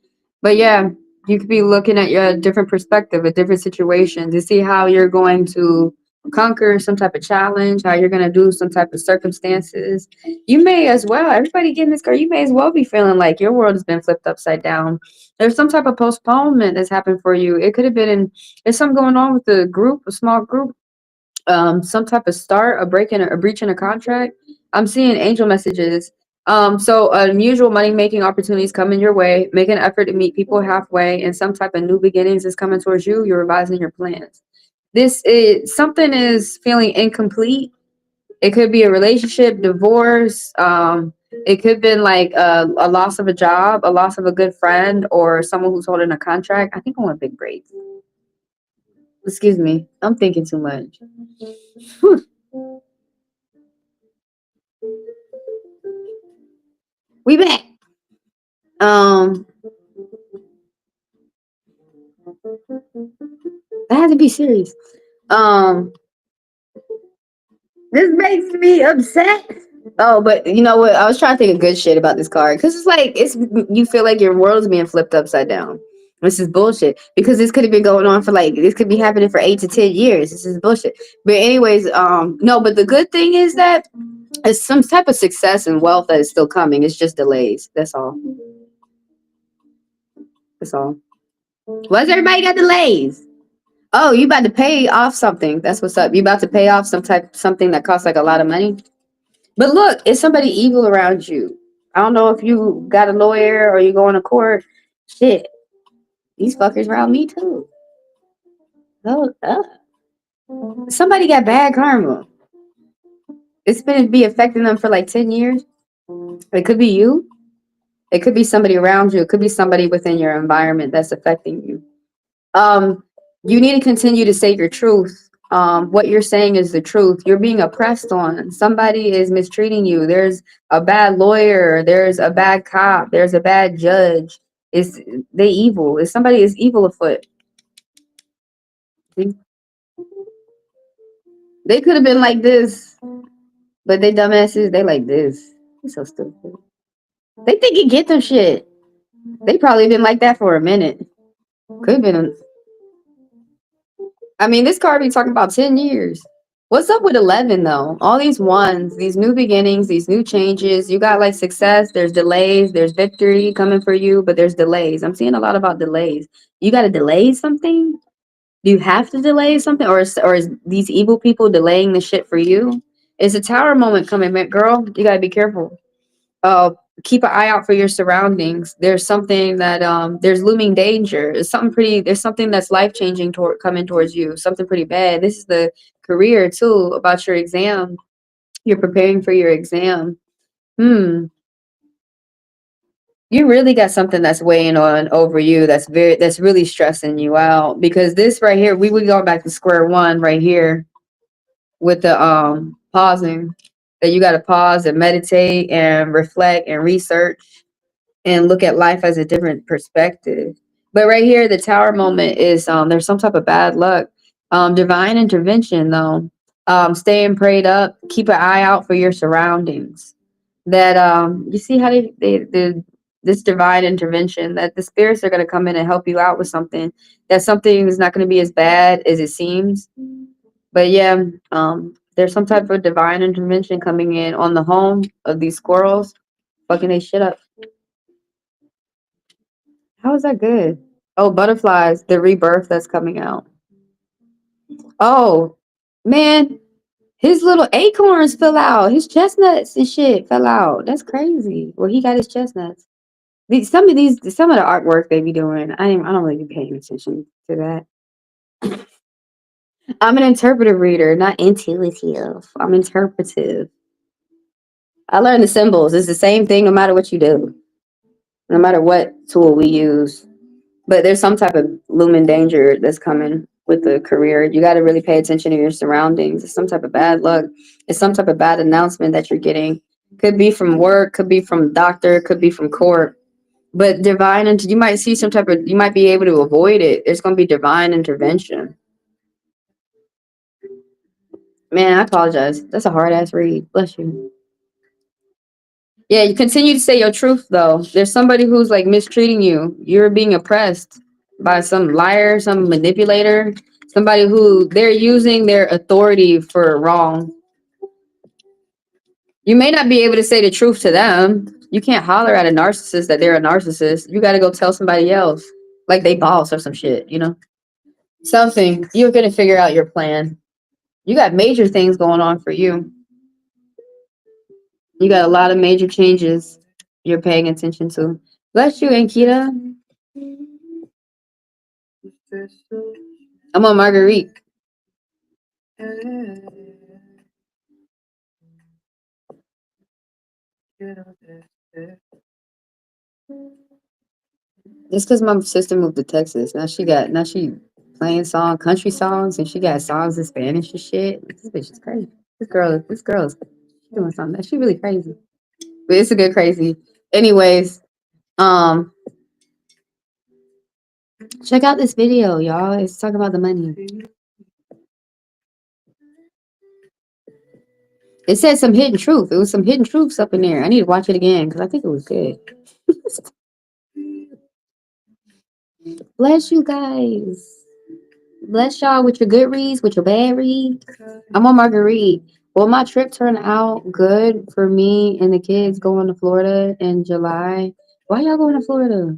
[SPEAKER 4] but yeah, you could be looking at your different perspective, a different situation to see how you're going to conquer some type of challenge, how you're going to do some type of circumstances. You may as well, everybody getting this card, you may as well be feeling like your world has been flipped upside down. There's some type of postponement that's happened for you. It could have been there's something going on with the group, a small group, some type of start, a breach in a contract. I'm seeing angel messages. So unusual money making opportunities coming your way. Make an effort to meet people halfway, and some type of new beginnings is coming towards you. You're revising your plans. This is something is feeling incomplete. It could be a relationship, divorce. It could have been like a loss of a job, a loss of a good friend, or someone who's holding a contract. I think I want big breaks. Excuse me, I'm thinking too much. We back. I had to be serious. This makes me upset. Oh, but you know what? I was trying to think of good shit about this card because it's like you feel like your world's being flipped upside down. This is bullshit because this could have been going on for this could be happening for 8 to 10 years. This is bullshit. But anyways, no. But the good thing is that it's some type of success and wealth that is still coming. It's just delays. That's all. That's all. Why's everybody got delays? Oh, you about to pay off something. That's what's up. You about to pay off something that costs like a lot of money. But look, it's somebody evil around you. I don't know if you got a lawyer or you going to court. Shit. These fuckers around me too. Hold up. Somebody got bad karma. It's been be affecting them for like 10 years. It could be you. It could be somebody around you. It could be somebody within your environment that's affecting you. You need to continue to say your truth. What you're saying is the truth. You're being oppressed on. Somebody is mistreating you. There's a bad lawyer. There's a bad cop. There's a bad judge. They evil? Is somebody is evil afoot? See? They could have been like this, but they dumbasses. They like this. It's so stupid. They think you get them shit. They probably been like that for a minute. Could have been. I mean, this card be talking about 10 years. What's up with 11 though? All these ones, these new beginnings, these new changes. You got like success, there's delays, there's victory coming for you, but there's delays. I'm seeing a lot about delays. You got to delay something? Do you have to delay something, or is these evil people delaying the shit for you? It's a tower moment coming, man, girl. You got to be careful. Keep an eye out for your surroundings. There's something that there's looming danger. There's something that's life changing coming towards you. Something pretty bad. This is the career too, about your exam. You're preparing for your exam. You really got something that's weighing on over you that's really stressing you out, because this right here, we would go back to square one right here with the pausing, that you got to pause and meditate and reflect and research and look at life as a different perspective. But right here, the tower moment is there's some type of bad luck. Divine intervention though. Staying prayed up, keep an eye out for your surroundings. That you see how this divine intervention, that the spirits are going to come in and help you out with something. That something is not going to be as bad as it seems. But yeah, there's some type of divine intervention coming in on the home of these squirrels, fucking they shit up. How is that good? Oh, butterflies, the rebirth that's coming out. Oh, man, His little acorns fell out. His chestnuts and shit fell out. That's crazy. Well, he got his chestnuts. Some of the artwork they be doing, I don't really be paying attention to that. I'm an interpretive reader, not intuitive. I'm interpretive. I learned the symbols. It's the same thing no matter what you do, no matter what tool we use. But there's some type of looming danger that's coming with the career. You got to really pay attention to your surroundings. It's some type of bad luck. It's some type of bad announcement that you're getting. Could be from work, could be from doctor, could be from court. But divine, and you might see some type of, you might be able to avoid it. There's going to be divine intervention. Man, I apologize. That's a hard ass read. Bless you. Yeah, you continue to say your truth though. There's somebody who's like mistreating you. You're being oppressed by some liar, some manipulator, somebody who they're using their authority for wrong. You may not be able to say the truth to them. You can't holler at a narcissist that they're a narcissist. You got to go tell somebody else, like they boss or some shit, you know? Something. You're going to figure out your plan. You got major things going on for you. You got a lot of major changes you're paying attention to. Bless you, Ankita. I'm on Marguerite. It's because my sister moved to Texas. Now she playing country songs, and she got songs in Spanish and shit. This bitch is crazy. This girl is doing something. She really crazy. But it's a good crazy. Anyways, check out this video, y'all. It's talking about the money. It said some hidden truth. It was some hidden truths up in there. I need to watch it again because I think it was good. Bless you guys. Bless y'all with your good reads, with your bad reads. I'm on Marguerite. Will my trip turn out good for me and the kids going to Florida in July? Why y'all going to Florida?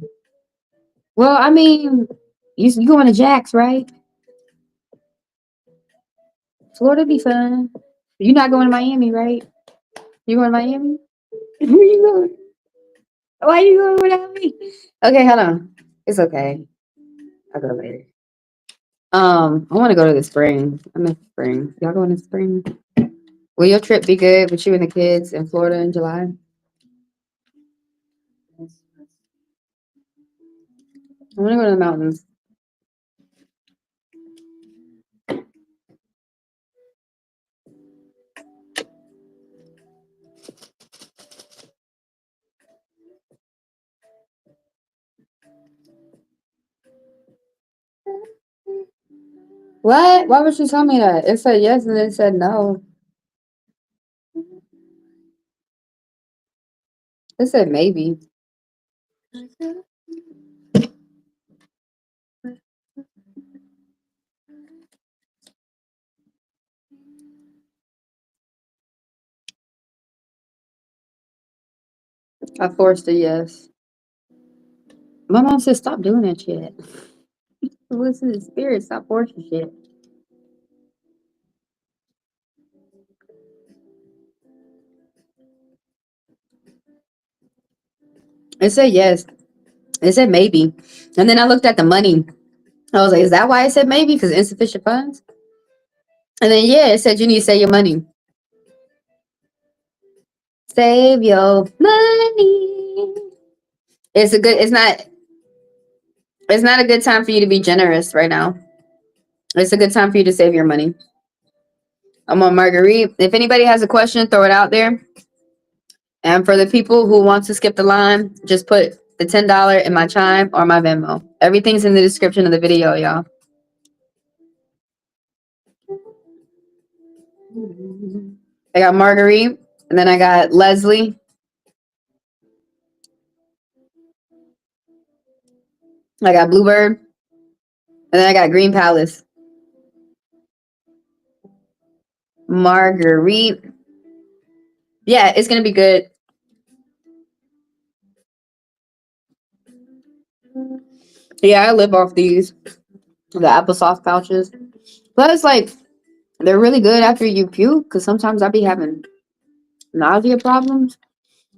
[SPEAKER 4] Well, I mean, you going to Jack's, right? Florida be fun. You're not going to Miami, right? You going to Miami? Where you going? Why you going without me? Okay, hold on. It's okay. I'll go later. I want to go to the spring. I'm in spring. Y'all going to spring? Will your trip be good with you and the kids in Florida in July? I want to go to the mountains. What? Why would you tell me that? It said yes and then it said no. It said maybe. I forced a yes. My mom said stop doing that shit. Listen to the spirit. Stop forcing shit. It said yes. It said maybe. And then I looked at the money. I was like, is that why it said maybe? Because insufficient funds? And then yeah, it said you need to save your money. Save your money. It's not a good time for you to be generous right now. It's a good time for you to save your money. I'm on Marguerite. If anybody has a question, throw it out there. And for the people who want to skip the line, just put the $10 in my Chime or my Venmo. Everything's in the description of the video, y'all. I got Marguerite, and then I got Leslie. I got Bluebird, and then I got Green Palace. Marguerite. Yeah, it's going to be good. Yeah, I live off these, the applesauce pouches. But it's like They're really good after you puke, because sometimes I be having nausea problems.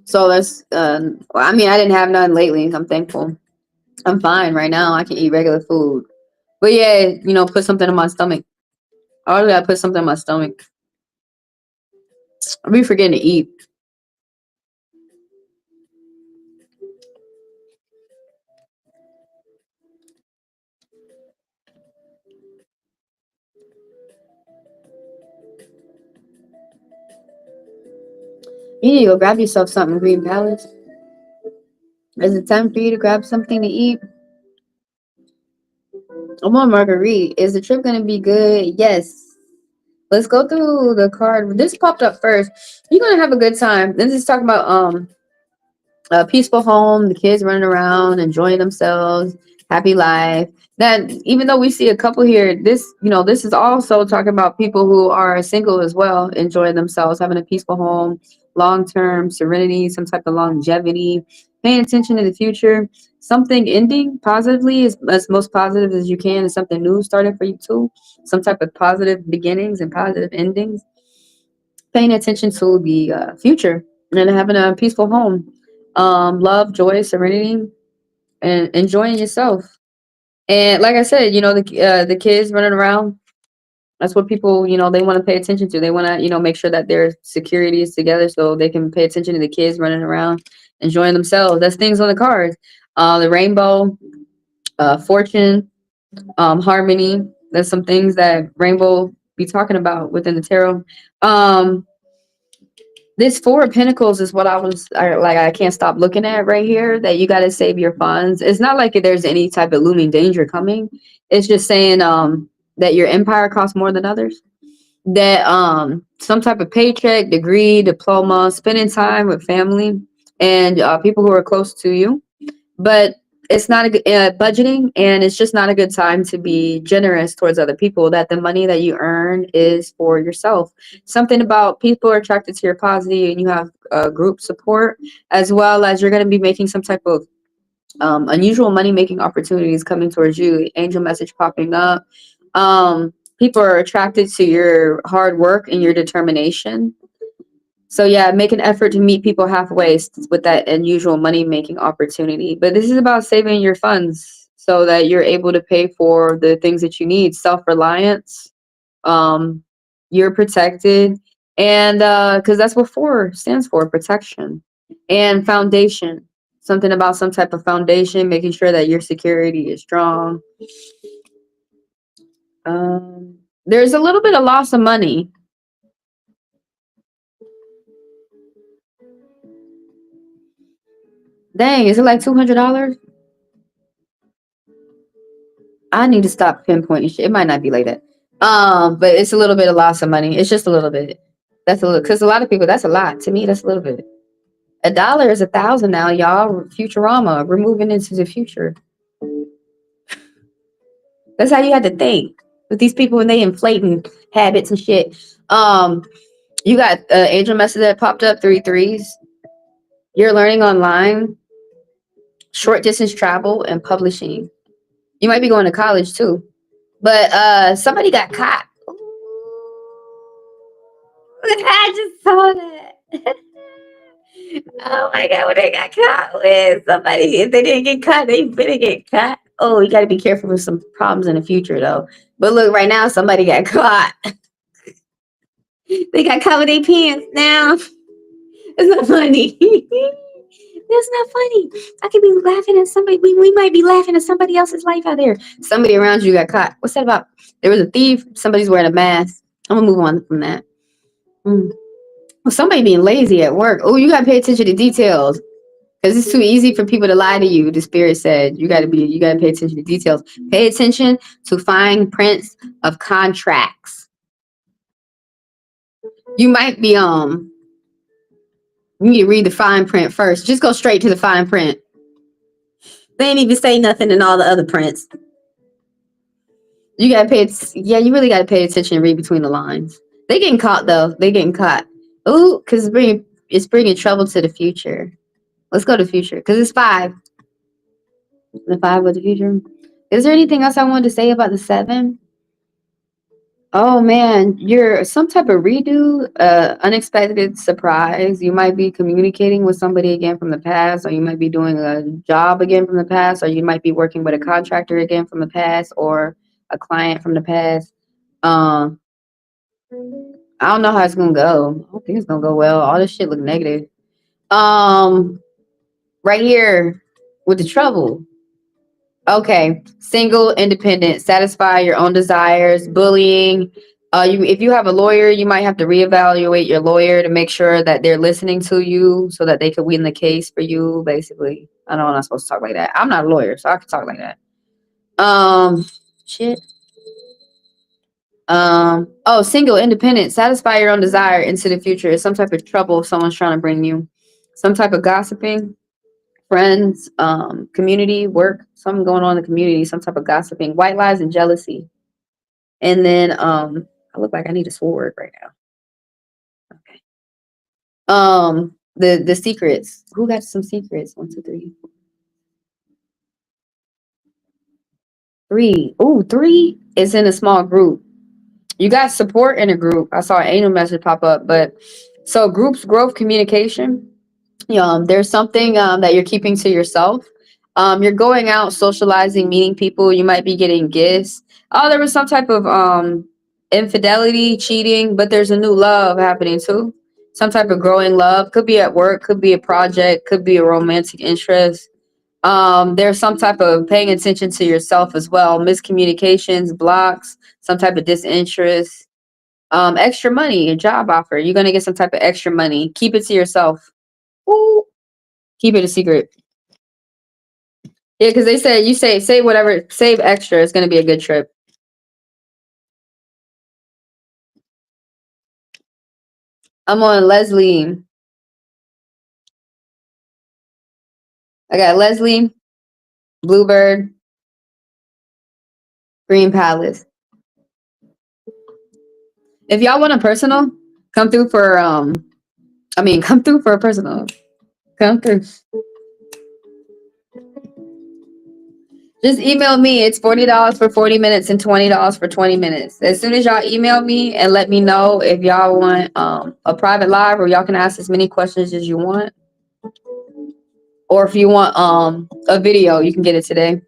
[SPEAKER 4] So that's I mean, I didn't have none lately. I'm thankful. I'm fine right now. I can eat regular food. But yeah, you know, put something in my stomach. I always gotta put something in my stomach. I be forgetting to eat. You need to go grab yourself something, Green Palace. Is it time for you to grab something to eat? I want Marguerite. Is the trip gonna be good? Yes. Let's go through the card. This popped up first. You're gonna have a good time. This is talking about a peaceful home, the kids running around, enjoying themselves, happy life. That even though we see a couple here, this, you know, this is also talking about people who are single as well, enjoying themselves, having a peaceful home, long-term serenity, some type of longevity, paying attention to the future, something ending positively as most positive as you can, and something new starting for you too, some type of positive beginnings and positive endings, paying attention to the future and having a peaceful home, love, joy, serenity, and enjoying yourself. And like I said, you know, the kids running around, that's what people, you know, they want to pay attention to. They want to, you know, make sure that their security is together so they can pay attention to the kids running around enjoying themselves. That's things on the cards. The rainbow, fortune, harmony. There's some things that rainbow be talking about within the tarot. um This Four of Pentacles is what I can't stop looking at right here, that you got to save your funds. It's not like there's any type of looming danger coming. It's just saying that your empire costs more than others. That some type of paycheck, degree, diploma, spending time with family and people who are close to you. But it's not a good budgeting, and it's just not a good time to be generous towards other people. That the money that you earn is for yourself. Something about people are attracted to your positivity, and you have group support, as well as you're going to be making some type of unusual money making opportunities coming towards you. Angel message popping up. People are attracted to your hard work and your determination. So yeah, make an effort to meet people halfway with that unusual money making opportunity. But this is about saving your funds so that you're able to pay for the things that you need. Self-reliance. Um, you're protected, and because that's what four stands for, protection, and foundation. Something about some type of foundation, making sure that your security is strong. There's a little bit of loss of money. Dang, is it like $200? I need to stop pinpointing shit. It might not be like that. But it's a little bit of loss of money. It's just a little bit. That's a little, because a lot of people, that's a lot. To me, that's a little bit. $1 is 1,000 now, y'all. Futurama. We're moving into the future. That's how you had to think with these people when they inflating habits and shit. You got angel message that popped up, 3 threes. You're learning online, short distance travel, and publishing. You might be going to college too. But somebody got caught. I just saw that. Oh my god, what they got caught with? Somebody, if they didn't get caught, they better get caught. Oh, you gotta be careful with some problems in the future though. But look, right now somebody got caught. They got caught with their pants now. It's not funny. That's not funny. I could be laughing at somebody. We might be laughing at somebody else's life out there. Somebody around you got caught. What's that about? There was a thief. Somebody's wearing a mask. I'm gonna move on from that. Well, somebody being lazy at work. Oh, you gotta pay attention to details. Because it's too easy for people to lie to you. The spirit said you gotta pay attention to details. Pay attention to fine prints of contracts. You might be you need to read the fine print first. Just go straight to the fine print. They ain't even say nothing in all the other prints. You gotta you really gotta pay attention and read between the lines. They getting caught though. They getting caught. Ooh, because it's bringing trouble to the future. Let's go to the future because it's 5. The 5 of the future. Is there anything else I wanted to say about the 7? Oh man, you're some type of redo, unexpected surprise. You might be communicating with somebody again from the past, or you might be doing a job again from the past, or you might be working with a contractor again from the past, or a client from the past. Um, I don't know how it's gonna go. I don't think it's gonna go well. All this shit look negative. Um, right here with the trouble. Okay, single, independent, satisfy your own desires, bullying. If you have a lawyer, you might have to reevaluate your lawyer to make sure that they're listening to you so that they could win the case for you, basically. I know I'm not supposed to talk like that. I'm not a lawyer, so I can talk like that. Shit. Oh, single, independent, satisfy your own desire into the future. It's some type of trouble someone's trying to bring you. Some type of gossiping, friends, community, work, something going on in the community, some type of gossiping, white lies and jealousy. And then I look like I need a sword right now. Okay. The secrets. Who got some secrets? 1, 2, 3. 3. Ooh, 3 is in a small group. You got support in a group. I saw an angel message pop up, but so groups, growth, communication. There's something that you're keeping to yourself. You're going out, socializing, meeting people. You might be getting gifts. Oh, there was some type of infidelity, cheating, but there's a new love happening too. Some type of growing love. Could be at work, could be a project, could be a romantic interest. There's some type of paying attention to yourself as well. Miscommunications, blocks, some type of disinterest. Extra money, a job offer. You're gonna get some type of extra money. Keep it to yourself. Ooh. Keep it a secret. Yeah, because they said you save whatever, save extra. It's gonna be a good trip. I'm on Leslie. I got Leslie, Bluebird, Green Palace. If y'all want a personal, come through for come through for a personal. Come through. Just email me. It's $40 for 40 minutes and $20 for 20 minutes. As soon as y'all email me and let me know if y'all want a private live, or y'all can ask as many questions as you want. Or if you want a video, you can get it today.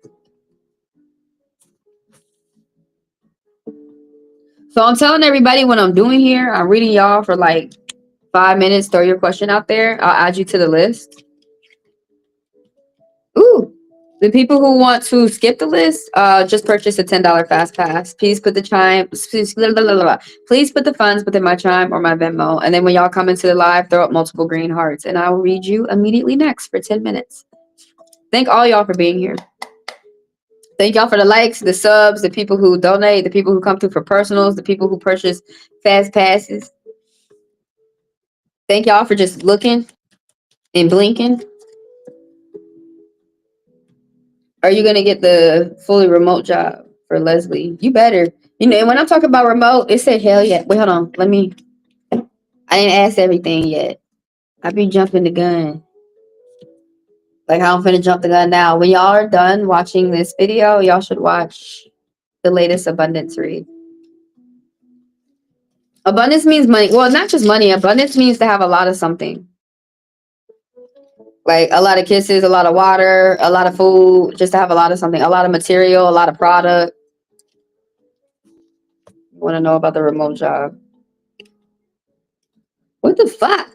[SPEAKER 4] So I'm telling everybody what I'm doing here. I'm reading y'all for like 5 minutes. Throw your question out there. I'll add you to the list. Ooh. The people who want to skip the list, just purchase a $10 fast pass. Please put the Chime. Please put the funds within my Chime or my Venmo. And then when y'all come into the live, throw up multiple green hearts. And I will read you immediately next for 10 minutes. Thank all y'all for being here. Thank y'all for the likes, the subs, the people who donate, the people who come through for personals, the people who purchase fast passes. Thank y'all for just looking and blinking. Are you gonna get the fully remote job for Leslie? You better. You know, and when I'm talking about remote, it said hell yeah. Wait, hold on. I didn't ask everything yet. I be jumping the gun. Like how I'm finna jump the gun now. When y'all are done watching this video, y'all should watch the latest abundance read. Abundance means money. Well, not just money. Abundance means to have a lot of something. Like a lot of kisses, a lot of water, a lot of food, just to have a lot of something, a lot of material, a lot of product. You want to know about the remote job? What the fuck?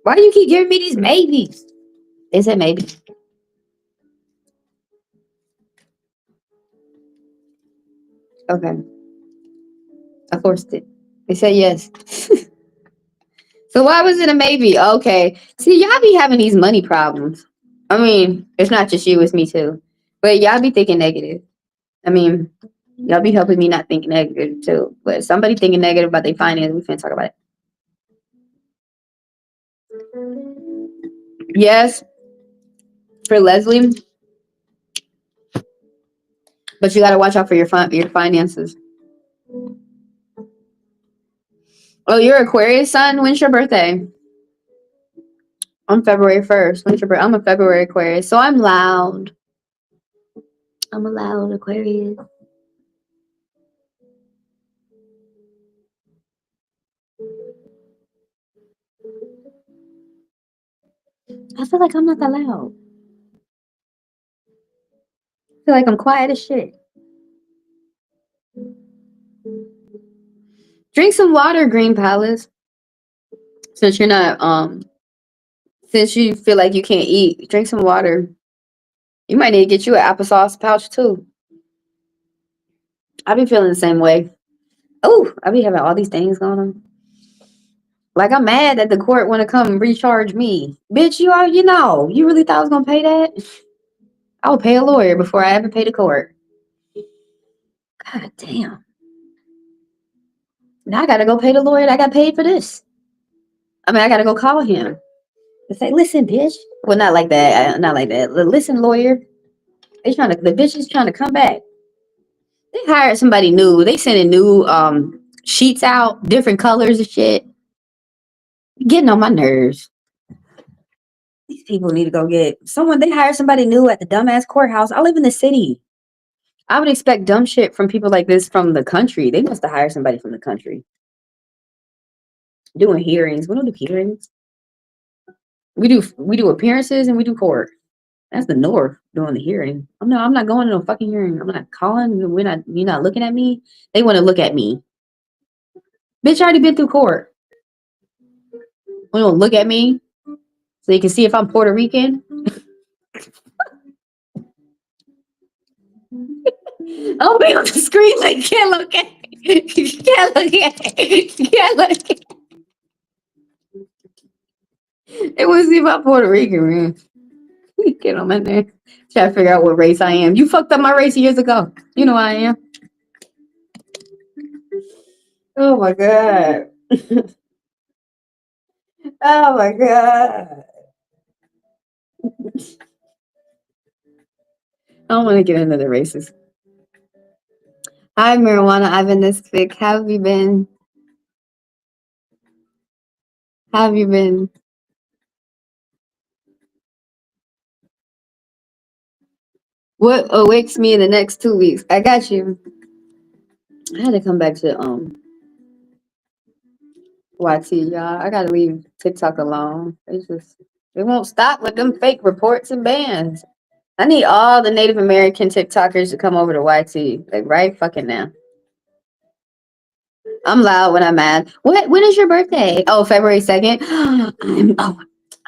[SPEAKER 4] Why do you keep giving me these maybes? They said maybe. Okay. I forced it. They said yes. So why was it a maybe? Okay. See, y'all be having these money problems. I mean, it's not just you, it's me too. But y'all be thinking negative. I mean, y'all be helping me not think negative too. But somebody thinking negative about their finance, we finna talk about it. Yes, for Leslie. But you gotta watch out for your finances. Oh, you're Aquarius sun? When's your birthday? On February 1st. When's your birthday? I'm a February Aquarius, so I'm loud. I'm a loud Aquarius. I feel like I'm not that loud. I feel like I'm quiet as shit. Drink some water, Green Palace. Since you're not since you feel like you can't eat, drink some water. You might need to get you an applesauce pouch too. I be feeling the same way. Oh, I be having all these things going on. Like I'm mad that the court want to come recharge me. Bitch, you know, you really thought I was gonna pay that? I would pay a lawyer before I ever pay the court. God damn. Now I gotta go pay the lawyer that got paid for this. I mean, I gotta go call him and say, listen, bitch. Well, not like that. Not like that. Listen, lawyer. The bitch is trying to come back. They hired somebody new. They sending new sheets out, different colors and shit. Getting on my nerves. These people need to go get someone. They hired somebody new at the dumbass courthouse. I live in the city. I would expect dumb shit from people like this from the country. They must have hired somebody from the country. Doing hearings. We don't do hearings. We do appearances and we do court. That's the North doing the hearing. I'm not going to no fucking hearing. I'm not calling. You're not looking at me. They want to look at me. Bitch, I already been through court. You don't look at me so you can see if I'm Puerto Rican. I'll be on the screen like can't look at me. Can't look at me. Can't look at me. It was see if I'm Puerto Rican, man. Get on my there. Try to figure out what race I am. You fucked up my race years ago. You know I am. Oh my god. Oh my god. I don't want to get into the races. Hi, Marijuana Ivan this Vic. How have you been? How have you been? What awakes me in the next 2 weeks? I got you. I had to come back to YT, y'all. I gotta leave TikTok alone. It won't stop with them fake reports and bans. I need all the Native American TikTokers to come over to YT. Like right fucking now. I'm loud when I'm mad. When is your birthday? Oh, February 2nd.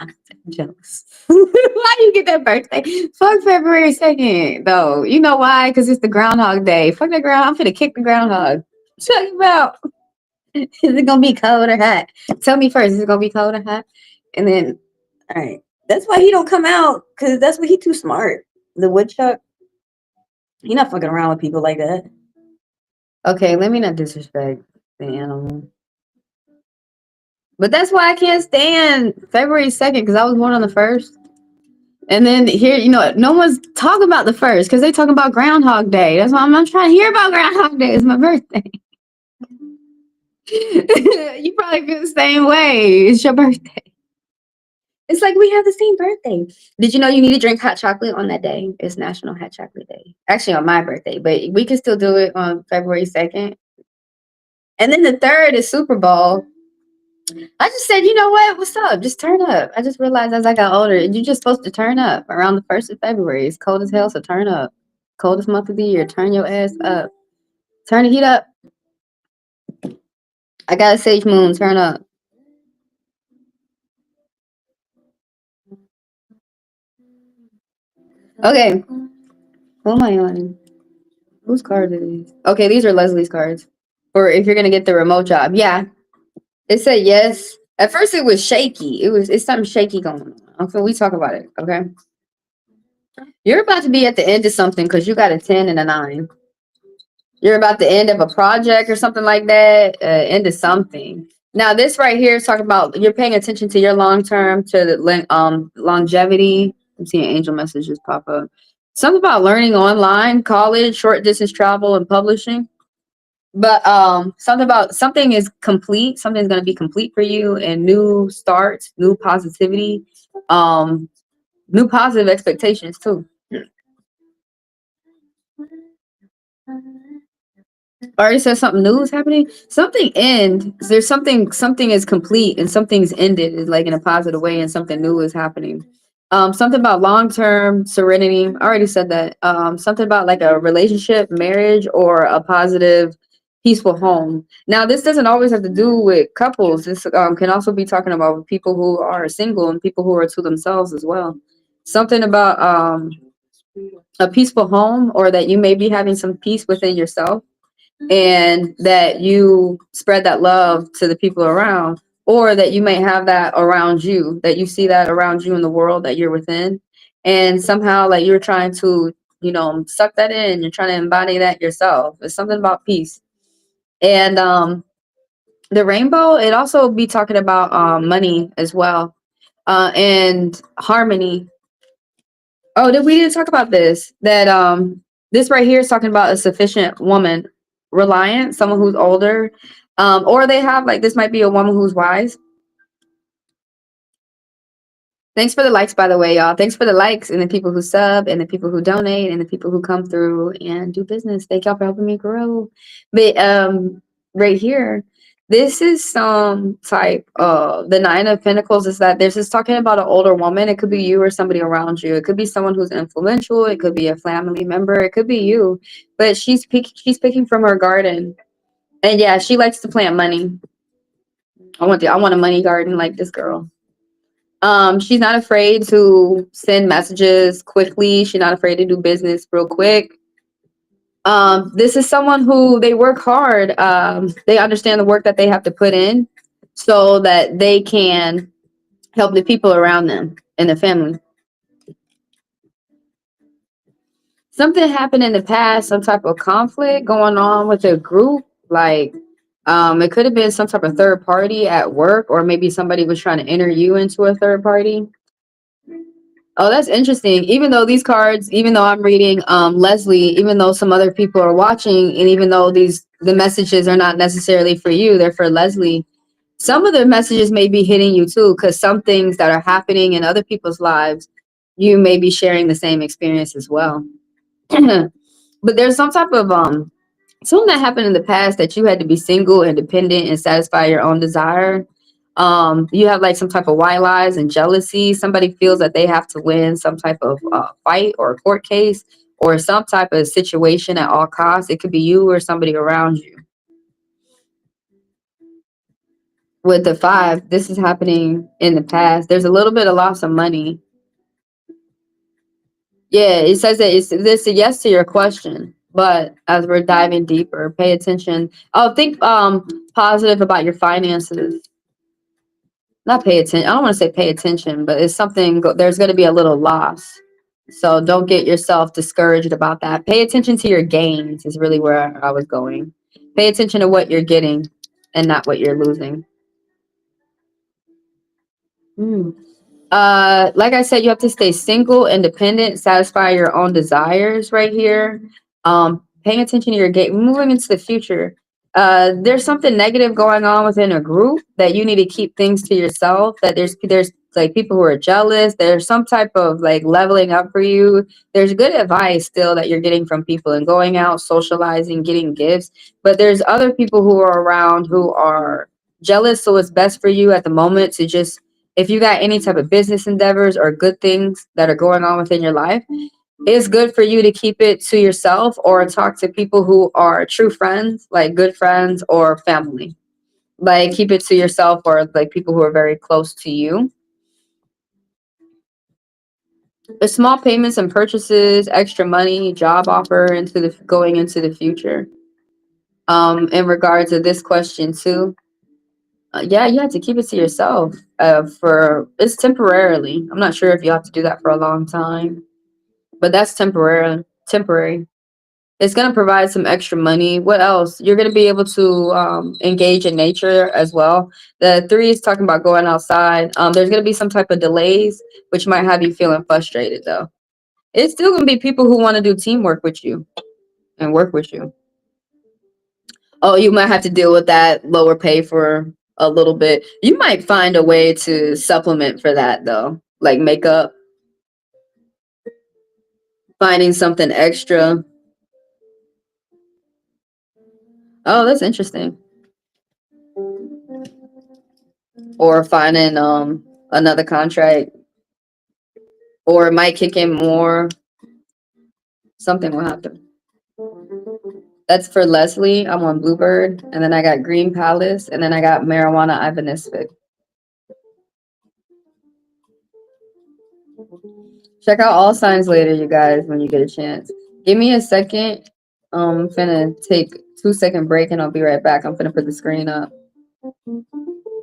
[SPEAKER 4] I'm jealous. Why do you get that birthday? Fuck February 2nd, though. You know why? Because it's the Groundhog Day. Fuck the ground. I'm finna kick the groundhog. Talk about. Is it gonna be cold or hot? Tell me first. Is it gonna be cold or hot? And then, all right. That's why he don't come out. Because that's why he too smart. The woodchuck. He not fucking around with people like that. Okay, let me not disrespect the animal. But that's why I can't stand February 2nd because I was born on the 1st. And then here, no one's talking about the 1st because they talking about Groundhog Day. That's why I'm not trying to hear about Groundhog Day. It's my birthday. You probably feel the same way. It's your birthday. It's like we have the same birthday. Did you know you need to drink hot chocolate on that day? It's National Hot Chocolate Day. Actually, on my birthday, but we can still do it on February 2nd. And then the 3rd is Super Bowl. I just said, you know what? What's up? Just turn up. I just realized as I got older, you're just supposed to turn up around the 1st of February. It's cold as hell, so turn up. Coldest month of the year. Turn your ass up. Turn the heat up. I got a sage moon. Turn up. Okay. Who am I on? Whose cards are these? Okay, these are Leslie's cards. Or if you're gonna get the remote job. Yeah. It said yes. At first it was shaky. It's something shaky going on. Okay, we talk about it. Okay. You're about to be at the end of something because you got a 10 and a 9. You're about the end of a project or something like that. End of something. Now this right here is talking about you're paying attention to your long term, to the longevity. I'm seeing angel messages pop up. Something about learning online, college, short distance travel, and publishing. But something about something is complete. Something's gonna be complete for you, and new starts, new positivity, new positive expectations too. Already said something new is happening. Something end. There's something is complete and something's ended is like in a positive way and something new is happening. Something about long-term serenity. I already said that. Something about like a relationship, marriage, or a positive, peaceful home. Now, this doesn't always have to do with couples. This can also be talking about people who are single and people who are to themselves as well. Something about a peaceful home, or that you may be having some peace within yourself and that you spread that love to the people around, or that you may have that around you, that you see that around you in the world that you're within, and somehow like you're trying to, suck that in, you're trying to embody that yourself. It's something about peace. And the rainbow, it also be talking about money as well, and harmony. Oh, we didn't talk about this. That this right here is talking about a sufficient woman, reliant, someone who's older, or they have like this might be a woman who's wise. Thanks for the likes, by the way, y'all. Thanks for the likes and the people who sub and the people who donate and the people who come through and do business. Thank y'all for helping me grow. But right here, this is some type of the Nine of Pentacles is that there's just talking about an older woman. It could be you or somebody around you. It could be someone who's influential. It could be a family member. It could be you. But she's picking from her garden. And yeah, she likes to plant money. I want a money garden like this girl. She's not afraid to send messages quickly. She's not afraid to do business real quick. This is someone who they work hard. They understand the work that they have to put in so that they can help the people around them and the family. Something happened in the past, some type of conflict going on with a group, like it could have been some type of third party at work, or maybe somebody was trying to enter you into a third party. Oh, that's interesting. Even though these cards, even though I'm reading Leslie, even though some other people are watching, and even though the messages are not necessarily for you, they're for Leslie. Some of the messages may be hitting you too, because some things that are happening in other people's lives, you may be sharing the same experience as well. But there's some type of something that happened in the past that you had to be single, independent, and satisfy your own desire. You have like some type of white lies and jealousy. Somebody feels that they have to win some type of fight or a court case or some type of situation at all costs. It could be you or somebody around you. With the 5, this is happening in the past. There's a little bit of loss of money. Yeah, it says that it's a yes to your question, but as we're diving deeper, pay attention. Oh, think positive about your finances. Not pay attention. I don't want to say pay attention, but it's something. There's going to be a little loss, so don't get yourself discouraged about that. Pay attention to your gains. Is really where I was going. Pay attention to what you're getting, and not what you're losing. Like I said, you have to stay single, independent, satisfy your own desires right here. Paying attention to your gate, moving into the future. There's something negative going on within a group that you need to keep things to yourself. That there's like people who are jealous. There's some type of like leveling up for you. There's good advice still that you're getting from people and going out, socializing, getting gifts. But there's other people who are around who are jealous. So it's best for you at the moment to just, if you got any type of business endeavors or good things that are going on within your life, it's good for you to keep it to yourself or talk to people who are true friends, like good friends or family. Like keep it to yourself or like people who are very close to you. The small payments and purchases, extra money, job offer going into the future. In regards to this question too, yeah, you have to keep it to yourself. It's temporarily. I'm not sure if you have to do that for a long time, but that's temporary. Temporary. It's gonna provide some extra money. What else? You're gonna be able to engage in nature as well. The 3 is talking about going outside. There's gonna be some type of delays, which might have you feeling frustrated though. It's still gonna be people who want to do teamwork with you and work with you. Oh, you might have to deal with that lower pay for a little bit. You might find a way to supplement for that though, like makeup, finding something extra. Oh, that's interesting. Or finding another contract, or it might kick in more. Something will happen. That's for Leslie. I'm on Bluebird, and then I got Green Palace, and then I got Marijuana Ivanistic. Check out all signs later, you guys, when you get a chance. Give me a second. I'm finna take 2-second break, and I'll be right back. I'm finna put the screen up.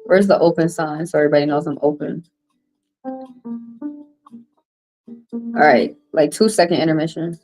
[SPEAKER 4] Where's the open sign so everybody knows I'm open? All right, like 2-second intermission.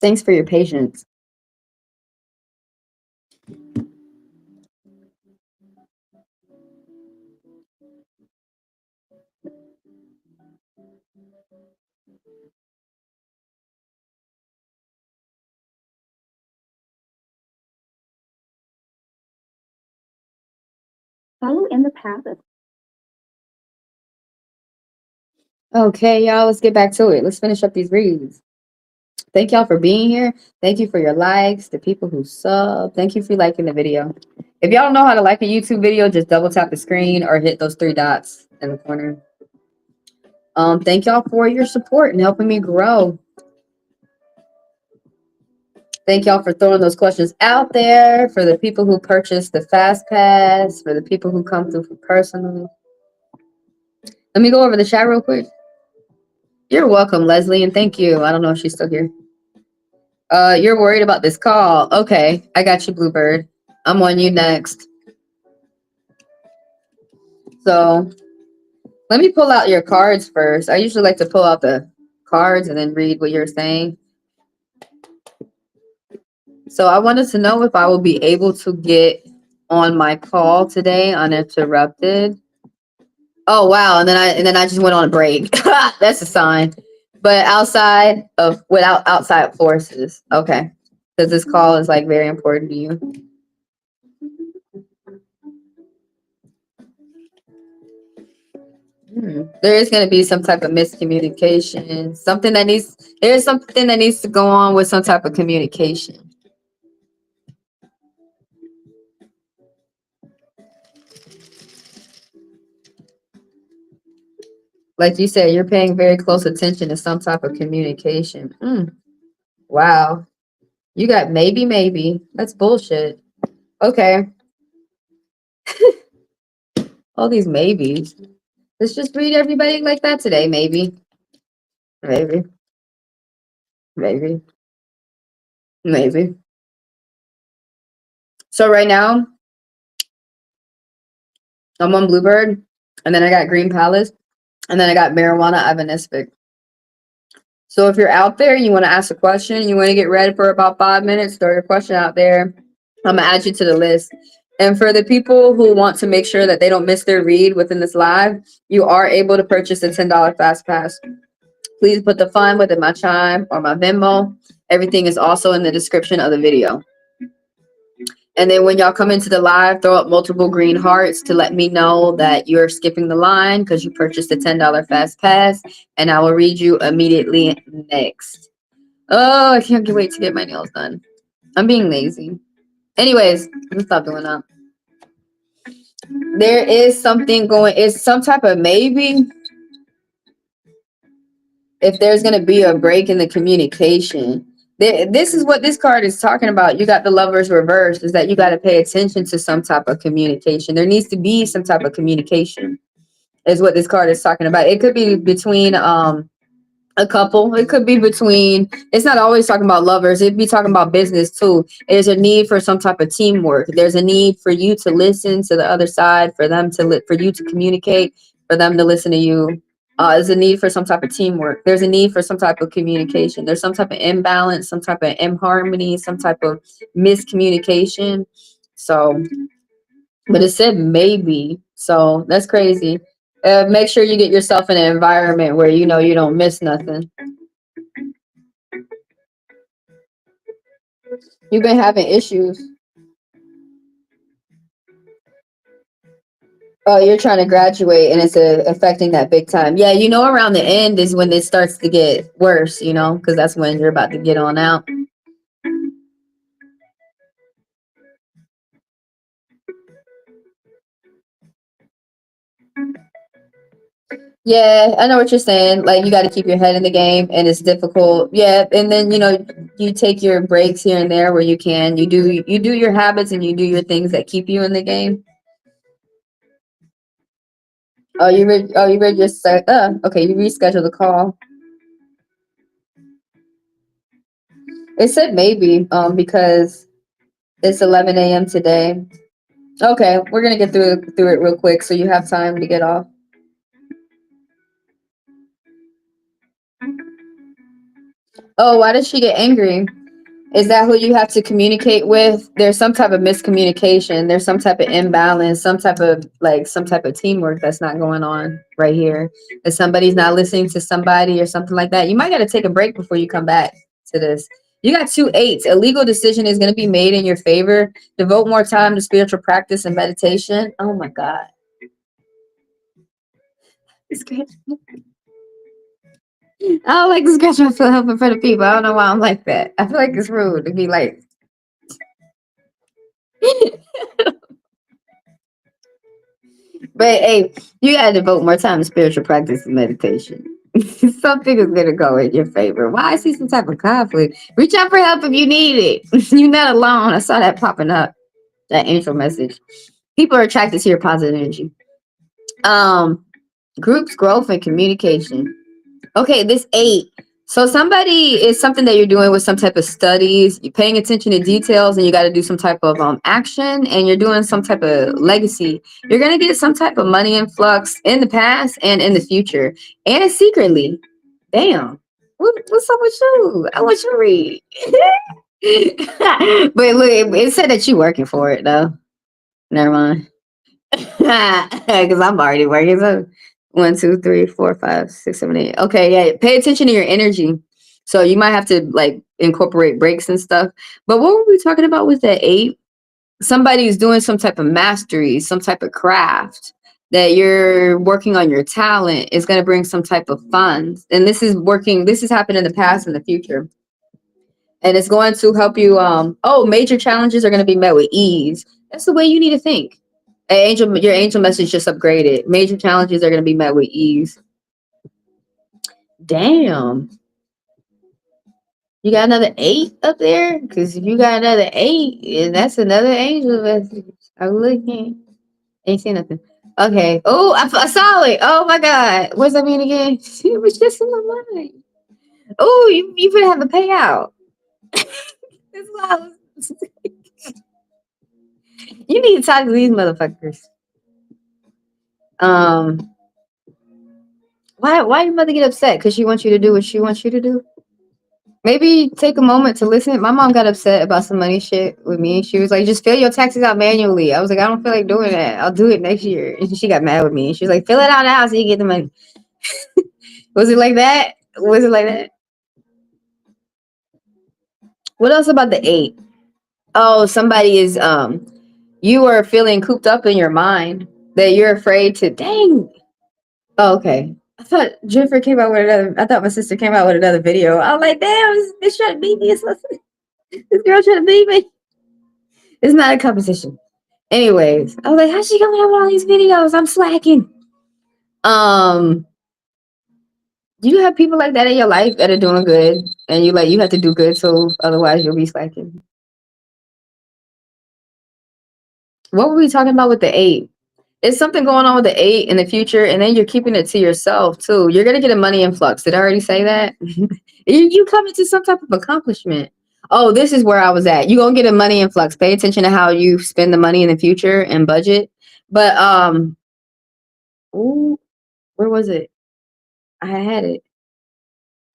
[SPEAKER 4] Thanks for your patience.
[SPEAKER 2] Follow in the path of
[SPEAKER 4] Okay, y'all, let's get back to it. Let's finish up these reads. Thank y'all for being here. Thank you for your likes, the people who sub. Thank you for liking the video. If y'all don't know how to like a YouTube video, just double tap the screen or hit those 3 dots in the corner. Thank y'all for your support and helping me grow. Thank y'all for throwing those questions out there, for the people who purchased the Fast Pass, for the people who come through for personal. Let me go over the chat real quick. You're welcome, Leslie, and thank you. I don't know if she's still here. You're worried about this call. Okay, I got you, Bluebird. I'm on you next. So let me pull out your cards first. I usually like to pull out the cards and then read what you're saying. So I wanted to know if I will be able to get on my call today uninterrupted. Oh wow, and then I just went on a break. That's a sign. But without outside forces. Okay. Because this call is like very important to you. There is going to be some type of miscommunication. There's something that needs to go on with some type of communication. Like you said, you're paying very close attention to some type of communication. Wow. You got maybe. That's bullshit. Okay. All these maybes. Let's just read everybody like that today. Maybe. So right now, I'm on Bluebird, and then I got Green Palace, and then I got Marijuana Ivanistic. So if you're out there, you want to ask a question, you want to get ready for about 5 minutes, throw your question out there. I'm going to add you to the list. And for the people who want to make sure that they don't miss their read within this live, you are able to purchase a $10 Fast Pass. Please put the fund within my Chime or my Venmo. Everything is also in the description of the video. And then when y'all come into the live, throw up multiple green hearts to let me know that you're skipping the line because you purchased a $10 Fast Pass, and I will read you immediately next. Oh, I can't wait to get my nails done. I'm being lazy. Anyways, let me stop doing that. There is something going, it's some type of maybe if there's going to be a break in the communication. This is what this card is talking about. You got the Lovers reversed, is that you got to pay attention to some type of communication. There needs to be some type of communication is what this card is talking about. It could be between a couple. It could be between, it's not always talking about lovers. It'd be talking about business too. There's a need for some type of teamwork. There's a need for you to listen to the other side, for them to for you to communicate, for them to listen to you. There's a need for some type of teamwork. There's a need for some type of communication. There's some type of imbalance, some type of inharmony, some type of miscommunication. So, but it said maybe. So that's crazy. Make sure you get yourself in an environment where you know you don't miss nothing. You've been having issues. Oh, you're trying to graduate and it's affecting that big time. Yeah, you know, around the end is when it starts to get worse, you know, because that's when you're about to get on out. Yeah, I know what you're saying. Like, you got to keep your head in the game and it's difficult. Yeah, and then, you know, you take your breaks here and there where you can. You do your habits and you do your things that keep you in the game. Oh, you read your set. Okay, you rescheduled the call. It said maybe, because it's 11 a.m. today. Okay, we're gonna get through it real quick so you have time to get off. Oh, why did she get angry? Is that who you have to communicate with? There's some type of miscommunication. There's some type of imbalance, some type of teamwork that's not going on right here. If somebody's not listening to somebody or something like that, you might got to take a break before you come back to this. You got 2 8s. A legal decision is going to be made in your favor. Devote more time to spiritual practice and meditation. Oh my God. It's great. I don't like to scratch my foot help in front of people. I don't know why I'm like that. I feel like it's rude to be like. But hey, you gotta devote more time to spiritual practice and meditation. Something is gonna go in your favor. Why I see some type of conflict? Reach out for help if you need it. You're not alone. I saw that popping up. That angel message. People are attracted to your positive energy. Groups, growth, and communication. Okay, this 8. So somebody is something that you're doing with some type of studies. You're paying attention to details, and you got to do some type of action, and you're doing some type of legacy. You're gonna get some type of money influx in the past and in the future, and secretly. Damn, what's up with you? I want you to read. But look, it said that you're working for it though. Never mind. Because I'm already working. So 1, 2, 3, 4, 5, 6, 7, 8. Okay, yeah. Pay attention to your energy. So you might have to like incorporate breaks and stuff. But what were we talking about with that 8? Somebody's doing some type of mastery, some type of craft that you're working on your talent is going to bring some type of funds. And this has happened in the past and the future. And it's going to help you. Major challenges are going to be met with ease. That's the way you need to think. Your angel message just upgraded. Major challenges are going to be met with ease. Damn. You got another 8 up there? Because if you got another 8, that's another angel message. I'm looking. Ain't seen nothing. Okay. Oh, I saw it. Oh my God. What's that mean again? It was just in my mind. Oh, you better have a payout. That's why I was. You need to talk to these motherfuckers. Why your mother get upset? Because she wants you to do what she wants you to do? Maybe take a moment to listen. My mom got upset about some money shit with me. She was like, just fill your taxes out manually. I was like, I don't feel like doing that. I'll do it next year. And she got mad with me. She was like, fill it out now so you get the money. Was it like that? Was it like that? What else about the 8? Oh, somebody is you are feeling cooped up in your mind that you're afraid to dang. Oh, okay. I thought Jennifer came out with another. I thought my sister came out with another video. I was like, damn, this trying to beat me. This girl trying to beat me. It's not a competition. Anyways, I was like, how's she coming out with all these videos? I'm slacking. Do you have people like that in your life that are doing good and you have to do good so otherwise you'll be slacking? What were we talking about with the 8? It's something going on with the 8 in the future, and then you're keeping it to yourself too. You're gonna get a money influx. Did I already say that? You come into some type of accomplishment. Oh, this is where I was at. You're gonna get a money influx. Pay attention to how you spend the money in the future and budget. But ooh, where was it? I had it.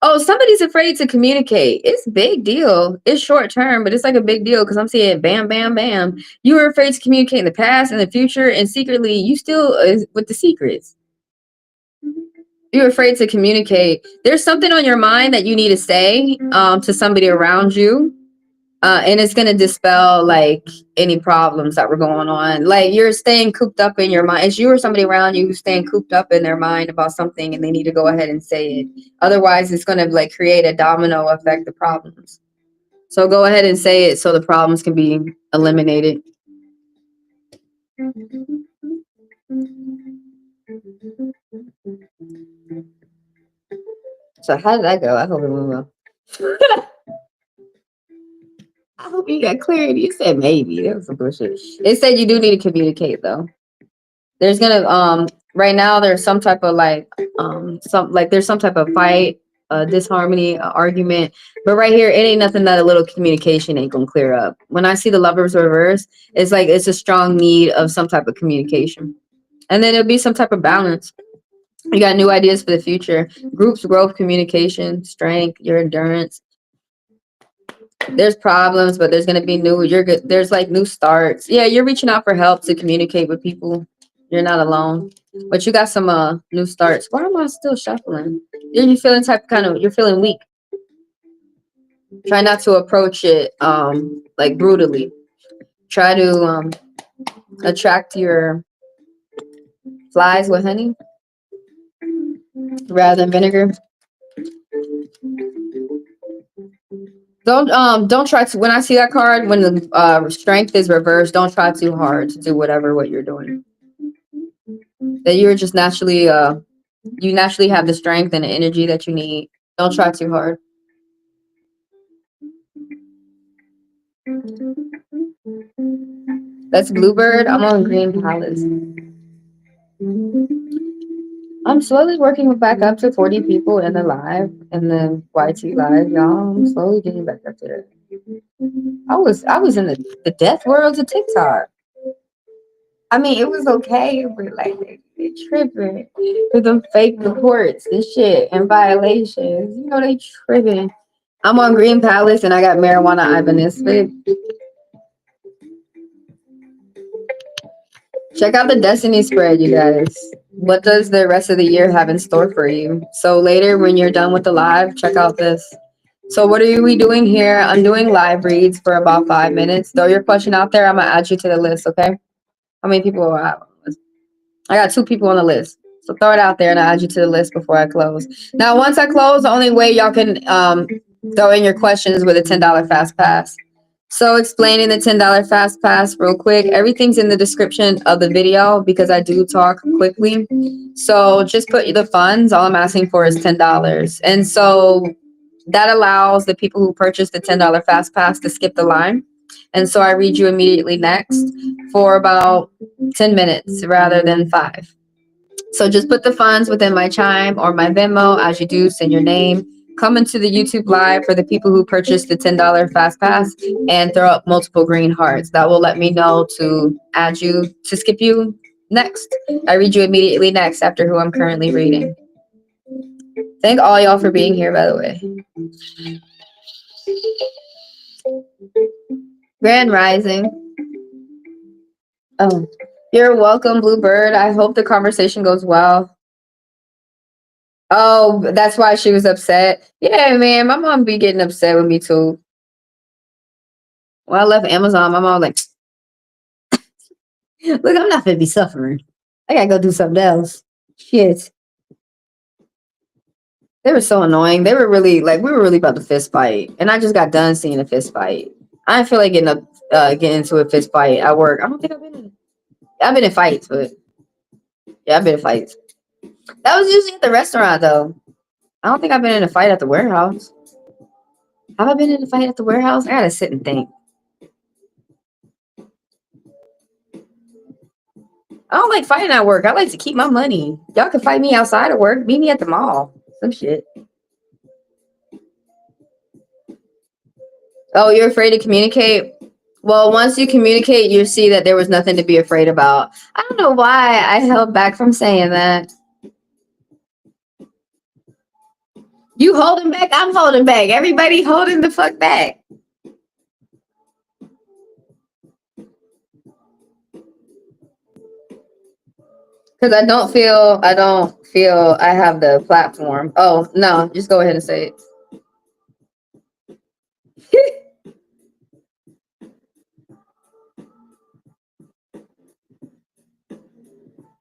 [SPEAKER 4] Oh, somebody's afraid to communicate. It's a big deal. It's short term, but it's like a big deal because I'm seeing bam, bam, bam. You were afraid to communicate in the past and the future, and secretly you still is with the secrets. You're afraid to communicate. There's something on your mind that you need to say to somebody around you. And it's going to dispel like any problems that were going on. Like you're staying cooped up in your mind. It's you or somebody around you who's staying cooped up in their mind about something and they need to go ahead and say it. Otherwise, it's going to like create a domino effect of problems. So go ahead and say it so the problems can be eliminated. So how did that go? I hope it went well. I hope you got clarity. You said maybe. That was some bullshit. It said you do need to communicate though. There's gonna right now there's some type of like there's some type of fight, disharmony, argument. But right here, it ain't nothing that a little communication ain't gonna clear up. When I see the lovers reverse, it's like it's a strong need of some type of communication. And then it'll be some type of balance. You got new ideas for the future. Groups, growth, communication, strength, your endurance. There's problems, but there's gonna be you're good. There's like new starts. Yeah, you're reaching out for help to communicate with people. You're not alone. But you got some new starts. Why am I still shuffling? You're feeling you're feeling weak. Try not to approach it like brutally. Try to attract your flies with honey rather than vinegar. Don't try to, when I see that card, when the strength is reversed, don't try too hard to do what you're doing. That you're just naturally you naturally have the strength and the energy that you need. Don't try too hard. That's Bluebird. I'm on Green Palace. I'm slowly working back up to 40 people in the live, in the YT live, y'all. I'm slowly getting back up there. I was in the death world of TikTok. I mean, it was okay, but like they tripping with them fake reports and shit and violations. You know they tripping. I'm on Green Palace and I got marijuana Ibanez. Check out the Destiny spread, you guys. What does the rest of the year have in store for you? So later when you're done with the live, check out this. So what are we doing here? I'm doing live reads for about 5 minutes. Throw your question out there. I'm going to add you to the list, okay? How many people are out? I got 2 people on the list. So throw it out there and I'll add you to the list before I close. Now, once I close, the only way y'all can throw in your questions with a $10 fast pass. So explaining the $10 fast pass real quick. Everything's in the description of the video because I do talk quickly. So just put the funds. All I'm asking for is $10. And so that allows the people who purchase the $10 fast pass to skip the line. And so I read you immediately next for about 10 minutes rather than 5. So just put the funds within my Chime or my Venmo. As you do, send your name. Come into the YouTube live for the people who purchased the $10 fast pass and throw up multiple green hearts. That will let me know to add you, to skip you next. I read you immediately next after who I'm currently reading. Thank all y'all for being here, by the way. Grand Rising. Oh, you're welcome, Bluebird. I hope the conversation goes well. Oh, that's why she was upset. Yeah, man, my mom be getting upset with me too. When I left Amazon, my mom was like, look, I'm not gonna be suffering. I gotta go do something else. Shit. They were so annoying. We were really about to fist fight. And I just got done seeing a fist fight. I didn't feel like getting get into a fist fight at work. I don't think I've been in fights, but yeah, I've been in fights. That was usually at the restaurant though. I don't think I've been in a fight at the warehouse. Have I been in a fight at the warehouse? I gotta sit and think. I don't like fighting at work. I like to keep my money. Y'all can fight me outside of work. Meet me at the mall. Some shit. Oh, you're afraid to communicate? Well, once you communicate, you see that there was nothing to be afraid about. I don't know why I held back from saying that. You holding back? I'm holding back. Everybody holding the fuck back. Because I don't feel I have the platform. Oh, no, just go ahead and say it.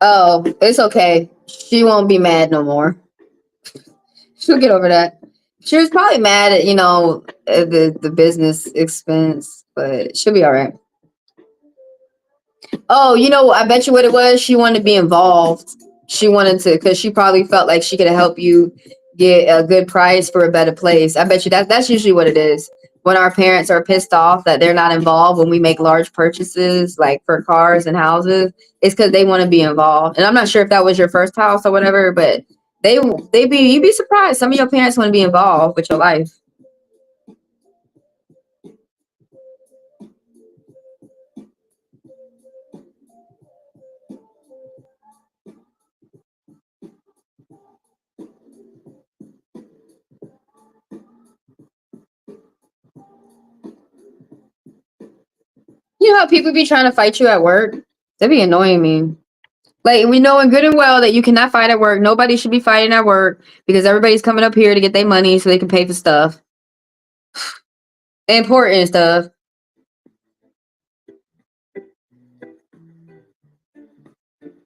[SPEAKER 4] Oh, it's okay. She won't be mad no more. She'll get over that. She was probably mad at, the business expense, but she'll be all right. Oh, I bet you what it was. She wanted to be involved. She wanted to, because she probably felt like she could help you get a good price for a better place. I bet you that's usually what it is. When our parents are pissed off that they're not involved when we make large purchases, like for cars and houses, it's because they want to be involved. And I'm not sure if that was your first house or whatever, but you'd be surprised. Some of your parents want to be involved with your life. You know how people be trying to fight you at work? They be annoying me. Like, we know in good and well that you cannot fight at work. Nobody should be fighting at work because everybody's coming up here to get their money so they can pay for stuff. Important stuff.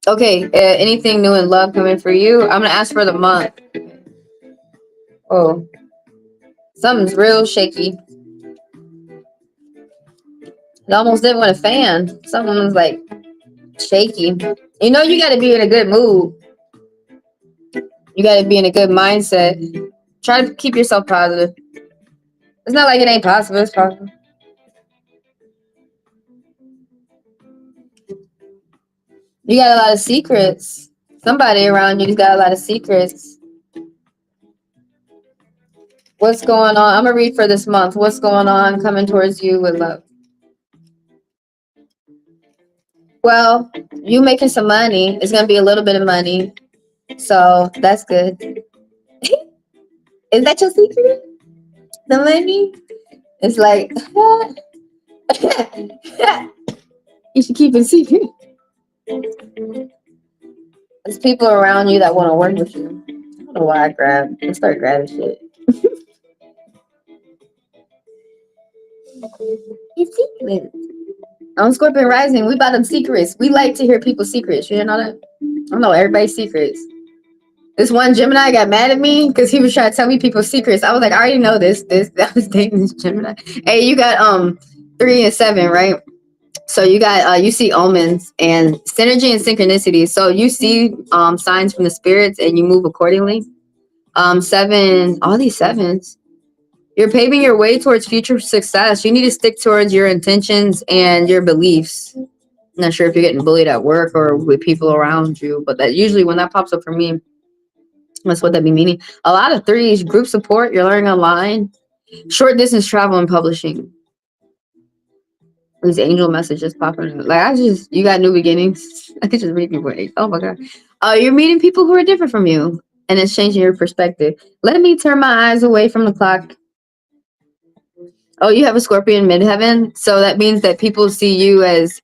[SPEAKER 4] Okay, anything new in love coming for you? I'm going to ask for the month. Oh, something's real shaky. It almost didn't want a fan. Something's like shaky. You got to be in a good mood. You got to be in a good mindset. Try to keep yourself positive. It's not like it ain't possible. It's possible. You got a lot of secrets. Somebody around you's got a lot of secrets. What's going on? I'm going to read for this month. What's going on coming towards you with love? Well, you making some money. It's going to be a little bit of money. So that's good. Is that your secret? The money? It's like, you should keep it secret. There's people around you that want to work with you. I don't know why I start grabbing shit. It's secret. I'm Scorpion Rising. We about them secrets. We like to hear people's secrets. You didn't know that? I don't know everybody's secrets. This one Gemini got mad at me because he was trying to tell me people's secrets. I was like, I already know this. I was dating this Gemini. Hey, you got 3 and 7, right? So you got you see omens and synergy and synchronicity. So you see signs from the spirits and you move accordingly. 7, all these 7s. You're paving your way towards future success. You need to stick towards your intentions and your beliefs. I'm not sure if you're getting bullied at work or with people around you, but that usually when that pops up for me, that's what that be meaning. A lot of 3s, group support, you're learning online, short distance travel and publishing. These angel messages popping up. Like you got new beginnings. I could just read people. Oh my God. You're meeting people who are different from you and it's changing your perspective. Let me turn my eyes away from the clock. Oh, you have a Scorpion midheaven. So that means that people see you as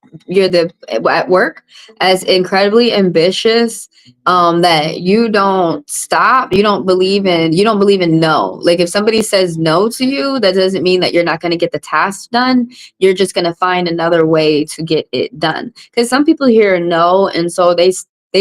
[SPEAKER 4] at work as incredibly ambitious, that you don't stop. You don't believe in no. Like if somebody says no to you, that doesn't mean that you're not going to get the task done. You're just going to find another way to get it done. Because some people hear no. And so they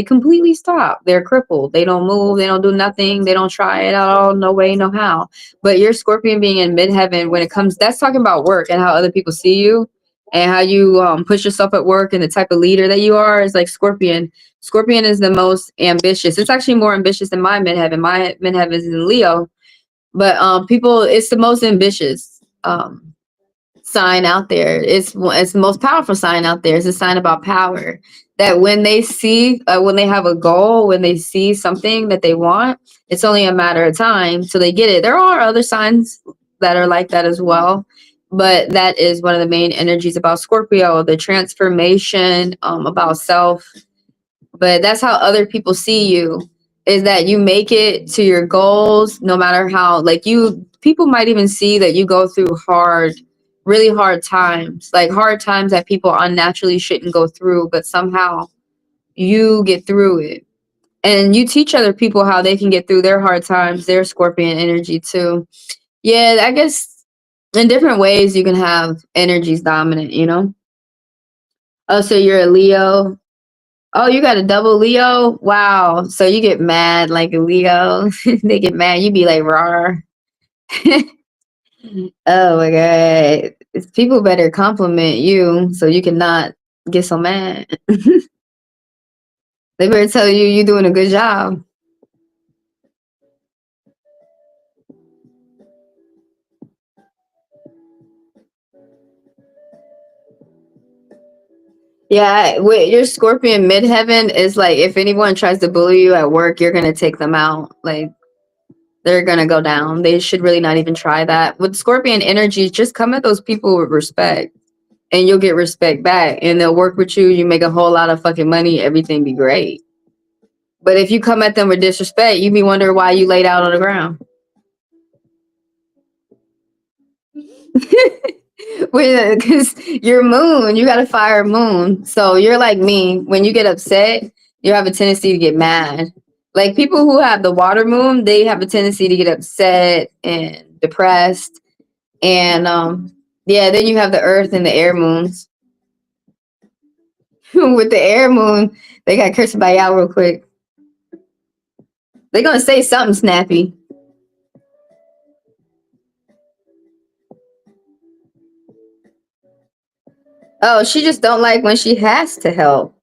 [SPEAKER 4] completely stop. They're crippled. They don't move. They don't do nothing. They don't try it at all. No way, no how. But your Scorpion being in midheaven, when it comes, that's talking about work and how other people see you. and how you push yourself at work and the type of leader that you are is like Scorpion. Scorpion is the most ambitious. It's actually more ambitious than my midheaven. My midheaven is in Leo, but people, it's the most ambitious sign out there. It's the most powerful sign out there. It's a sign about power. That when they see, when they have a goal, when they see something that they want, it's only a matter of time till they get it. There are other signs that are like that as well, but that is one of the main energies about Scorpio, the transformation, about self. But that's how other people see you, is that you make it to your goals no matter how, like, people might even see that you go through really hard times, like hard times that people unnaturally shouldn't go through, but somehow you get through it. And you teach other people how they can get through their hard times, their Scorpion energy too. Yeah, I guess in different ways you can have energies dominant, you know? Oh, so you're a Leo. Oh, you got a double Leo? Wow. So you get mad like a Leo. They get mad. You be like, raw. Oh my God. People better compliment you so you cannot get so mad. They better tell you you're doing a good job. Yeah, with your Scorpion midheaven is like, if anyone tries to bully you at work, you're gonna take them out. Like, they're gonna go down. They should really not even try that. With Scorpion energy, just come at those people with respect, and you'll get respect back, and they'll work with you. You make a whole lot of fucking money. Everything be great. But if you come at them with disrespect, you be wondering why you laid out on the ground. Because your moon, you got a fire moon. So you're like me. When you get upset, you have a tendency to get mad. Like people who have the water moon, they have a tendency to get upset and depressed. And yeah, then you have the earth and the air moons. With the air moon, they got cursed by y'all real quick. They're gonna say something snappy. Oh, she just don't like when she has to help.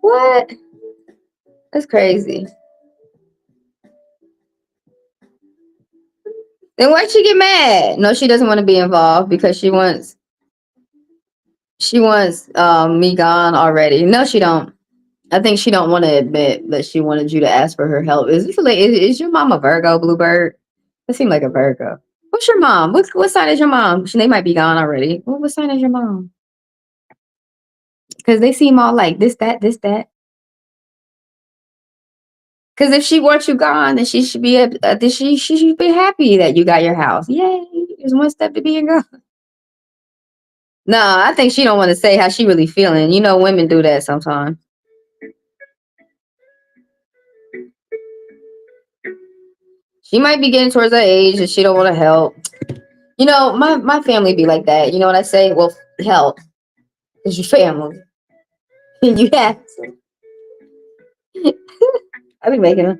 [SPEAKER 4] What? That's crazy. Then why'd she get mad? No, she doesn't want to be involved because she wants me gone already. No, she don't. I think she don't want to admit that she wanted you to ask for her help. Is your mom a Virgo, Bluebird? That seemed like a Virgo. What's your mom? What sign is your mom? They might be gone already. What sign is your mom? Because they seem all like this, that, this, that. Because if she wants you gone, then she should be she should be happy that you got your house. Yay! There's one step to being gone. No, I think she don't want to say how she really feeling. You know, women do that sometimes. She might be getting towards her age and she don't want to help. You know, my family be like that. You know what I say? Well, help. It's your family. You have to. I be making them.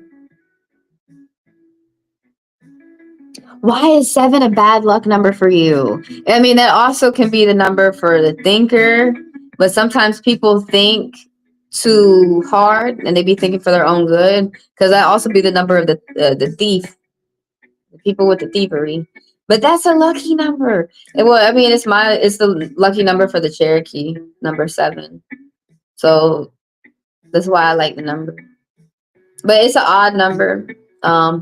[SPEAKER 4] Why is 7 a bad luck number for you? I mean, that also can be the number for the thinker, but sometimes people think too hard and they be thinking for their own good. Because that also be the number of the thief, the people with the thievery. But that's a lucky number. Well, I mean, it's the lucky number for the Cherokee, number 7. So that's why I like the number. But it's an odd number. I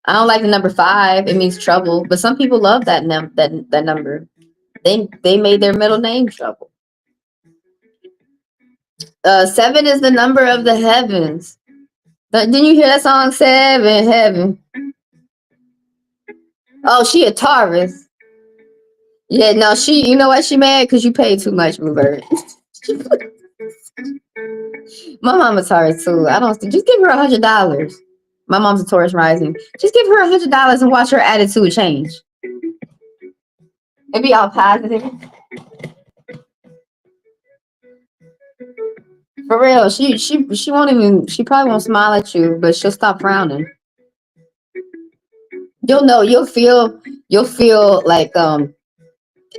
[SPEAKER 4] don't like the number 5. It means trouble. But some people love that number. They made their middle name Trouble. 7 is the number of the heavens. Didn't you hear that song, 7 Heaven? Oh, she a Taurus. Yeah, no, you know what? She mad because you paid too much, Bluebird. My mom a Taurus too. Just give her $100. My mom's a Taurus rising. Just give her $100 and watch her attitude change. It'd be all positive. For real, she won't even. She probably won't smile at you, but she'll stop frowning. You'll know. You'll feel like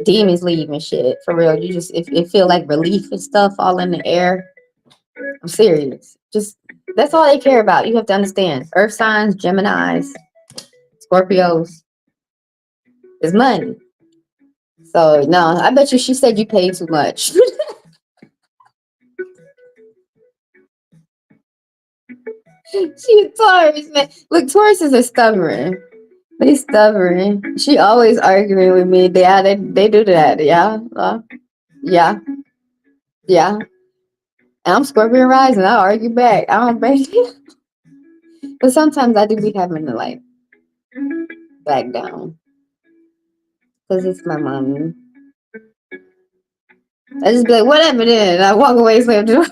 [SPEAKER 4] demons leave and shit. For real. You just it feel like relief and stuff all in the air. I'm serious. Just that's all they care about. You have to understand. Earth signs, Geminis, Scorpios is money. So no, I bet you she said you paid too much. She a Taurus, man. Look, Tauruses are stubborn. They stubborn. She always arguing with me. Yeah, they do that. Yeah. Yeah. Yeah. And I'm Scorpion rising. I argue back. I don't break it. But sometimes I do be having to like back down. Because it's my mommy. I just be like, whatever then. I walk away, slam the door.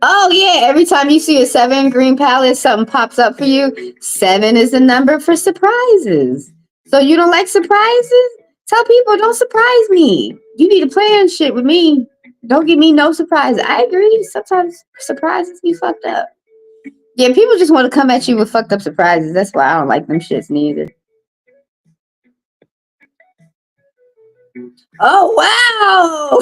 [SPEAKER 4] Oh yeah, every time you see a 7 green palace, something pops up for you. 7 is the number for surprises. So you don't like surprises? Tell people don't surprise me. You need to plan shit with me. Don't give me no surprise. I agree. Sometimes surprises be fucked up. Yeah, people just want to come at you with fucked up surprises. That's why I don't like them shits neither. Oh wow!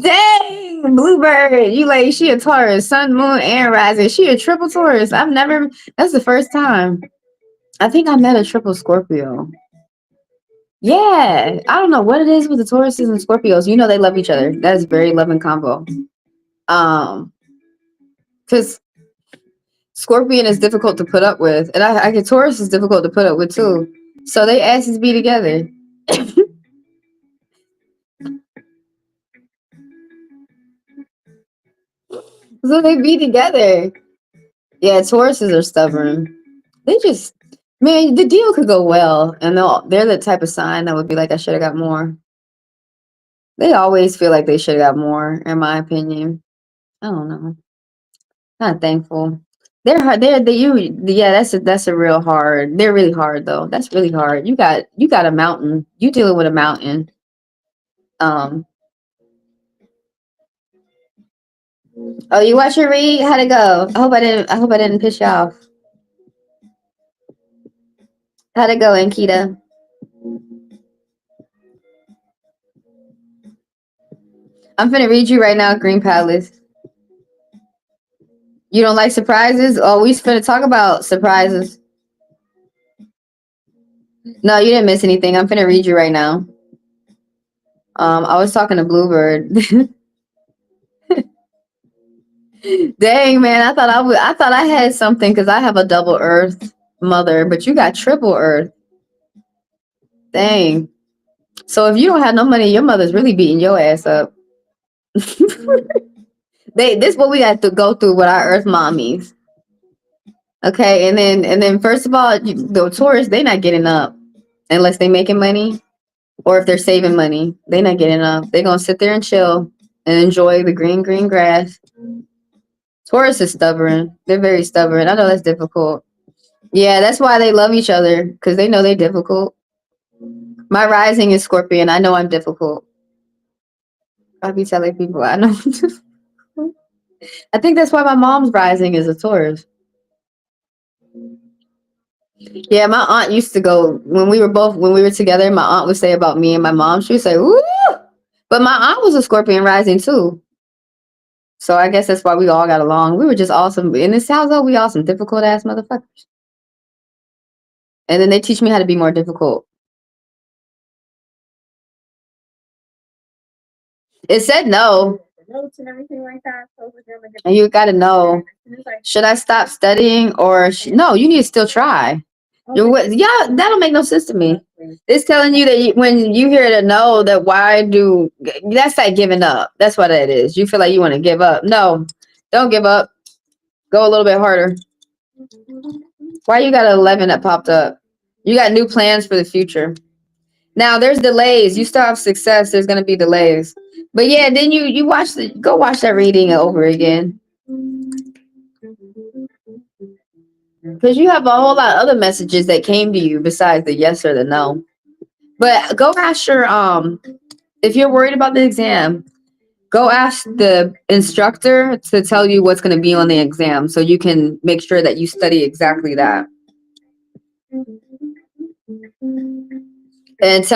[SPEAKER 4] Dang, Bluebird, you like she a Taurus, Sun, Moon, and Rising. She a triple Taurus. I've never. That's the first time. I think I met a triple Scorpio. Yeah, I don't know what it is with the Tauruses and Scorpios. You know they love each other. That is very loving combo. Because Scorpion is difficult to put up with, and I get Taurus is difficult to put up with too. So they asses be together. So they be together. Yeah, Tauruses are stubborn. They just, man, the deal could go well, and they're the type of sign that would be like, I should have got more. They always feel like they should have got more, in my opinion. I don't know. Not thankful. They're hard. Yeah. That's a real hard. They're really hard though. That's really hard. You got a mountain. You dealing with a mountain. Oh, you watch your read? How'd it go? I hope I didn't piss you off. How'd it go, Ankita? I'm finna read you right now, Green Palace. You don't like surprises? Oh, we finna talk about surprises. No, you didn't miss anything. I'm finna read you right now. I was talking to Bluebird. Dang, man, I thought I had something because I have a double Earth mother, but you got triple Earth. Dang. So if you don't have no money, your mother's really beating your ass up. This is what we got to go through with our Earth mommies. Okay, and then first of all, the Taurus, they not getting up unless they making money, or if they're saving money, they not getting up. They gonna sit there and chill and enjoy the green grass. Taurus is stubborn. They're very stubborn. I know that's difficult. Yeah, that's why they love each other, because they know they're difficult. My rising is Scorpion. I know I'm difficult. I be telling people I know. I think that's why my mom's rising is a Taurus. Yeah, my aunt used to go when we were together. My aunt would say about me and my mom. She would say, "Woo!" But my aunt was a Scorpion rising too. So I guess that's why we all got along. We were just awesome in this house. Though we all some difficult ass motherfuckers. And then they teach me how to be more difficult. It said no.
[SPEAKER 2] Notes and everything like that.
[SPEAKER 4] And you got to know, should I stop studying or no, you need to still try. Yeah, that'll make no sense to me. It's telling you that when you hear the no, that's like giving up. That's what it is. You feel like you want to give up. No, don't give up. Go a little bit harder. Why you got an 11 that popped up? You got new plans for the future. Now there's delays. You still have success. There's gonna be delays. But yeah, then you go watch that reading over again. Because you have a whole lot of other messages that came to you besides the yes or the no. But go ask your if you're worried about the exam, go ask the instructor to tell you what's going to be on the exam so you can make sure that you study exactly that. And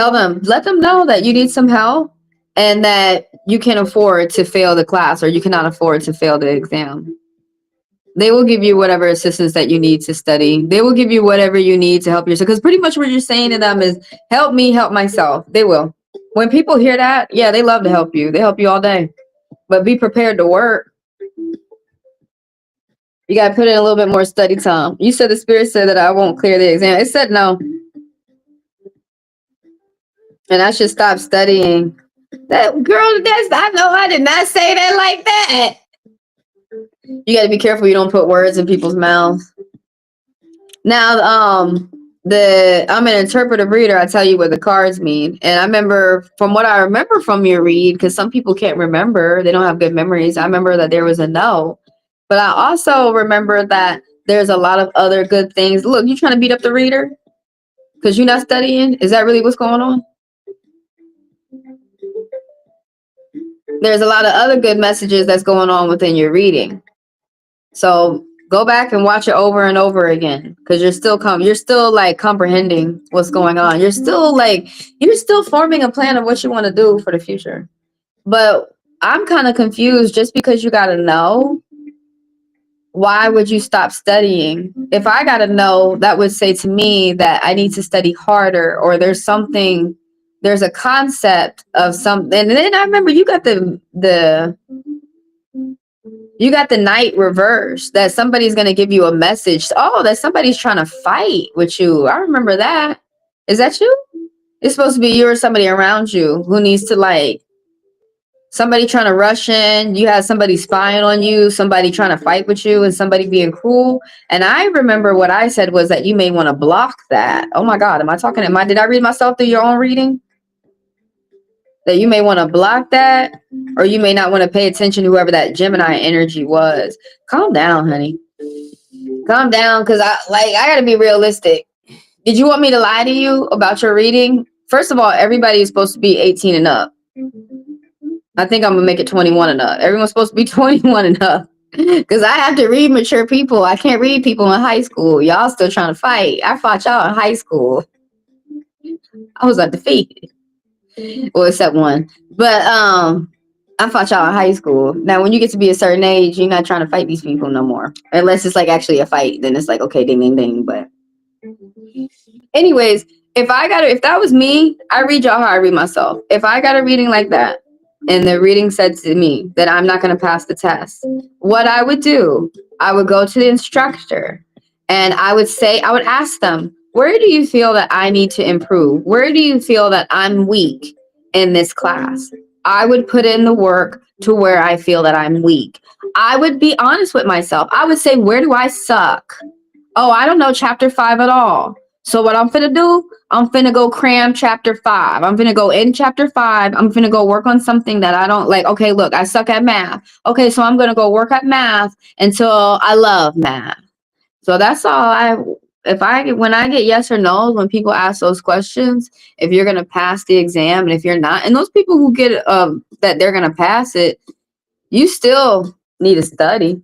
[SPEAKER 4] let them know that you need some help and that you can afford to fail the class or you cannot afford to fail the exam. They will give you whatever assistance that you need to study. They will give you whatever you need to help yourself. Because pretty much what you're saying to them is, help me, help myself. They will. When people hear that, yeah, they love to help you. They help you all day. But be prepared to work. You got to put in a little bit more study time. You said the spirit said that I won't clear the exam. It said no. And I should stop studying. That girl, I know I did not say that like that. You got to be careful you don't put words in people's mouths. Now, I'm an interpretive reader. I tell you what the cards mean. And I remember, from what I remember from your read, because some people can't remember, they don't have good memories. I remember that there was a no. But I also remember that there's a lot of other good things. Look, you trying to beat up the reader because you're not studying? Is that really what's going on? There's a lot of other good messages that's going on within your reading. So go back and watch it over and over again, because you're still like comprehending what's going on. You're still forming a plan of what you want to do for the future. But I'm kind of confused. Just because you got to know, why would you stop studying? If I got to know, that would say to me that I need to study harder, or there's a concept of something. And then I remember you got the night reverse, that somebody's going to give you a message. Oh, that somebody's trying to fight with you. I remember that. Is that you? It's supposed to be you or somebody around you who needs to, like, somebody trying to rush in. You have somebody spying on you, somebody trying to fight with you, and somebody being cruel. And I remember what I said was that you may want to block that. Oh my God. Did I read myself through your own reading? That you may want to block that, or you may not want to pay attention to whoever that Gemini energy was. Calm down, honey. Calm down, because I gotta be realistic. Did you want me to lie to you about your reading? First of all, everybody is supposed to be 18 and up. I think I'm gonna make it 21 and up. Everyone's supposed to be 21 and up. Because I have to read mature people. I can't read people in high school. Y'all still trying to fight. I fought y'all in high school. I was undefeated. Well, except one. But I fought y'all in high school. Now, when you get to be a certain age, you're not trying to fight these people no more. Unless it's like actually a fight. Then it's like, okay, ding, ding, ding. But anyways, if that was me, I read y'all how I read myself. If I got a reading like that, and the reading said to me that I'm not going to pass the test, what I would do, I would go to the instructor and I would ask them, where do you feel that I need to improve? Where do you feel that I'm weak in this class? I would put in the work to where I feel that I'm weak. I would be honest with myself. I would say, where do I suck? Oh, I don't know chapter 5 at all. So what I'm finna do, I'm finna go cram chapter 5. I'm finna go in chapter 5. I'm finna go work on something that I don't like. Okay, look, I suck at math. Okay, so I'm gonna go work at math until I love math. So that's all when I get yes or no, when people ask those questions, if you're gonna pass the exam and if you're not, and those people who get that they're gonna pass it, you still need to study.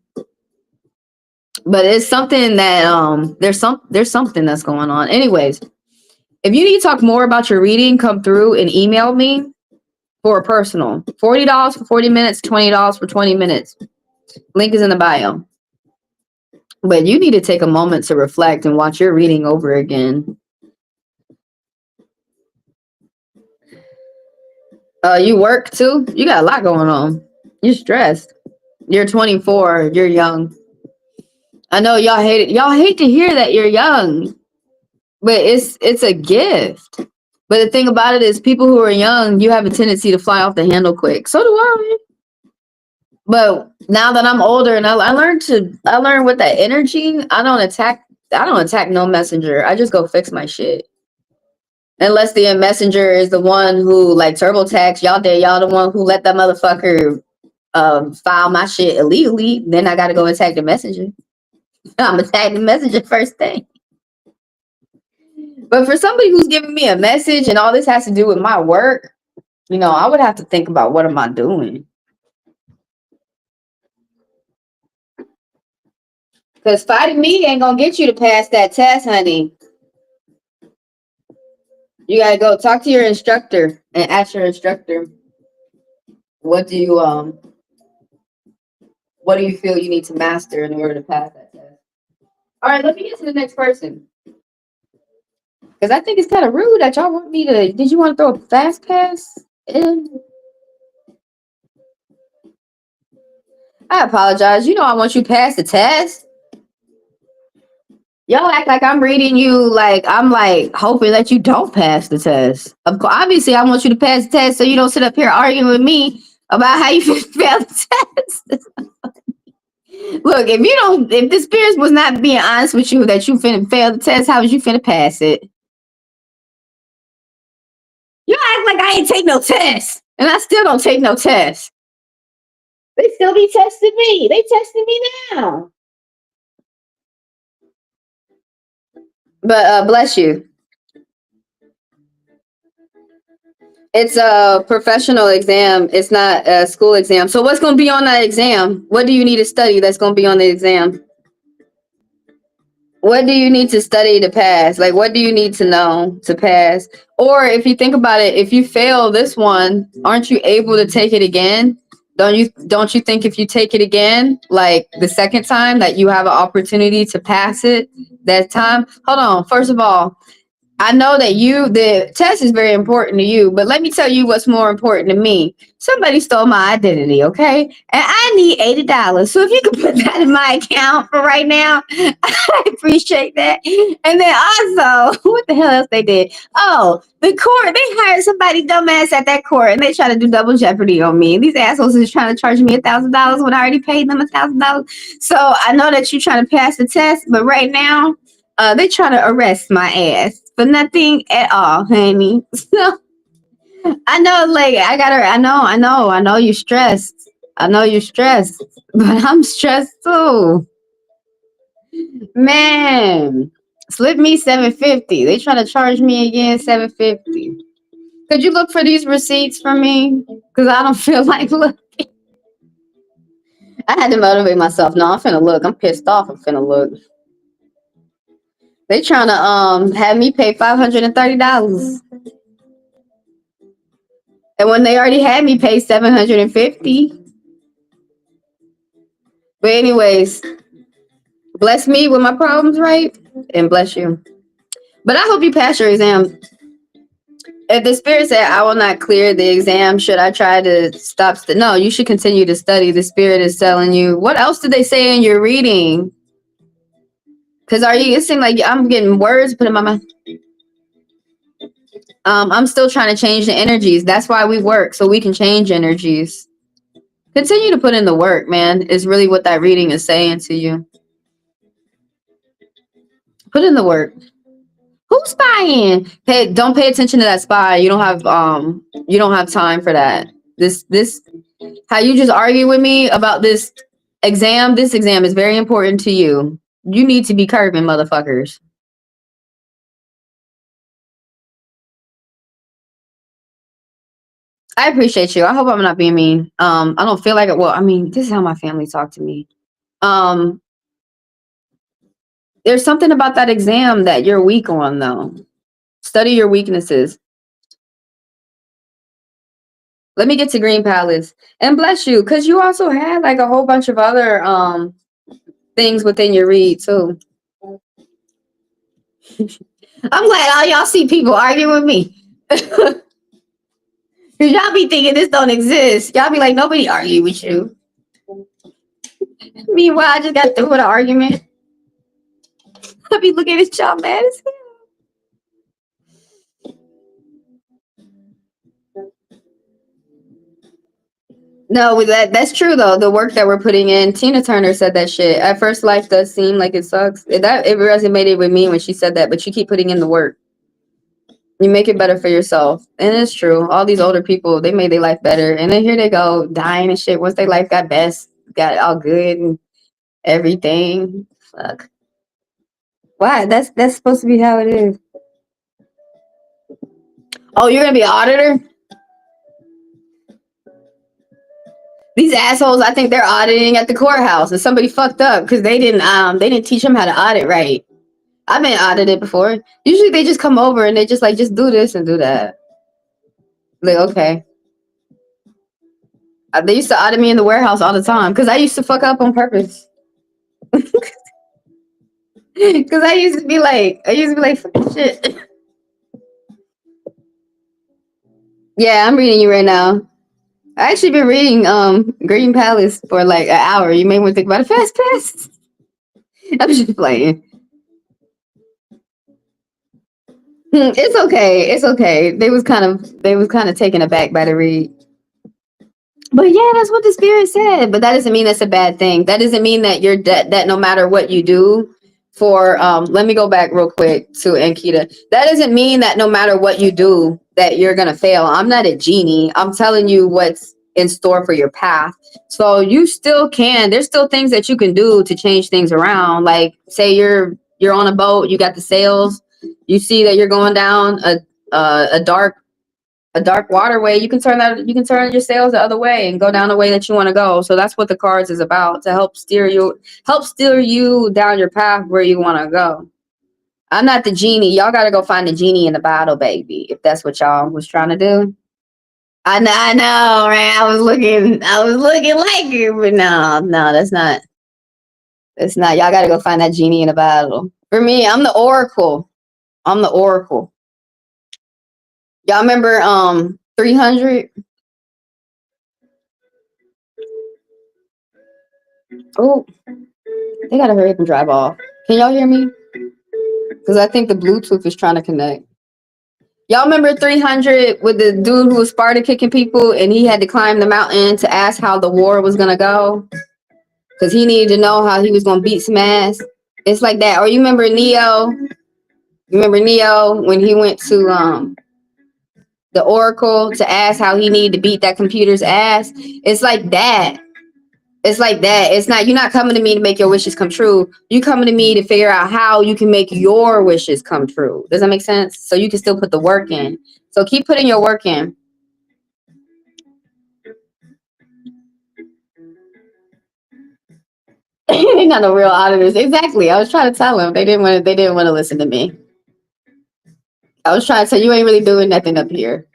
[SPEAKER 4] But it's something that there's something that's going on. Anyways, if you need to talk more about your reading, come through and email me for a personal. $40 for 40 minutes, $20 for 20 minutes. Link is in the bio. But you need to take a moment to reflect and watch your reading over again. You work too? You got a lot going on. You're stressed. You're 24. You're young. I know y'all hate it. Y'all hate to hear that you're young. But it's a gift. But the thing about it is, people who are young, you have a tendency to fly off the handle quick. So do I. But now that I'm older and I learned with that energy, I don't attack no messenger. I just go fix my shit. Unless the messenger is the one who like TurboTax, y'all the one who let that motherfucker file my shit illegally, then I gotta go attack the messenger. I'm attacking the messenger first thing. But for somebody who's giving me a message and all this has to do with my work, I would have to think about, what am I doing? Because fighting me ain't gonna get you to pass that test, honey. You gotta go talk to your instructor and ask your instructor, what do you feel you need to master in order to pass that test? All right, let me get to the next person. Because I think it's kind of rude that y'all want me to. Did you want to throw a fast pass in? I apologize. You know I want you to pass the test. Y'all act like I'm reading you like I'm like hoping that you don't pass the test. Of course, obviously, I want you to pass the test so you don't sit up here arguing with me about how you fail the test. Look, if the spirits was not being honest with you that you finna fail the test, how was you finna pass it? You act like I ain't take no test, and I still don't take no test. They still be testing me. They testing me now. But bless you. It's a professional exam. It's not a school exam. So what's going to be on that exam? What do you need to study that's going to be on the exam? What do you need to study to pass? Like, what do you need to know to pass? Or if you think about it, if you fail this one, aren't you able to take it again? Don't you think if you take it again, like the second time, that you have an opportunity to pass it that time? Hold on. First of all, I know that the test is very important to you, but let me tell you what's more important to me. Somebody stole my identity, okay? And I need $80. So if you could put that in my account for right now, I appreciate that. And then also, what the hell else they did? Oh, the court, they hired somebody dumbass at that court and they try to do double jeopardy on me. These assholes is trying to charge me $1,000 when I already paid them $1,000. So I know that you're trying to pass the test, but right now, they trying to arrest my ass for nothing at all, honey. So I know, like I know you're stressed. I know you're stressed, but I'm stressed too. Man, slip me $750. They trying to charge me again $750. Could you look for these receipts for me? Because I don't feel like looking. I had to motivate myself. No, I'm finna look. I'm pissed off. I'm finna look. They trying to have me pay $530. And when they already had me pay $750. But anyways, bless me with my problems, right? And bless you. But I hope you pass your exam. If the spirit said I will not clear the exam, should I try to stop? No, you should continue to study. The spirit is telling you. What else did they say in your reading? Because it seems like I'm getting words put in my mouth. I'm still trying to change the energies. That's why we work, so we can change energies. Continue to put in the work, man, is really what that reading is saying to you. Put in the work. Who's spying? Don't pay attention to that spy. You don't have time for that. This how you just argue with me about this exam is very important to you. You need to be curving, motherfuckers. I appreciate you. I hope I'm not being mean. I don't feel like it. Well, I mean, this is how my family talk to me. There's something about that exam that you're weak on, though. Study your weaknesses. Let me get to Green Palace. And bless you, because you also had like a whole bunch of other things within your read, too. I'm glad all y'all see people arguing with me. Because y'all be thinking this don't exist. Y'all be like, nobody argue with you. Meanwhile, I just got through with an argument. I be looking at y'all mad as hell. No, that's true though. The work that we're putting in. Tina Turner said that shit. At first, life does seem like it sucks. It resonated with me when she said that. But you keep putting in the work. You make it better for yourself, and it's true. All these older people, they made their life better, and then here they go dying and shit. Once their life got got all good and everything. Fuck. Why? That's supposed to be how it is. Oh, you're gonna be an auditor? These assholes, I think they're auditing at the courthouse, and somebody fucked up because they didn't teach them how to audit right. I've been audited before. Usually they just come over and they just like just do this and do that. Like, okay. They used to audit me in the warehouse all the time because I used to fuck up on purpose. Because I used to be like, fucking shit. Yeah, I'm reading you right now. I actually been reading Green Palace for like an hour. You may want to think about it. Fast pass. I'm just playing. It's okay. It's okay. They was kind of taken aback by the read. But yeah, that's what the spirit said. But that doesn't mean that's a bad thing. That doesn't mean that you're that no matter what you do for let me go back real quick to Ankita. That doesn't mean that no matter what you do that you're gonna fail. I'm not a genie. I'm telling you what's in store for your path. So you still can. There's still things that you can do to change things around. Like say you're on a boat, you got the sails, you see that you're going down a dark waterway. You can turn your sails the other way and go down the way that you want to go. So that's what the cards is about, to help steer you down your path where you want to go. I'm not the genie. Y'all got to go find the genie in the bottle, baby, if that's what y'all was trying to do. I know, right? I was looking like it, but no, that's not. It's not. Y'all got to go find that genie in the bottle. For me, I'm the oracle. Y'all remember 300? Oh, they gotta hurry up and drive off. Can y'all hear me? Because I think the Bluetooth is trying to connect. Y'all remember 300 with the dude who was Sparta kicking people and he had to climb the mountain to ask how the war was gonna go? Because he needed to know how he was gonna beat some ass. It's like that. Or you remember Neo? You remember Neo when he went to the Oracle to ask how he needed to beat that computer's ass? It's like that. It's like that. It's not, you're not coming to me to make your wishes come true. You coming to me to figure out how you can make your wishes come true. Does that make sense? So you can still put the work in. So keep putting your work in. They're not no real auditors. Exactly. I was trying to tell them. They didn't want to listen to me. I was trying to tell you ain't really doing nothing up here.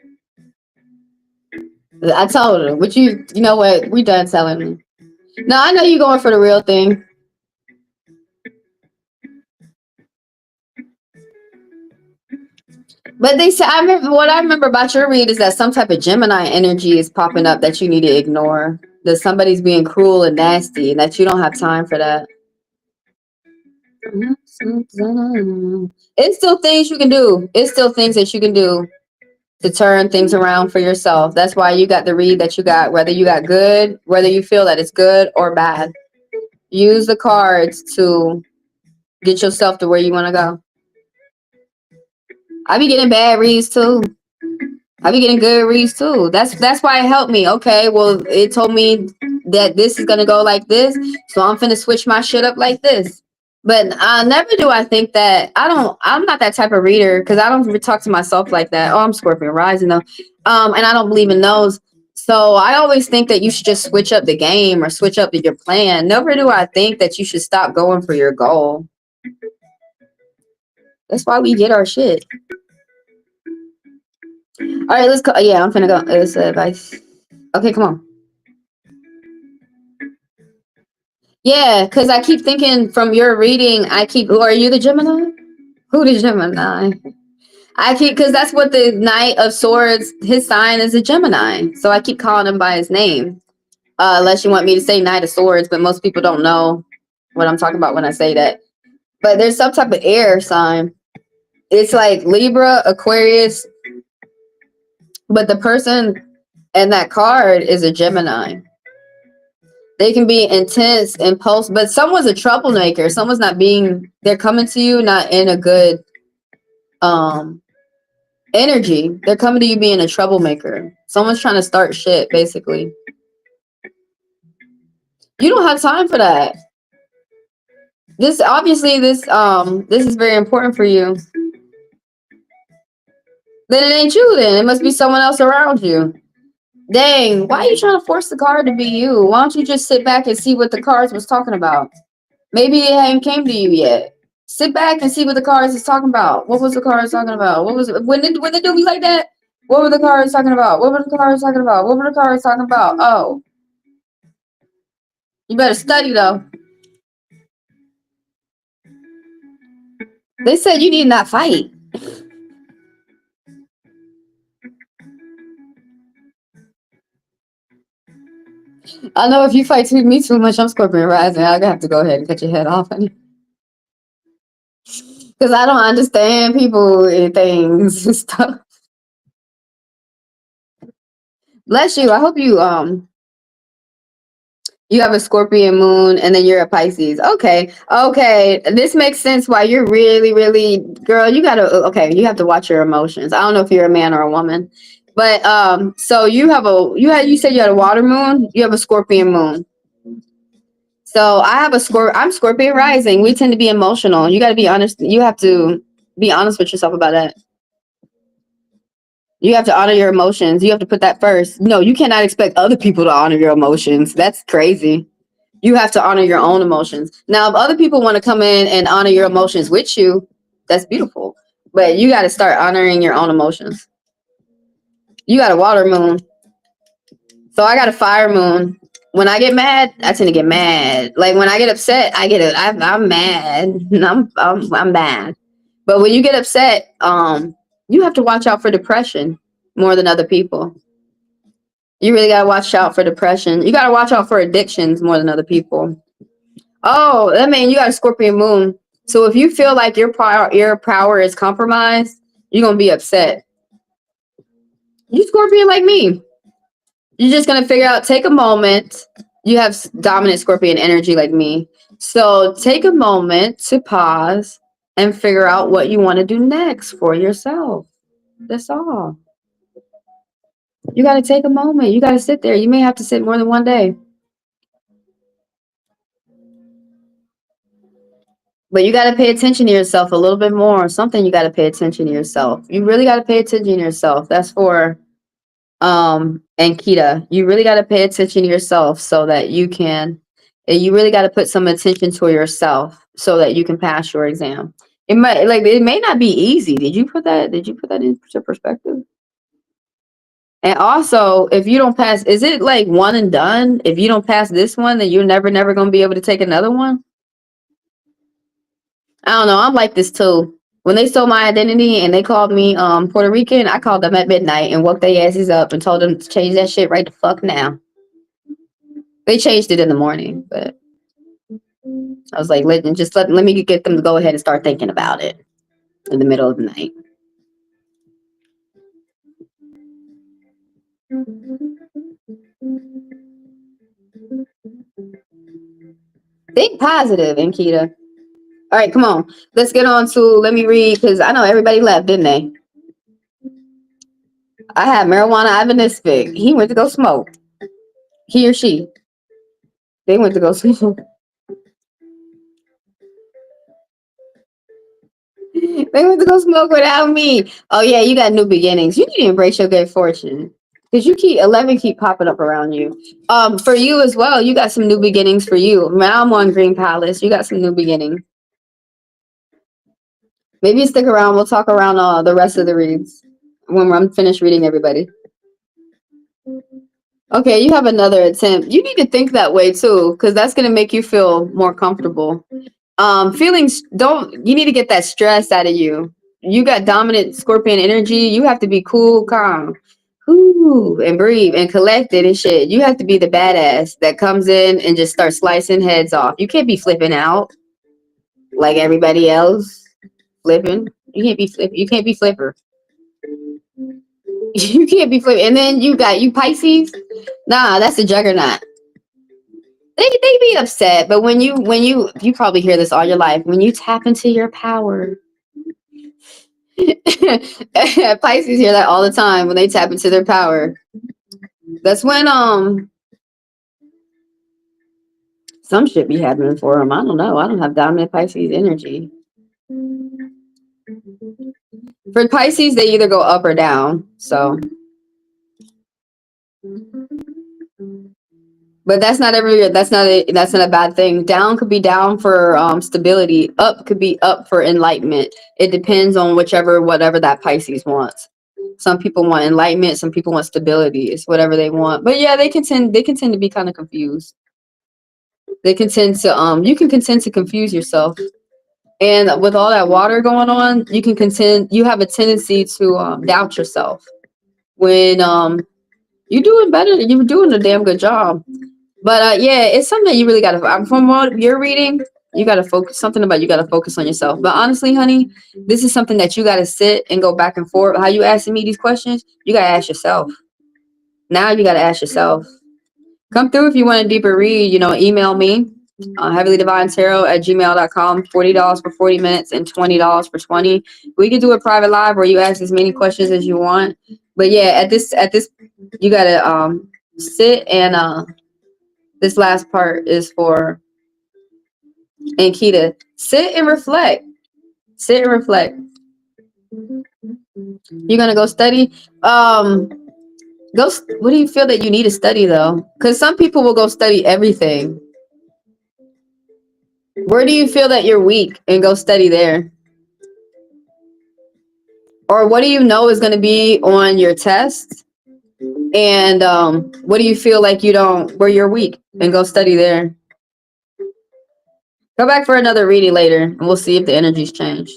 [SPEAKER 4] I told them, but you know what? We done telling me. No, I know you're going for the real thing. But they said, what I remember about your read is that some type of Gemini energy is popping up that you need to ignore. That somebody's being cruel and nasty and that you don't have time for that. It's still things you can do. It's still things that you can do to turn things around for yourself. That's why you got the read that you got, whether you got good, whether you feel that it's good or bad. Use the cards to get yourself to where you want to go. I be getting bad reads too. I be getting good reads too. That's why it helped me. Okay, well, it told me that this is gonna go like this, so I'm finna switch my shit up like this. But never do I think that I'm not that type of reader because I don't talk to myself like that. Oh, I'm Scorpion rising though, and I don't believe in those. So I always think that you should just switch up the game or switch up your plan. Never do I think that you should stop going for your goal. That's why we get our shit. All right, let's go. Yeah, I'm finna go. It's advice. Okay, come on. Yeah, because I keep thinking from your reading, who are you, the Gemini? Who the Gemini? Because that's what the Knight of Swords, his sign is a Gemini. So I keep calling him by his name. Unless you want me to say Knight of Swords, but most people don't know what I'm talking about when I say that. But there's some type of air sign. It's like Libra, Aquarius, but the person and that card is a Gemini. They can be intense, impulsive, but someone's a troublemaker. Someone's they're coming to you not in a good energy. They're coming to you being a troublemaker. Someone's trying to start shit, basically. You don't have time for that. This is very important for you. Then it ain't you then. It must be someone else around you. Dang, why are you trying to force the card to be you? Why don't you just sit back and see what the cards was talking about? Maybe it hadn't came to you yet. Sit back and see what the cards is talking about. What was the cards talking about? What was it? When they do me like that? What were the cards talking about? What were the cards talking about? What were the cards talking about? Oh, you better study though. They said you need not fight. I know if you fight me too much, I'm Scorpion rising. I have to go ahead and cut your head off, honey. Because I don't understand people and things and stuff. Bless you. I hope you have a Scorpion moon and then you're a Pisces. Okay. Okay. This makes sense why you're really, really, girl, you have to watch your emotions. I don't know if you're a man or a woman. But so you said you had a water moon, you have a Scorpion moon. So I'm Scorpion rising. We tend to be emotional. You gotta be honest. You have to be honest with yourself about that. You have to honor your emotions. You have to put that first. No, you cannot expect other people to honor your emotions. That's crazy. You have to honor your own emotions. Now, if other people want to come in and honor your emotions with you, that's beautiful. But you got to start honoring your own emotions. You got a water moon. So I got a fire moon. When I get mad, I tend to get mad. Like when I get upset, I'm mad. I'm mad. But when you get upset, you have to watch out for depression more than other people. You really gotta watch out for depression. You gotta watch out for addictions more than other people. Oh, that means you got a Scorpion moon. So if you feel like your power is compromised, you're gonna be upset. You Scorpion like me. You're just gonna figure out, take a moment. You have dominant Scorpion energy like me. So take a moment to pause and figure out what you want to do next for yourself. That's all. You got to take a moment. You got to sit there. You may have to sit more than one day. But you got to pay attention to yourself a little bit more. Something you got to pay attention to yourself. You really got to pay attention to yourself. That's for and Kita. You really got to pay attention to yourself so that you really got to put some attention to yourself so that you can pass your exam. It may not be easy. Did you put that into perspective? And also, if you don't pass, is it like one and done? If you don't pass this one, then you're never going to be able to take another one? I don't know. I'm like this too. When they stole my identity and they called me Puerto Rican, I called them at midnight and woke their asses up and told them to change that shit right the fuck now. They changed it in the morning, but I was like, let me get them to go ahead and start thinking about it in the middle of the night. Think positive, Ankita. All right, come on. Let's get on to, let me read, because I know everybody left, didn't they? I had marijuana Ivan Nisvig. He went to go smoke. He or she. They went to go smoke. They went to go smoke without me. Oh yeah, you got new beginnings. You need to embrace your good fortune. Because 11 keep popping up around you. For you as well, you got some new beginnings for you. Now I'm on Green Palace. You got some new beginnings. Maybe stick around. We'll talk around the rest of the reads when I'm finished reading everybody. Okay, you have another attempt. You need to think that way too, because that's gonna make you feel more comfortable. Feelings you need to get that stress out of you. You got dominant Scorpion energy. You have to be cool, calm, and breathe and collected and shit. You have to be the badass that comes in and just starts slicing heads off. You can't be flipping out like everybody else. Flipping. You can't be flipper. You can't be flipping. And then you Pisces. Nah, that's a juggernaut. They be upset, but when you probably hear this all your life, when you tap into your power. Pisces hear that all the time when they tap into their power. That's when some shit be happening for them. I don't know. I don't have dominant Pisces energy. For Pisces, they either go up or down. So But that's not that's not a bad thing. Down could be down for stability. Up could be up for enlightenment. It depends on whatever that Pisces wants. Some people want enlightenment, some people want stability. It's whatever they want. But yeah, they can tend to be kind of confused. They can tend to you can tend to confuse yourself. And with all that water going on, you have a tendency to doubt yourself. When you're doing better, you're doing a damn good job. But yeah, it's something that you really gotta from what you're reading, you gotta focus you gotta focus on yourself. But honestly, honey, this is something that you gotta sit and go back and forth. How you asking me these questions, you gotta ask yourself. Now you gotta ask yourself. Come through if you want a deeper read, email me. HeavenlyDivineTaro@gmail.com. $40 for 40 minutes and $20 for 20. We can do a private live where you ask as many questions as you want. But yeah, at this you gotta sit and this last part is for Ankita. Sit and reflect. Sit and reflect. You're gonna go study. What do you feel that you need to study though? Because some people will go study everything. Where do you feel that you're weak and go study there? Or what do you know is going to be on your test? And what do you feel like where you're weak and go study there? Go back for another reading later and we'll see if the energy's changed.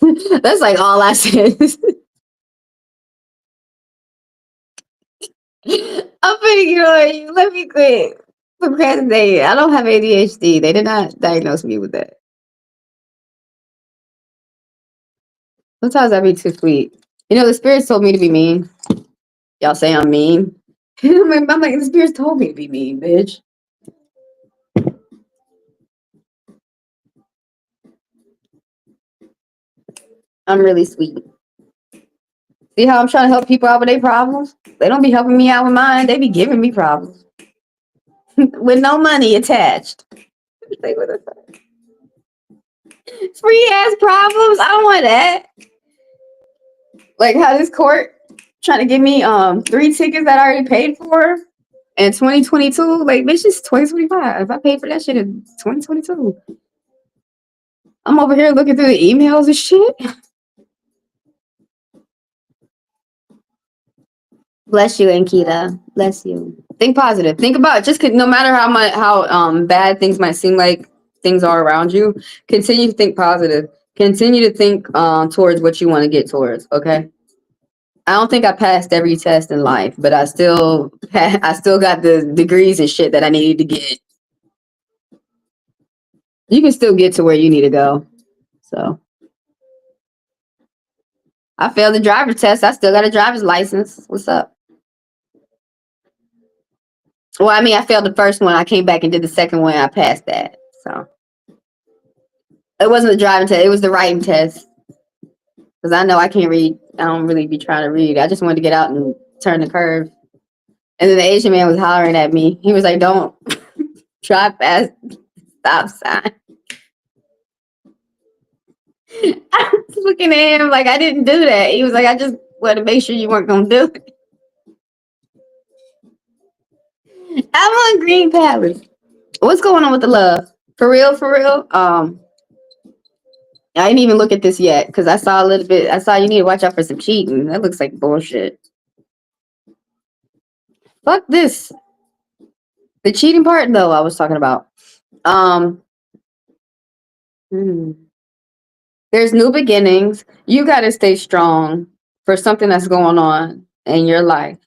[SPEAKER 4] That's like all I said. I'm pretty good. Let me quit procrastinating. I don't have ADHD. They did not diagnose me with that. Sometimes I be too sweet. The spirits told me to be mean. Y'all say I'm mean. I'm like, the spirits told me to be mean, bitch. I'm really sweet. See how I'm trying to help people out with their problems? They don't be helping me out with mine. They be giving me problems. With no money attached. Like, what the fuck? Free ass problems? I don't want that. Like how this court trying to give me 3 tickets that I already paid for in 2022. Like, bitch, it's 2025. I paid for that shit in 2022. I'm over here looking through the emails and shit. Bless you, Ankita. Bless you. Think positive. Think about no matter how bad things might seem like things are around you. Continue to think positive. Continue to think towards what you want to get towards. Okay. I don't think I passed every test in life, but I still got the degrees and shit that I needed to get. You can still get to where you need to go. So I failed the driver's test. I still got a driver's license. What's up? Well, I mean, I failed the first one. I came back and did the second one. I passed that. So it wasn't the driving test. It was the writing test. Because I know I can't read. I don't really be trying to read. I just wanted to get out and turn the curve. And then the Asian man was hollering at me. He was like, don't drive past stop sign. I was looking at him like I didn't do that. He was like, I just wanted to make sure you weren't going to do it. I'm on Green Palace. What's going on with the love? For real, for real? I didn't even look at this yet because I saw a little bit. I saw you need to watch out for some cheating. That looks like bullshit. Fuck this. The cheating part, though, I was talking about. There's new beginnings. You got to stay strong for something that's going on in your life.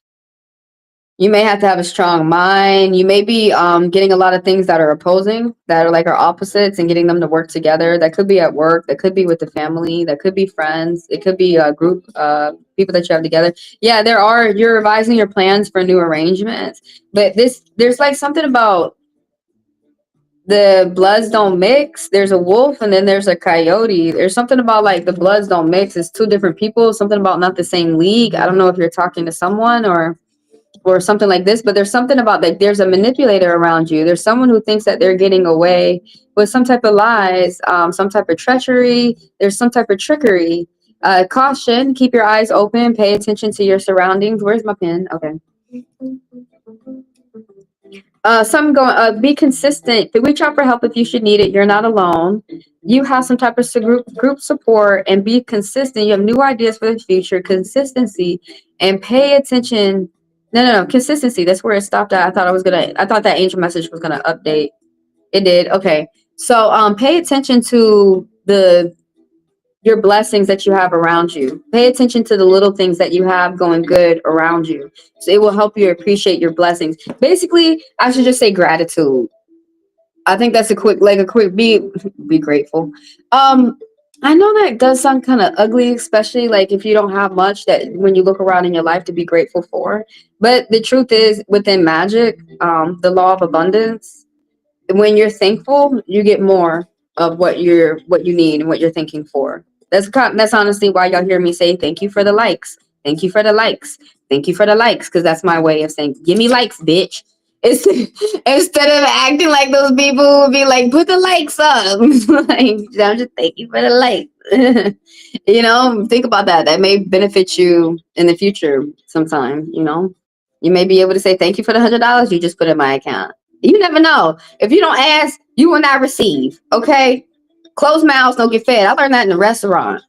[SPEAKER 4] You may have to have a strong mind. You may be getting a lot of things that are opposing, that are like our opposites, and getting them to work together. That could be at work. That could be with the family. That could be friends. It could be a group of people that you have together. Yeah, you're revising your plans for new arrangements. But there's like something about the bloods don't mix. There's a wolf and then there's a coyote. There's something about like the bloods don't mix. It's two different people. Something about not the same league. I don't know if you're talking to someone or something like this, but there's something about that. There's a manipulator around you. There's someone who thinks that they're getting away with some type of lies, some type of treachery. There's some type of trickery. Caution, keep your eyes open, pay attention to your surroundings. Where's my pen? Okay. Some going be consistent. Reach out for help if you should need it. You're not alone. You have some type of group support, and be consistent. You have new ideas for the future. Consistency and pay attention. No. Consistency. That's where it stopped at. I thought that angel message was gonna update. It did. Okay. So pay attention to your blessings that you have around you. Pay attention to the little things that you have going good around you. So it will help you appreciate your blessings. Basically, I should just say gratitude. I think that's a quick be grateful. I know that does sound kind of ugly, especially like if you don't have much that when you look around in your life to be grateful for. But the truth is within magic, the law of abundance, when you're thankful, you get more of what you need and what you're thinking for. That's honestly why y'all hear me say thank you for the likes. Thank you for the likes. Thank you for the likes, because that's my way of saying give me likes, bitch. It's, instead of acting like those people who be like, put the likes up. Like, I'm just thank you for the likes. Think about that. That may benefit you in the future sometime, You may be able to say thank you for the $100 you just put in my account. You never know. If you don't ask, you will not receive. Okay? Closed mouths don't get fed. I learned that in the restaurant.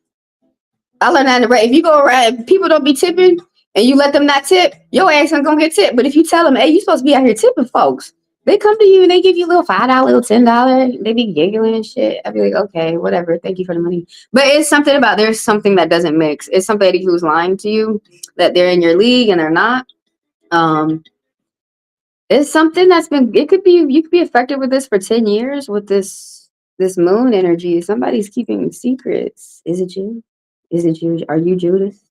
[SPEAKER 4] If you go around, people don't be tipping, and you let them not tip, your ass ain't gonna get tipped. But if you tell them, hey, you supposed to be out here tipping folks, they come to you and they give you a little $5, little $10. They be giggling and shit. I'd be like, okay, whatever. Thank you for the money. But there's something that doesn't mix. It's somebody who's lying to you that they're in your league and they're not. It's something you could be affected with this for 10 years with this moon energy. Somebody's keeping secrets. Is it you? Are you Judas?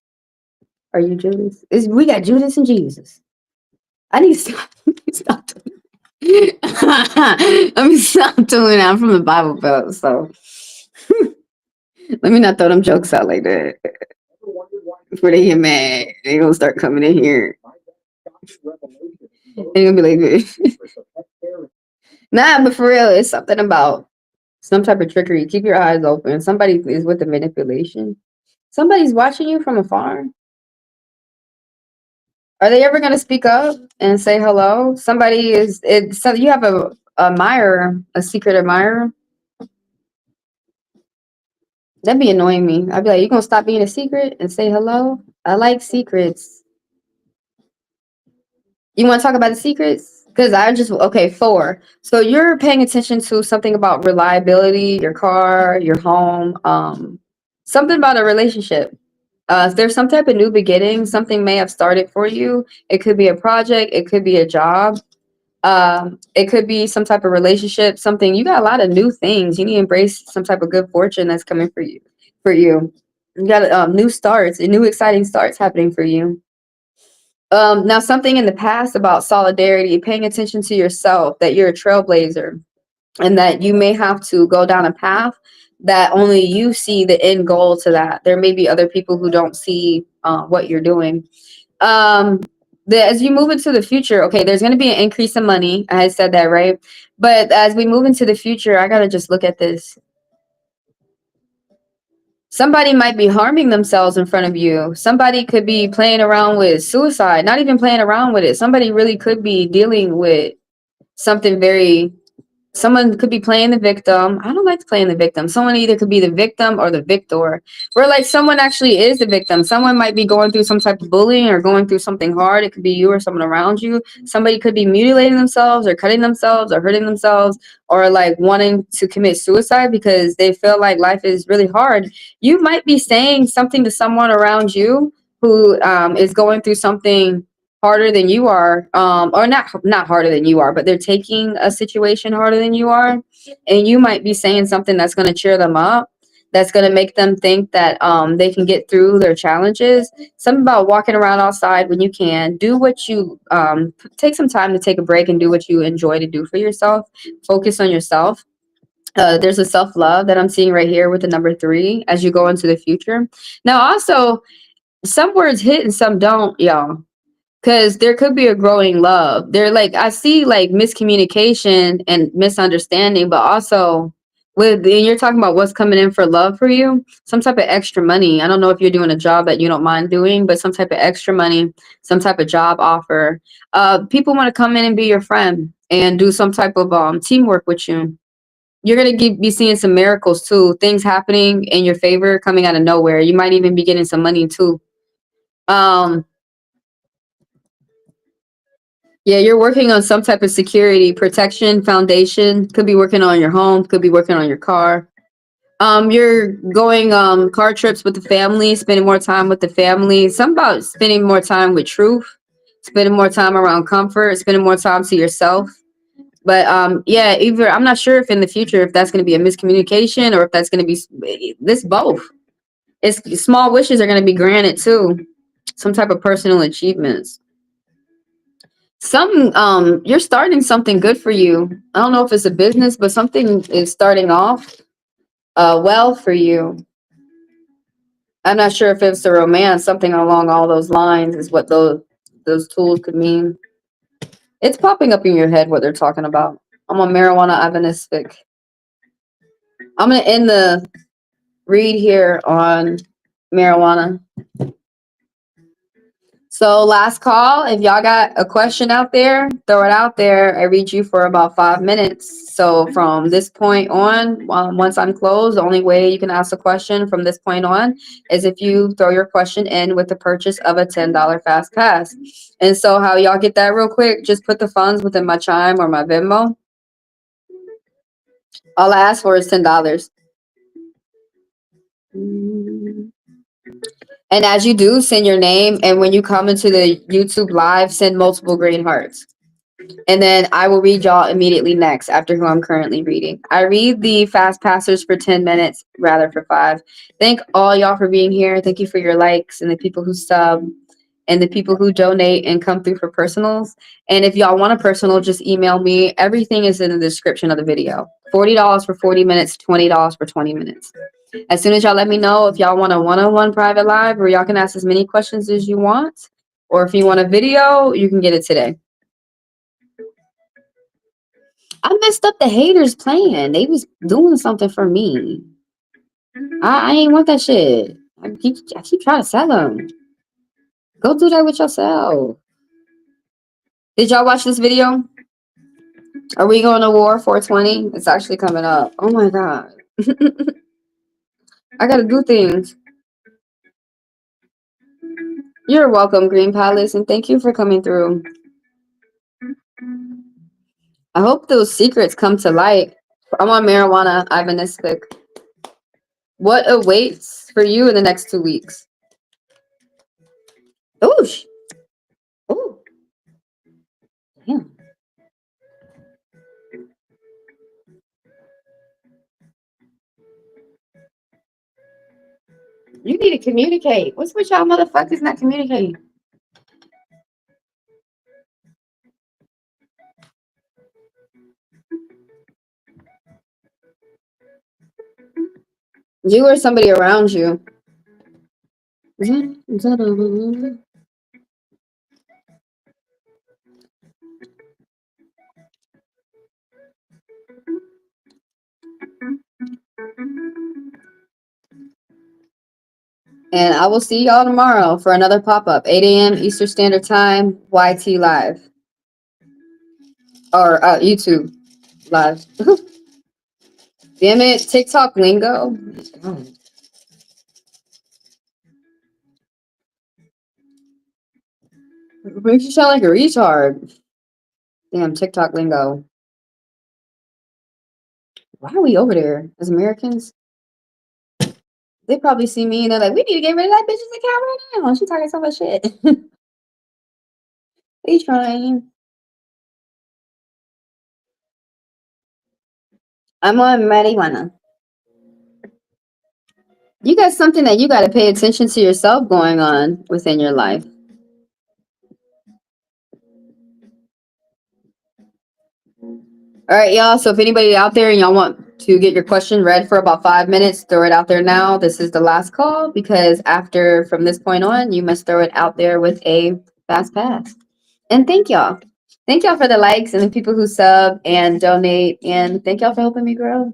[SPEAKER 4] We got Judas and Jesus. I need to stop doing Let me stop doing that. I'm from the Bible Belt, so let me not throw them jokes out like that. Before they get mad, they gonna start coming in here. They gonna be like this. Nah, but for real, it's something about some type of trickery. Keep your eyes open. Somebody is with the manipulation. Somebody's watching you from afar. Are they ever going to speak up and say hello? So you have a admirer, a secret admirer. That'd be annoying me. I'd be like, you gonna stop being a secret and say hello? I like secrets. You want to talk about the secrets? Because 4. So you're paying attention to something about reliability, your car, your home, something about a relationship. If there's some type of new beginning, something may have started for you. It could be a project. It could be a job. It could be some type of relationship, something. You got a lot of new things. You need to embrace some type of good fortune that's coming for you. You got new starts and new exciting starts happening for you. Now something in the past about solidarity, paying attention to yourself, that you're a trailblazer and that you may have to go down a path that only you see the end goal to that. There may be other people who don't see what you're doing. As you move into the future, okay, there's going to be an increase in money. I said that, right? But as we move into the future, I got to just look at this. Somebody might be harming themselves in front of you. Somebody could be playing around with suicide, not even playing around with it. Somebody really could be dealing with something someone could be playing the victim. I don't like to play the victim. Someone either could be the victim or the victor. Where like someone actually is the victim. Someone might be going through some type of bullying or going through something hard. It could be you or someone around you. Somebody could be mutilating themselves or cutting themselves or hurting themselves or like wanting to commit suicide because they feel like life is really hard. You might be saying something to someone around you who is going through something harder than you are, or not harder than you are, but they're taking a situation harder than you are, and you might be saying something that's going to cheer them up, that's going to make them think that they can get through their challenges. Something about walking around outside when you can, do what you take some time to take a break and do what you enjoy to do for yourself. Focus on yourself. There's a self-love that I'm seeing right here with the number 3 as you go into the future. Now also, some words hit and some don't, y'all. Because there could be a growing love. I see like miscommunication and misunderstanding, but also and you're talking about what's coming in for love for you, some type of extra money. I don't know if you're doing a job that you don't mind doing, but some type of extra money, some type of job offer. People want to come in and be your friend and do some type of teamwork with you. You're gonna be seeing some miracles too, things happening in your favor, coming out of nowhere. You might even be getting some money too. Um, yeah, you're working on some type of security, protection, foundation. Could be working on your home, could be working on your car. You're going car trips with the family, spending more time with the family. Something about spending more time with truth, spending more time around comfort, spending more time to yourself. But yeah, either I'm not sure if in the future if that's going to be a miscommunication or if that's going to be this both. It's small wishes are going to be granted too. Some type of personal achievements. Some you're starting something good for you. I don't know if it's a business, but something is starting off well for you. I'm not sure if it's a romance, something along all those lines is what those tools could mean. It's popping up in your head what they're talking about. I'm on marijuana Ivanistic. I'm gonna end the read here on marijuana. So last call, if y'all got a question out there, throw it out there. I read you for about 5 minutes. So from this point on, once I'm closed, the only way you can ask a question from this point on is if you throw your question in with the purchase of a $10 fast pass. And so how y'all get that real quick, just put the funds within my Chime or my Venmo. All I ask for is $10. And as you do, send your name. And when you come into the YouTube live, send multiple green hearts. And then I will read y'all immediately next after who I'm currently reading. I read the fast passers for 10 minutes, rather for 5. Thank all y'all for being here. Thank you for your likes and the people who sub and the people who donate and come through for personals. And if y'all want a personal, just email me. Everything is in the description of the video. $40 for 40 minutes, $20 for 20 minutes. As soon as y'all let me know if y'all want a one-on-one private live where y'all can ask as many questions as you want, or if you want a video, you can get it today. I messed up the haters plan. They was doing something for me. I ain't want that shit. I keep trying to sell them. Go do that with yourself. Did y'all watch this video? Are we going to war 420? It's actually coming up. Oh my god. I gotta do things. You're welcome, Green Palace, and thank you for coming through. I hope those secrets come to light. I'm on marijuana Ivanistic. What awaits for you in the next 2 weeks? Ooh. Ooh. Damn. You need to communicate. What's with y'all motherfuckers not communicating? You or somebody around you. And I will see y'all tomorrow for another pop-up. 8 a.m. Eastern Standard Time, YT Live. Or YouTube Live. Damn it, TikTok lingo. Oh, it makes you sound like a retard. Damn, TikTok lingo. Why are we over there as Americans? They probably see me and they're like, we need to get rid of that bitch's account right now. She's talking so much shit. They trying. I'm on marijuana. You got something that you got to pay attention to yourself going on within your life. All right, y'all. So if anybody out there and y'all want to get your question read for about 5 minutes, throw it out there now. This is the last call because after from this point on, you must throw it out there with a fast pass. And thank y'all. Thank y'all for the likes and the people who sub and donate. And thank y'all for helping me grow.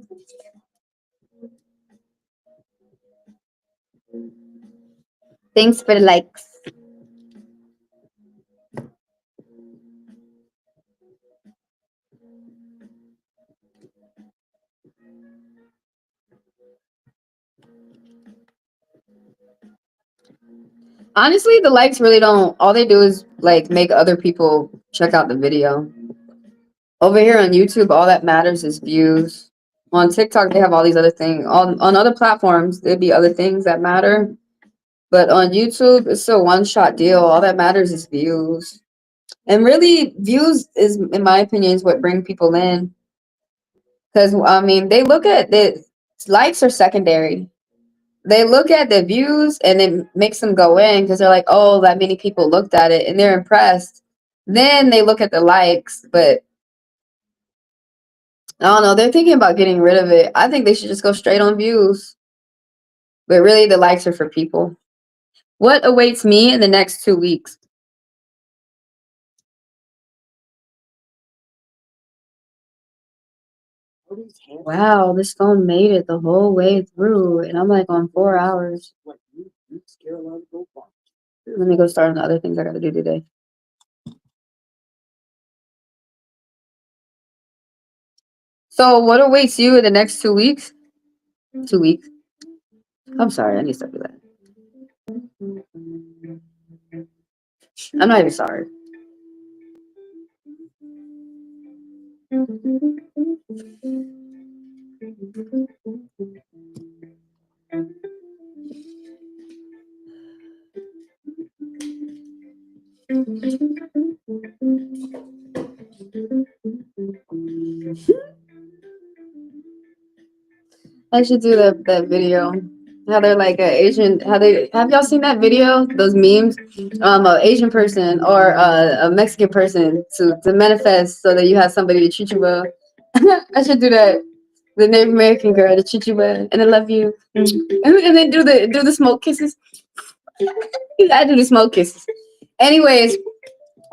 [SPEAKER 4] Thanks for the likes. Honestly, the likes really don't. All they do is like make other people check out the video. Over here on YouTube, all that matters is views. On TikTok, they have all these other things. On other platforms, there'd be other things that matter. But on YouTube, it's a one-shot deal. All that matters is views. And really, views is, in my opinion, is what bring people in. Because, I mean, they look at the likes are secondary. They look at the views and it makes them go in because they're like, oh, that many people looked at it and they're impressed. Then they look at the likes, but I don't know. They're thinking about getting rid of it. I think they should just go straight on views. But really, the likes are for people. What awaits me in the next 2 weeks? Wow, this phone made it the whole way through, and I'm like on 4 hours. Let me go start on the other things I got to do today. So, what awaits you in the next 2 weeks? 2 weeks. I'm sorry, I need to stop doing that. I'm not even sorry. I should do that video. How they're like a Asian. How they have y'all seen that video? Those memes, a Asian person or a Mexican person to manifest so that you have somebody to treat you well. I should do that. The Native American girl to treat you well and I love you, and then do the smoke kisses. You gotta do the smoke kisses. Anyways,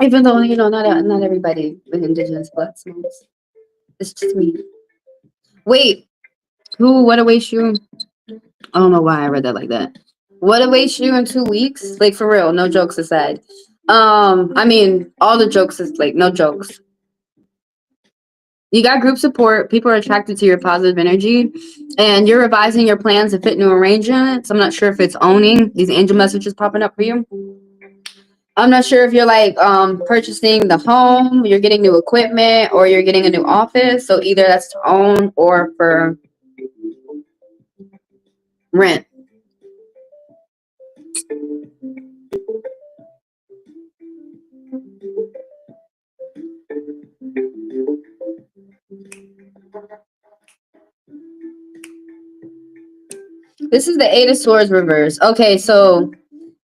[SPEAKER 4] even though not everybody with indigenous blood smokes. It's just me. Wait, who? What awaits you? I don't know why I read that like that. What awaits you in 2 weeks? Like for real, no jokes aside. I mean, all the jokes is like no jokes. You got group support. People are attracted to your positive energy, and you're revising your plans to fit new arrangements. I'm not sure if it's owning these angel messages popping up for you. I'm not sure if you're like purchasing the home, you're getting new equipment, or you're getting a new office. So either that's to own or for rent. This is the Eight of Swords reverse. Okay, so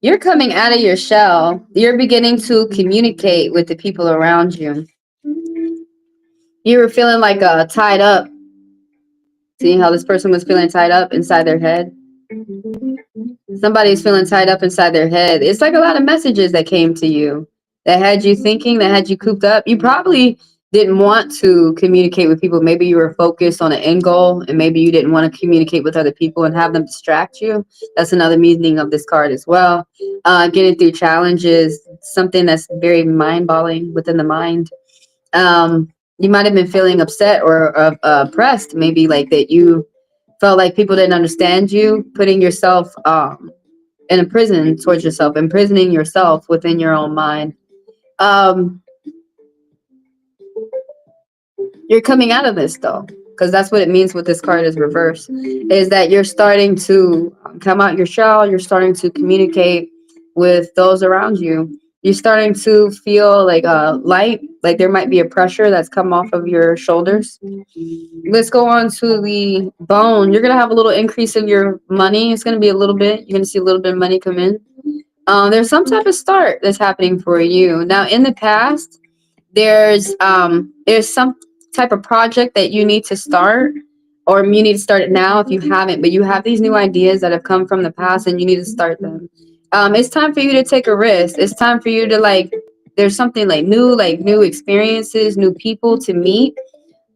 [SPEAKER 4] you're coming out of your shell. You're beginning to communicate with the people around you. You were feeling like tied up. Seeing how this person was feeling tied up inside their head. Somebody's feeling tied up inside their head. It's like a lot of messages that came to you that had you thinking, that had you cooped up. You probably didn't want to communicate with people. Maybe you were focused on an end goal and maybe you didn't want to communicate with other people and have them distract you. That's another meaning of this card as well. Getting through challenges, something that's very mind-boggling within the mind. You might have been feeling upset or oppressed, maybe like that you felt like people didn't understand you, putting yourself in a prison towards yourself, imprisoning yourself within your own mind. You're coming out of this though, because that's what it means with this card is reverse, is that you're starting to come out your shell, you're starting to communicate with those around you. You're starting to feel like light, like there might be a pressure that's come off of your shoulders. Let's go on to the bone. You're going to have a little increase in your money. It's going to be a little bit. You're going to see a little bit of money come in. There's some type of start that's happening for you. Now, in the past, there's some type of project that you need to start, or you need to start it now if you haven't, but you have these new ideas that have come from the past and you need to start them. It's time for you to take a risk. It's time for you to there's something like new experiences, new people to meet.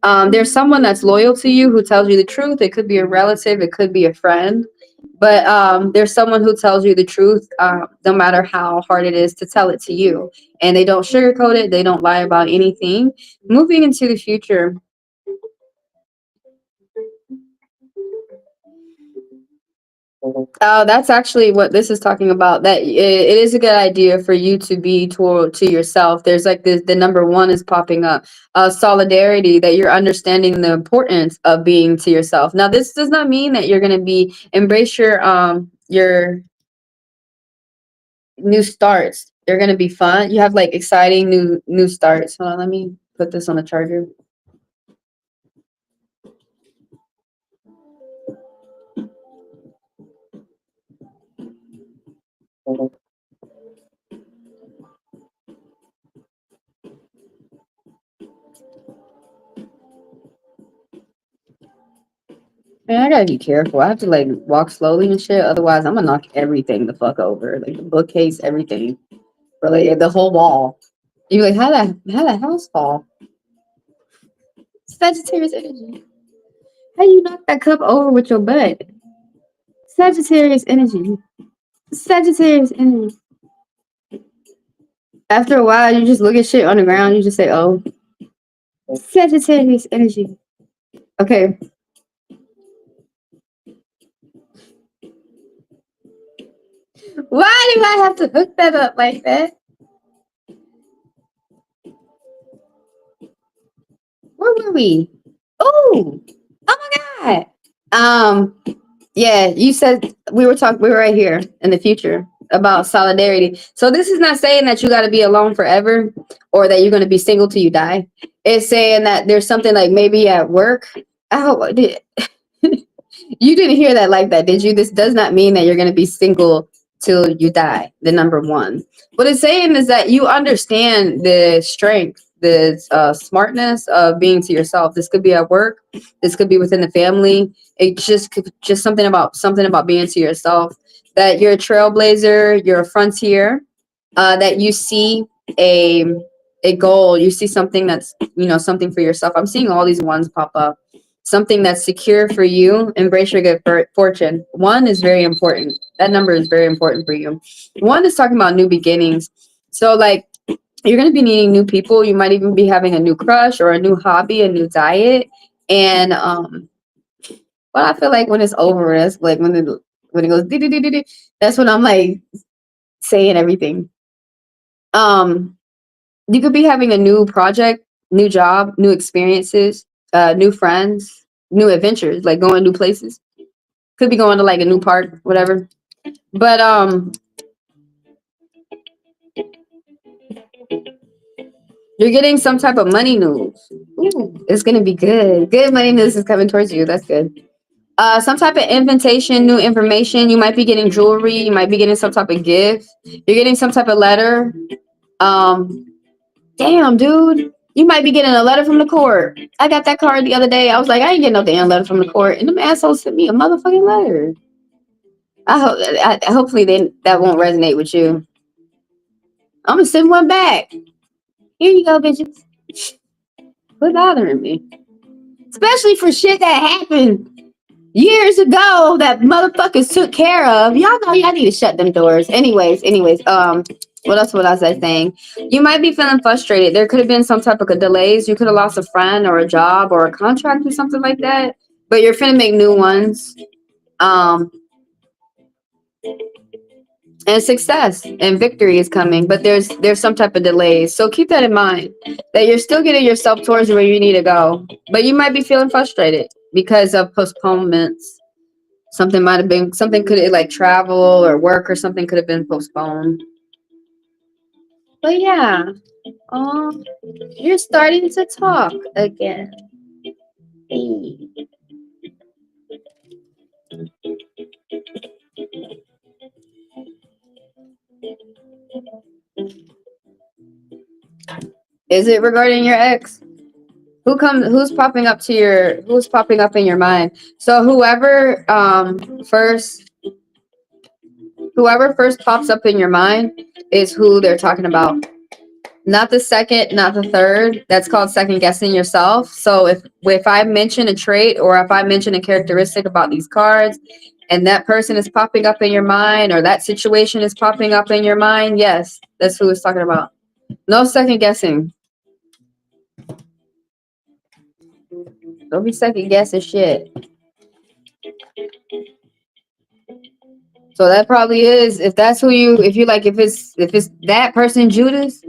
[SPEAKER 4] There's someone that's loyal to you who tells you the truth. It could be a relative, it could be a friend, But there's someone who tells you the truth, no matter how hard it is to tell it to you, and they don't sugarcoat it, they don't lie about anything. Moving into the future, that's actually what this is talking about. That it is a good idea for you to be to yourself. There's like the number one is popping up. Solidarity, that you're understanding the importance of being to yourself. Now, this does not mean that you're gonna be embrace your new starts. They're gonna be fun. You have like exciting new starts. Hold on, let me put this on the charger. Man, I gotta be careful. I have to like walk slowly and shit. Otherwise, I'm gonna knock everything the fuck over. Like the bookcase, everything. Or like the whole wall. You're like, how that house fall? Sagittarius energy. How you knock that cup over with your butt? Sagittarius energy. Sagittarius energy. After a while, you just look at shit on the ground. You just say, "Oh, Sagittarius energy." Okay. Why do I have to hook that up like that? Where were we? Oh my God. Yeah, you said we were right here in the future about solidarity. So this is not saying that you got to be alone forever or that you're going to be single till you die. It's saying that there's something like maybe at work. Oh, you didn't hear that like that, did you? This does not mean that you're going to be single till you die. The number one. What it's saying is that you understand the strength, the smartness of being to yourself. This could be at work. This could be within the family. It's just something about being to yourself. That you're a trailblazer. You're a frontier. That you see a goal. You see something that's something for yourself. I'm seeing all these ones pop up. Something that's secure for you. Embrace your good fortune. One is very important. That number is very important for you. One is talking about new beginnings. So like you're going to be meeting new people. You might even be having a new crush or a new hobby, a new diet. And but I feel like when it's over, that's like when it goes dee-dee-dee-dee-dee, that's when I'm like saying everything. You could be having a new project, new job, new experiences, new friends, new adventures, like going new places. Could be going to like a new park, whatever. But you're getting some type of money news. Ooh, it's gonna be good. Good money news is coming towards you. That's good. Some type of invitation, new information. You might be getting jewelry. You might be getting some type of gift. You're getting some type of letter. Damn, dude. You might be getting a letter from the court. I got that card the other day. I was like, I ain't getting no damn letter from the court. And them assholes sent me a motherfucking letter. Hopefully that won't resonate with you. I'm gonna send one back. Here you go, bitches. Quit bothering me. Especially for shit that happened years ago that motherfuckers took care of. Y'all know y'all need to shut them doors. Anyways, what else was I saying? You might be feeling frustrated. There could have been some type of delays. You could have lost a friend or a job or a contract or something like that. But you're finna make new ones. And success and victory is coming, but there's some type of delays. So keep that in mind, that you're still getting yourself towards where you need to go, but you might be feeling frustrated because of postponements. Something could like travel or work or something could have been postponed. But yeah, you're starting to talk again. Hey. Is it regarding your ex? Who's popping up in your mind? So whoever first pops up in your mind is who they're talking about. Not the second, not the third. That's called second guessing yourself. So if I mention a trait or if I mention a characteristic about these cards and that person is popping up in your mind or that situation is popping up in your mind, yes, that's who it's talking about. No second guessing. Don't be second guessing shit. So that probably is, if that's who you, if you like, if it's that person Judas,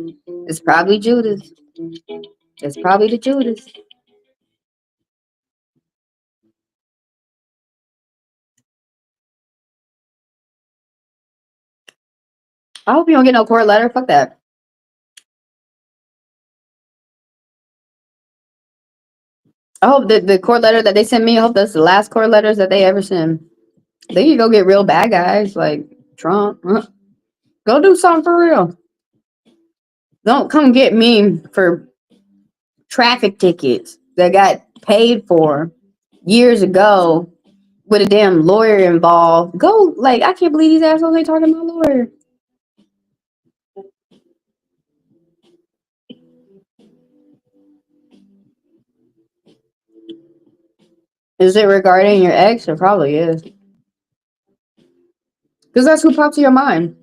[SPEAKER 4] it's probably Judas. It's probably the Judas. I hope you don't get no court letter. Fuck that. I hope that the court letter that they send me, I hope that's the last court letters that they ever send. They can go get real bad guys like Trump. Go do something for real. Don't come get me for traffic tickets that got paid for years ago with a damn lawyer involved. Go, like, I can't believe these assholes ain't talking about lawyer. Is it regarding your ex? It probably is. Because that's who pops to your mind.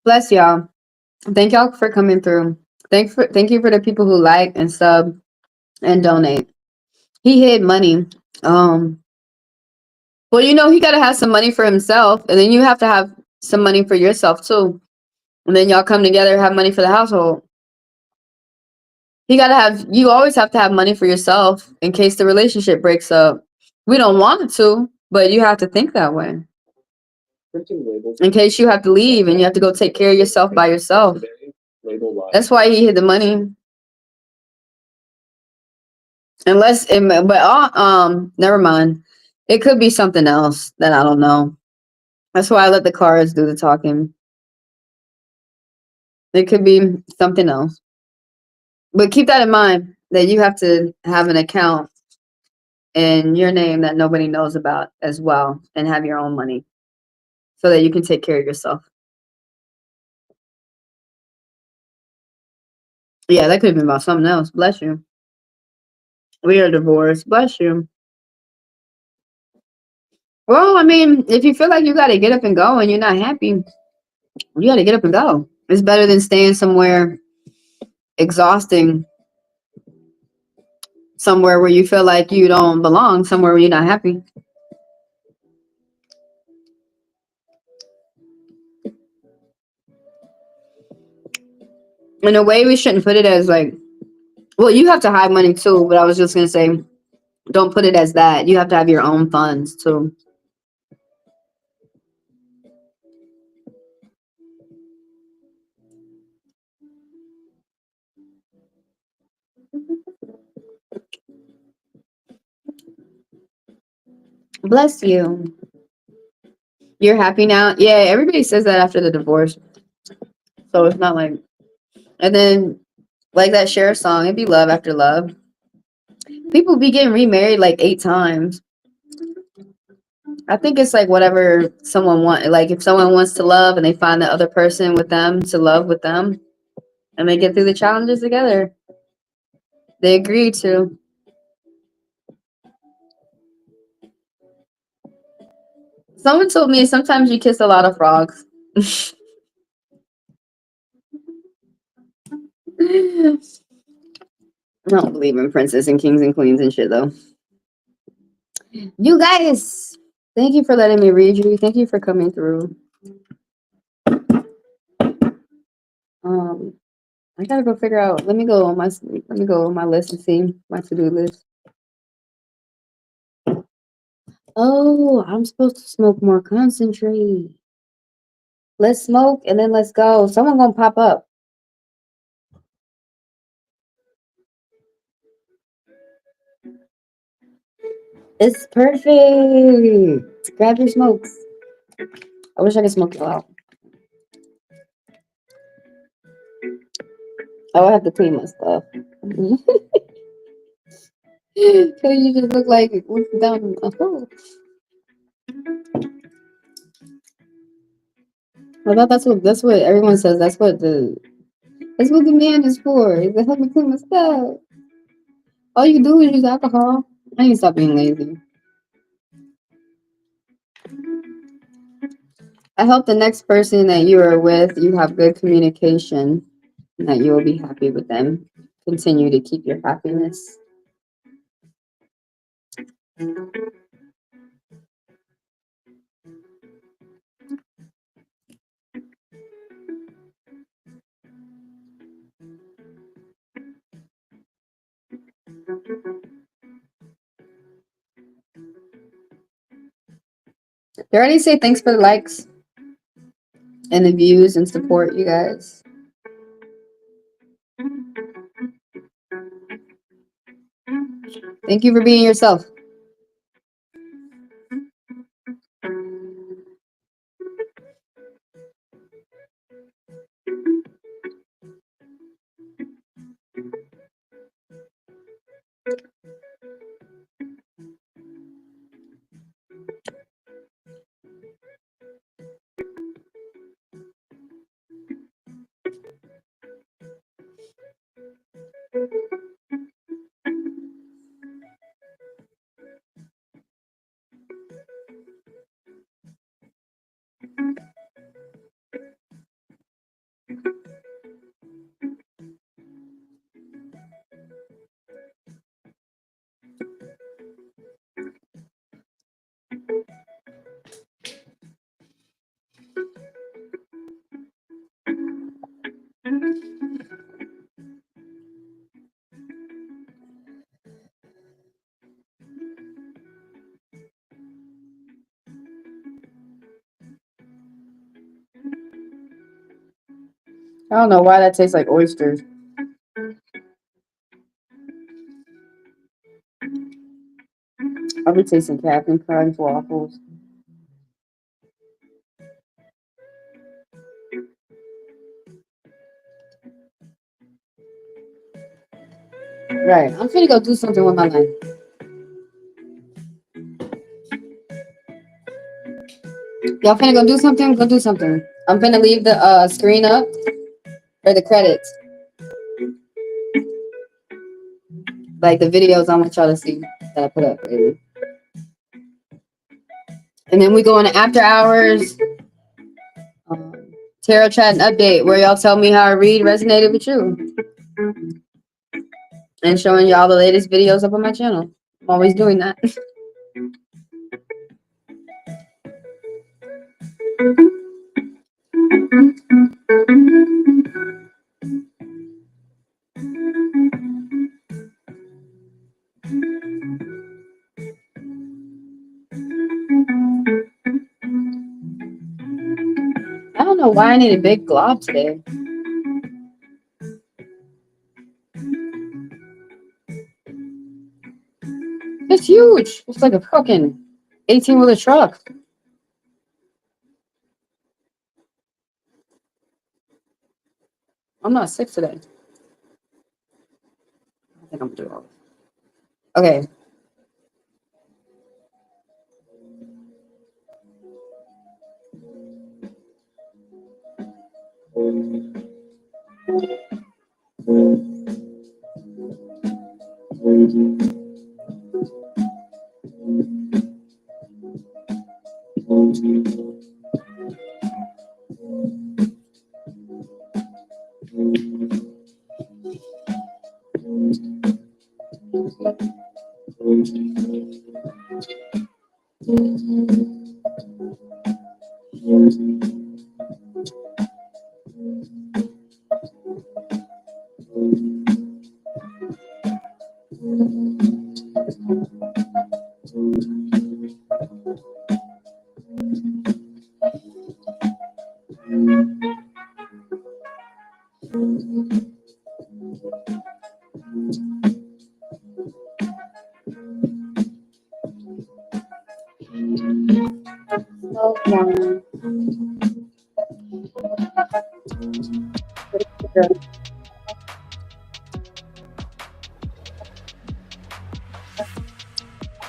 [SPEAKER 4] Bless y'all. Thank y'all for coming through. Thank you for the people who like and sub and donate. He hid money. Well, you know, he gotta have some money for himself, and then you have to have some money for yourself too. And then y'all come together and have money for the household. You always have to have money for yourself in case the relationship breaks up. We don't want it to, but you have to think that way. In case you have to leave and you have to go take care of yourself by yourself. That's why he hid the money. Never mind. It could be something else that I don't know. That's why I let the cards do the talking. It could be something else. But keep that in mind that you have to have an account in your name that nobody knows about as well and have your own money so that you can take care of yourself. Yeah, that could have been about something else. Bless you. We are divorced. Bless you. Well, I mean, if you feel like you got to get up and go and you're not happy, you got to get up and go. It's better than staying somewhere exhausting, somewhere where you feel like you don't belong, somewhere where you're not happy. In a way, we shouldn't put it as like, well, you have to hide money too, but I was just going to say, don't put it as that. You have to have your own funds too. Bless you. You're happy now? Yeah, everybody says that after the divorce. So it's not like, and then like that Cher song, it'd be love after love. People be getting remarried like 8 times. I think it's like whatever someone wants. Like if someone wants to love and they find the other person with them to love with them and they get through the challenges together, they agree to. Someone told me sometimes you kiss a lot of frogs. I don't believe in princes and kings and queens and shit though. You guys, thank you for letting me read you. Thank you for coming through. I gotta go figure out. Let me go on my list and see my to-do list. Oh, I'm supposed to smoke more concentrate. Let's smoke and then let's go. Someone gonna pop up. It's perfect. Grab your smokes. I wish I could smoke you out. I would have to clean my stuff. So you just look like down a hole. I thought that's what everyone says. That's what the man is for. Is to help me clean my stuff. All you do is use alcohol. I need to stop being lazy. I hope the next person that you are with, you have good communication and that you will be happy with them. Continue to keep your happiness. They already say thanks for the likes and the views and support, you guys. Thank you for being yourself. I don't know why that tastes like oysters. I'll be tasting Captain Crunch waffles. Right. I'm finna go do something with my life. Y'all finna go do something? Go do something. I'm finna leave the screen up for the credits. Like the videos I want y'all to see that I put up lately. And then we go into after hours. Tarot chat and update where y'all tell me how a read resonated with you. And showing y'all the latest videos up on my channel. I'm always doing that. I don't know why I need a big glob today. It's huge. It's like a fucking 18-wheeler truck. I'm not sick today. I think I'm gonna do it all. Okay.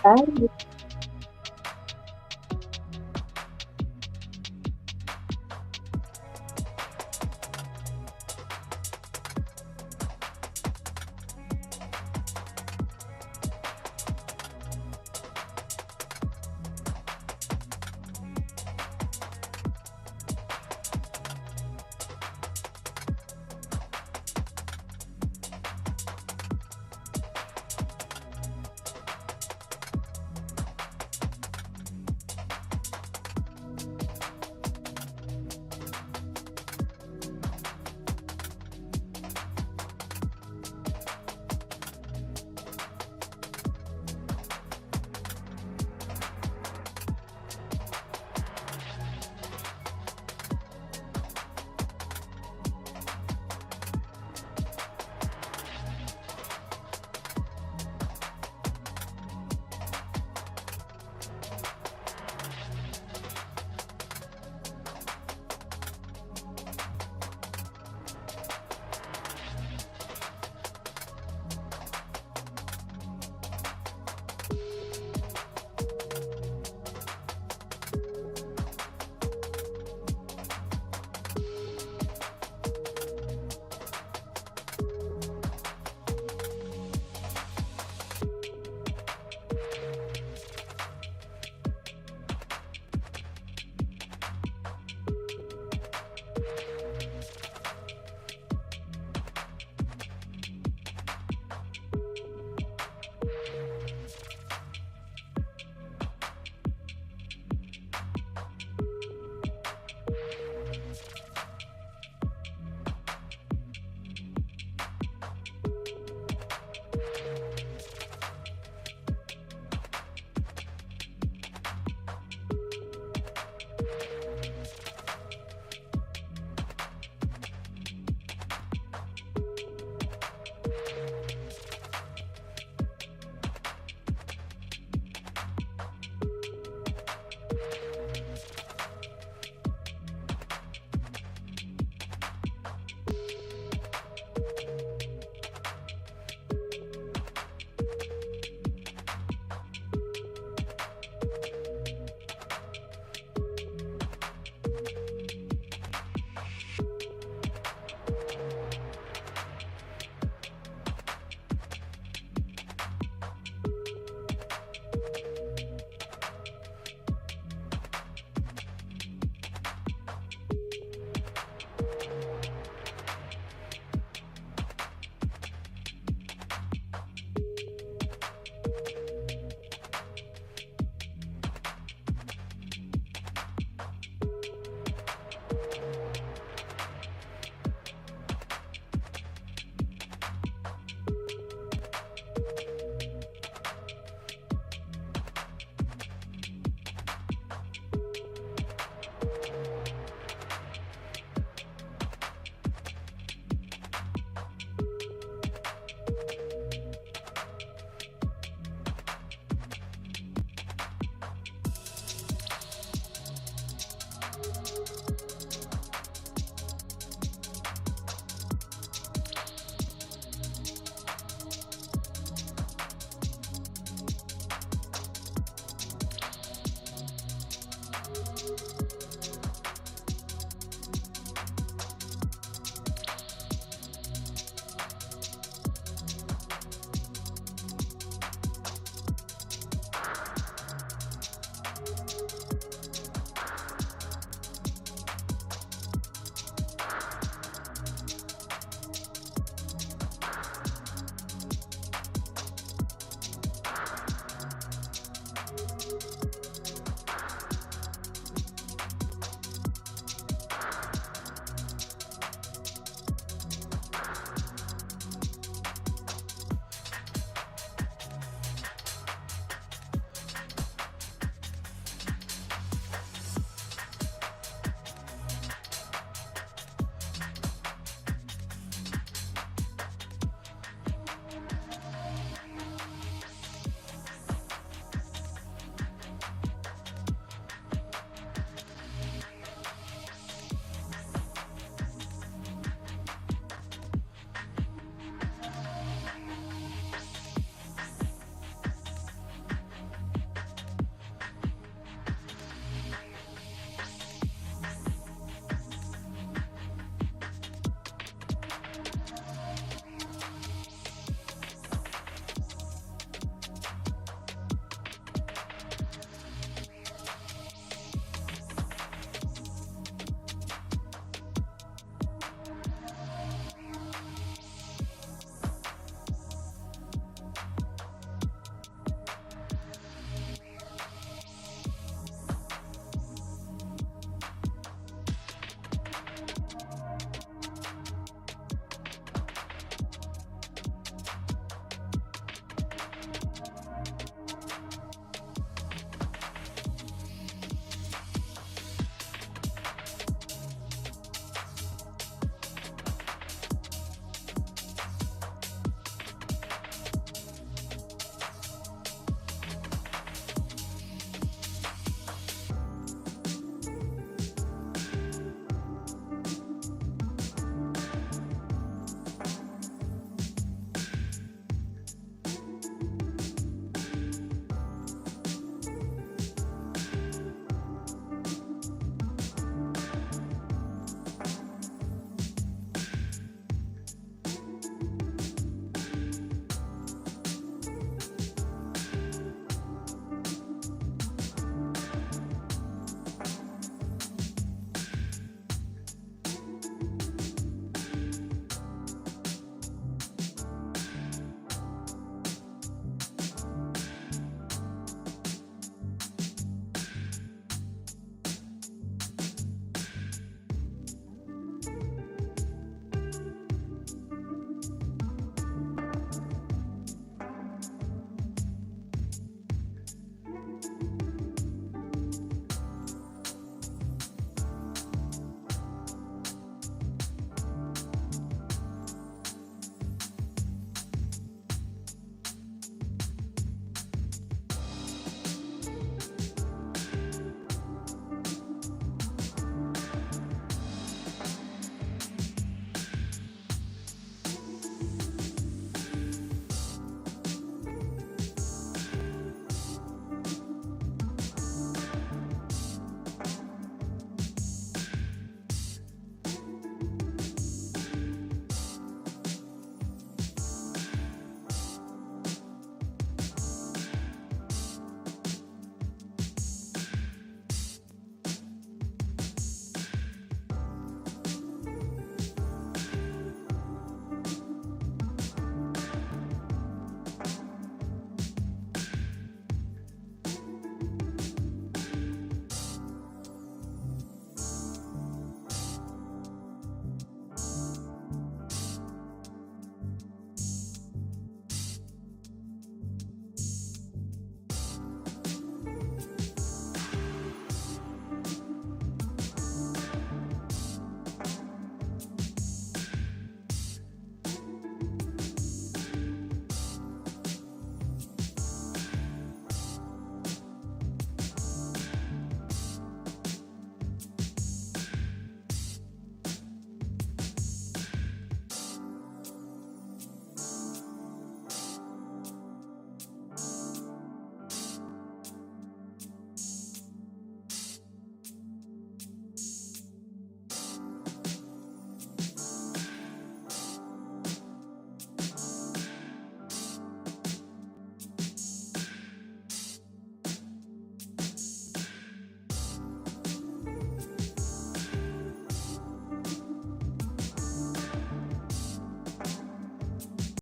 [SPEAKER 1] Bye.